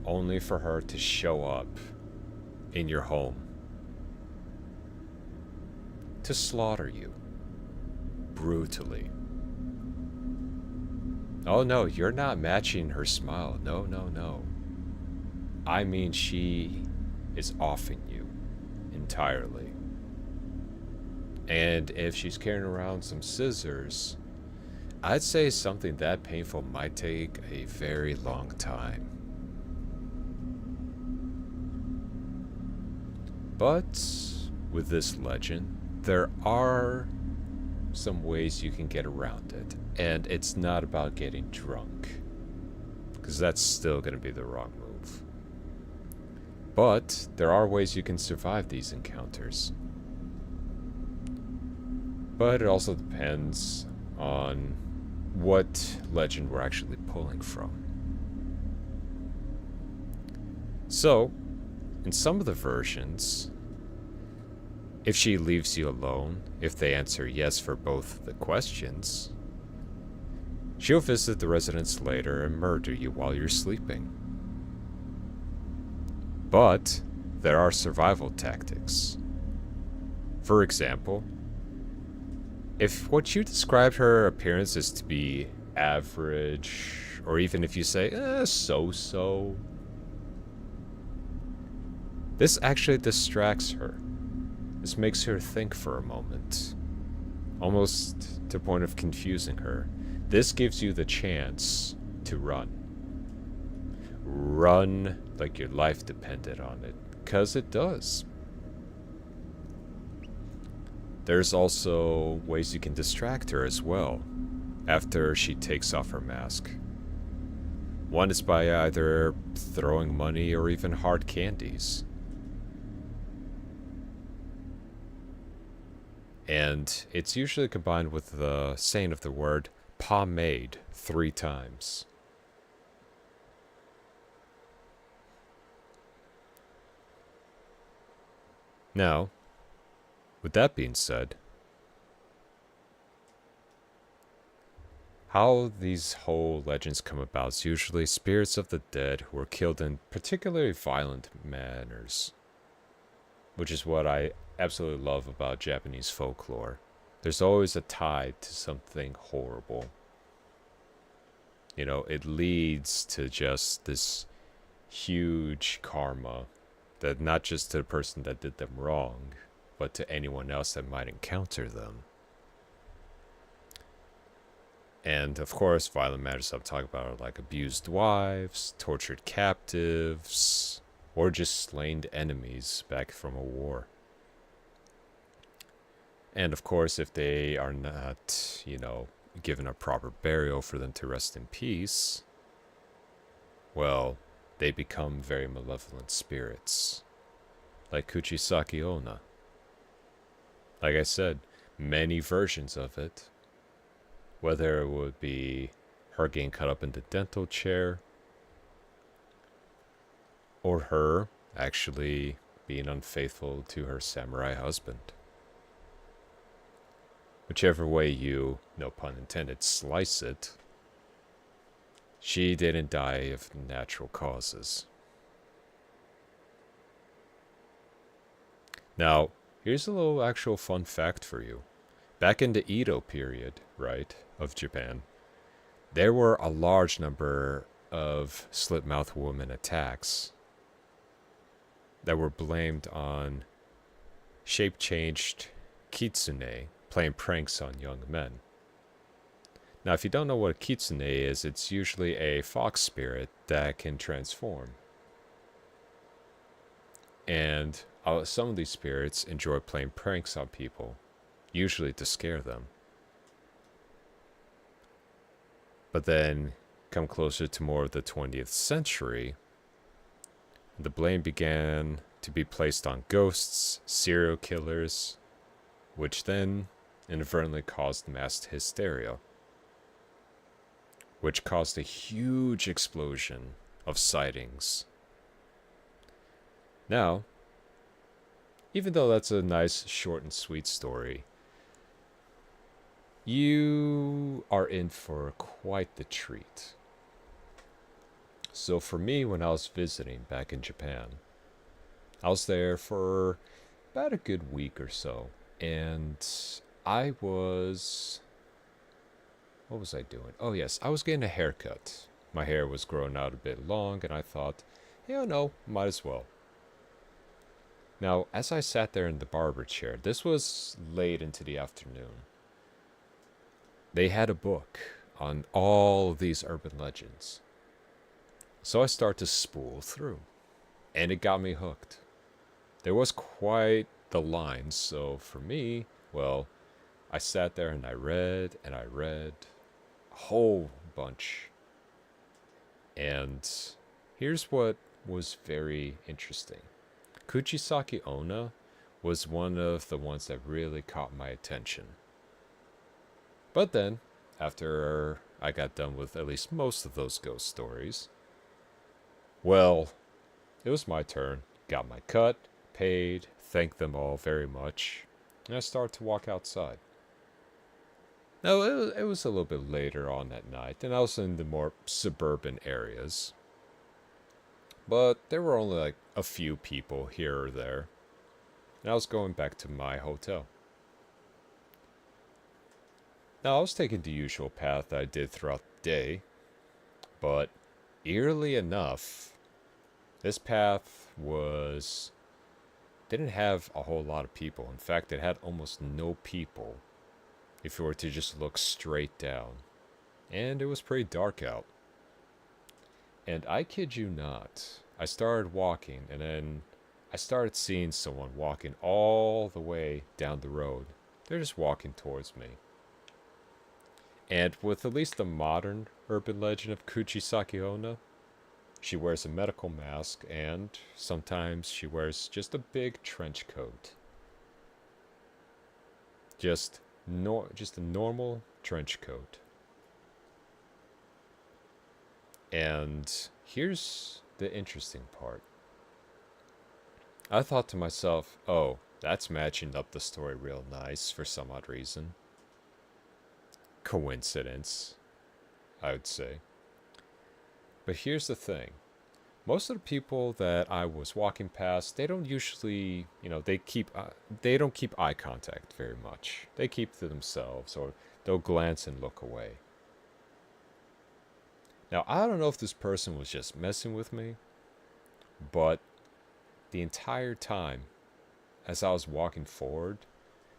Only for her to show up in your home. To slaughter you. Brutally. Oh no, you're not matching her smile. No. I mean, she is offing you entirely. And if she's carrying around some scissors, I'd say something that painful might take a very long time. But with this legend, there are some ways you can get around it. And it's not about getting drunk, because that's still going to be the wrong move. But there are ways you can survive these encounters. But it also depends on what legend we're actually pulling from. So, in some of the versions, if she leaves you alone, if they answer yes for both the questions, she'll visit the residence later and murder you while you're sleeping. But there are survival tactics. For example, if what you described her appearance is to be average, or even if you say, so-so, this actually distracts her. This makes her think for a moment, almost to the point of confusing her. This gives you the chance to run. Run like your life depended on it, because it does. There's also ways you can distract her as well, after she takes off her mask. One is by either throwing money or even hard candies. And it's usually combined with the saying of the word pomade 3 times. Now, with that being said, how these whole legends come about is usually spirits of the dead who are killed in particularly violent manners, which is what I absolutely love about Japanese folklore. There's always a tie to something horrible. You know, it leads to just this huge karma that not just to the person that did them wrong, but to anyone else that might encounter them. And of course, violent matters I'm talking about are like abused wives, tortured captives, or just slain enemies back from a war. And of course, if they are not, given a proper burial for them to rest in peace, well, they become very malevolent spirits, like Kuchisaki Onna. Like I said, many versions of it, whether it would be her getting cut up in the dental chair, or her actually being unfaithful to her samurai husband. Whichever way you, no pun intended, slice it, she didn't die of natural causes. Now, here's a little actual fun fact for you. Back in the Edo period, right, of Japan, there were a large number of slit-mouthed woman attacks that were blamed on shape-changed kitsune playing pranks on young men. Now, if you don't know what a kitsune is, it's usually a fox spirit that can transform. And some of these spirits enjoy playing pranks on people, usually to scare them. But then, come closer to more of the 20th century, the blame began to be placed on ghosts, serial killers, which then inadvertently caused mass hysteria, which caused a huge explosion of sightings. Now, even though that's a nice, short and sweet story, you are in for quite the treat. So for me, when I was visiting back in Japan, I was there for about a good week or so, and what was I doing? Oh yes, I was getting a haircut. My hair was growing out a bit long, and I thought, might as well. Now, as I sat there in the barber chair, this was late into the afternoon, they had a book on all of these urban legends. So I started to spool through, and it got me hooked. There was quite the line, so for me, well, I sat there and I read and I read a whole bunch. And here's what was very interesting. Kuchisake Onna was one of the ones that really caught my attention. But then, after I got done with at least most of those ghost stories, well, it was my turn. Got my cut, paid, thanked them all very much, and I started to walk outside. Now, it was a little bit later on that night, and I was in the more suburban areas. But there were only like a few people here or there, and I was going back to my hotel. Now, I was taking the usual path that I did throughout the day, but eerily enough, this path didn't have a whole lot of people. In fact, it had almost no people if you were to just look straight down. And it was pretty dark out. And I kid you not, I started walking, and then I started seeing someone walking all the way down the road. They're just walking towards me. And with at least the modern urban legend of Kuchisake Onna, she wears a medical mask, and sometimes she wears just a big trench coat. Just a normal trench coat. And here's the interesting part. I thought to myself, oh, that's matching up the story real nice for some odd reason. Coincidence, I would say. But here's the thing. Most of the people that I was walking past, they don't usually, they don't keep eye contact very much. They keep to themselves, or they'll glance and look away. Now, I don't know if this person was just messing with me, but the entire time, as I was walking forward,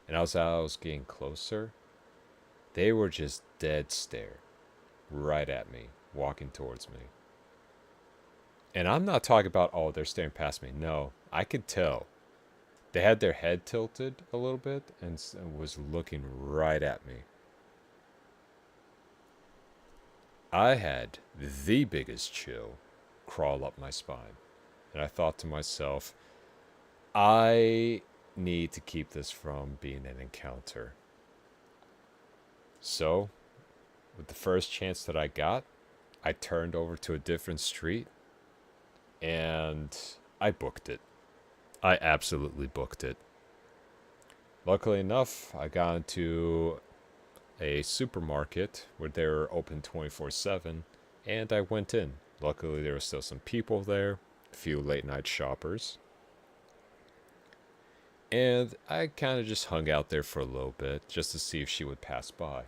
and as I was getting closer, they were just dead stare right at me, walking towards me. And I'm not talking about, oh, they're staring past me. No, I could tell. They had their head tilted a little bit and was looking right at me. I had the biggest chill crawl up my spine. And I thought to myself, I need to keep this from being an encounter. So, with the first chance that I got, I turned over to a different street and I booked it. I absolutely booked it. Luckily enough, I got into a supermarket where they were open 24/7, and I went in. Luckily, there were still some people there, a few late night shoppers. And I kind of just hung out there for a little bit just to see if she would pass by.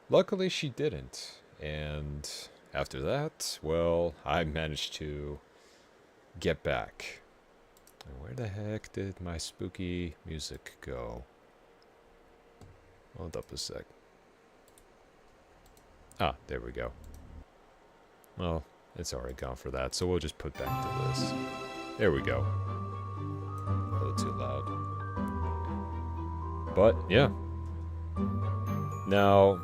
Luckily, she didn't. And after that, well, I managed to get back. And where the heck did my spooky music go? Hold up a sec. Ah, there we go. Well, it's already gone for that, so we'll just put back to this. There we go. A little too loud. But, yeah. Now,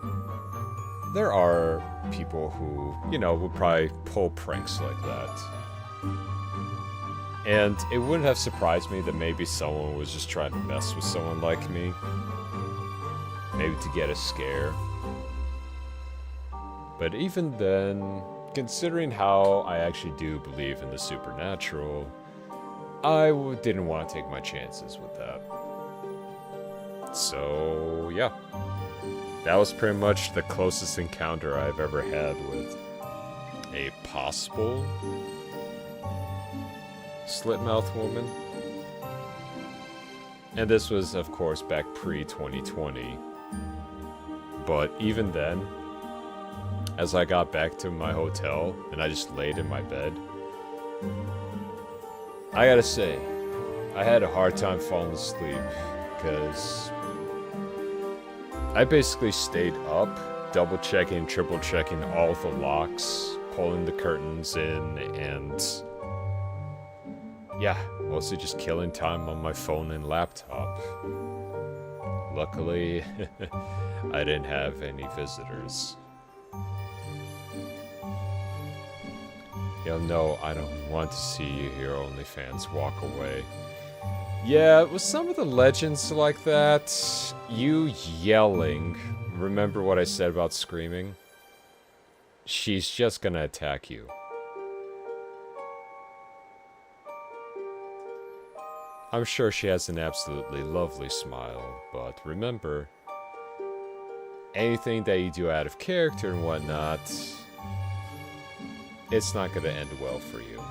there are people who, would probably pull pranks like that. And it wouldn't have surprised me that maybe someone was just trying to mess with someone like me. Maybe to get a scare. But even then, considering how I actually do believe in the supernatural, I didn't want to take my chances with that. So, yeah. That was pretty much the closest encounter I've ever had with a possible slit-mouthed woman. And this was, of course, back pre-2020. But even then, as I got back to my hotel and I just laid in my bed, I gotta say, I had a hard time falling asleep because I basically stayed up, double checking, triple checking all the locks, pulling the curtains in, and yeah, mostly just killing time on my phone and laptop. Luckily, I didn't have any visitors. No, I don't want to see you here, OnlyFans. Walk away. Yeah, with some of the legends like that, you yelling, remember what I said about screaming? She's just gonna attack you. I'm sure she has an absolutely lovely smile, but remember, anything that you do out of character and whatnot, it's not gonna end well for you.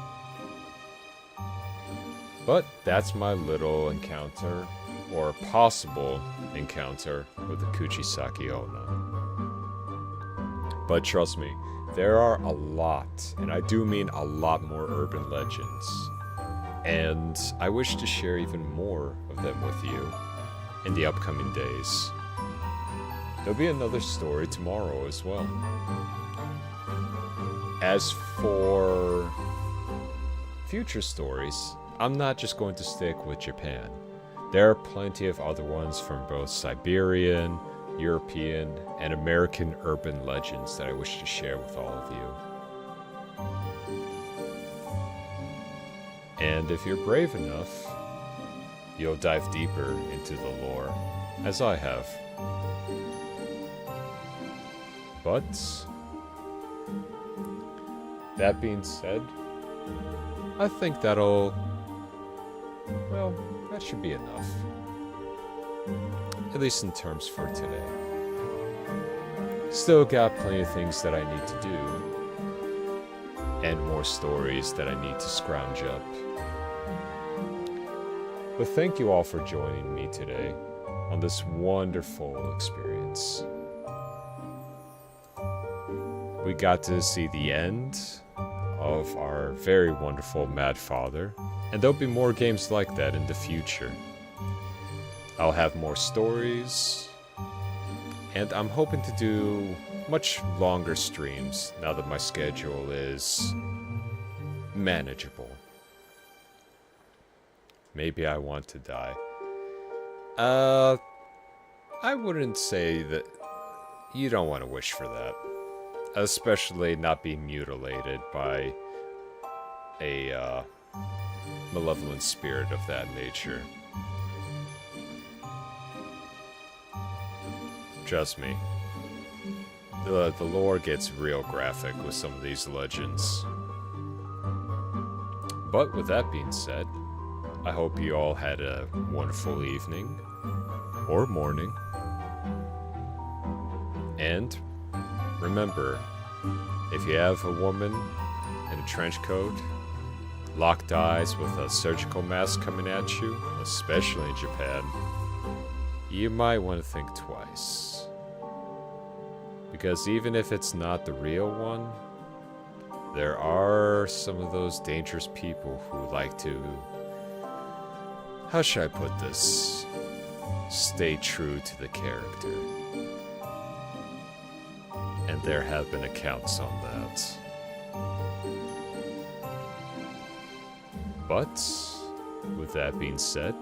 But that's my little encounter, or possible encounter, with the Kuchisaki Onna. But trust me, there are a lot, and I do mean a lot more urban legends. And I wish to share even more of them with you in the upcoming days. There'll be another story tomorrow as well. As for future stories, I'm not just going to stick with Japan. There are plenty of other ones from both Siberian, European, and American urban legends that I wish to share with all of you. And if you're brave enough, you'll dive deeper into the lore, as I have. But that being said, I think that should be enough. At least in terms for today. Still got plenty of things that I need to do, and more stories that I need to scrounge up. But thank you all for joining me today on this wonderful experience. We got to see the end of our very wonderful Mad Father, and there'll be more games like that in the future. I'll have more stories, and I'm hoping to do much longer streams now that my schedule is manageable. Maybe I want to die. I wouldn't say that. You don't want to wish for that. Especially not being mutilated by a malevolent spirit of that nature. Trust me, the lore gets real graphic with some of these legends. But with that being said, I hope you all had a wonderful evening or morning. And remember, if you have a woman in a trench coat, locked eyes with a surgical mask coming at you, especially in Japan, you might want to think twice. Because even if it's not the real one, there are some of those dangerous people who like to, how should I put this, stay true to the character. And there have been accounts on that. But, with that being said,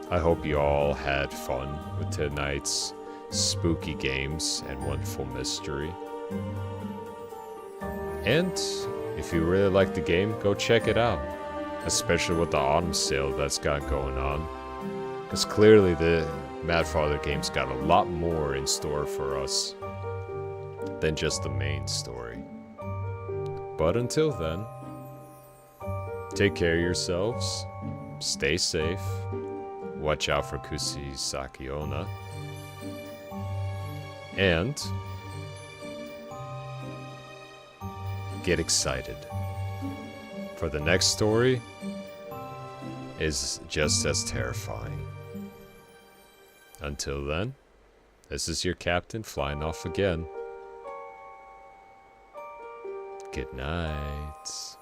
I hope you all had fun with tonight's spooky games and wonderful mystery. And, if you really like the game, go check it out. Especially with the autumn sale that's got going on. Because clearly the Mad Father game's got a lot more in store for us than just the main story. But until then, take care of yourselves, stay safe, watch out for Kuchisaki Onna, and get excited, for the next story is just as terrifying. Until then, this is your captain flying off again. Good night.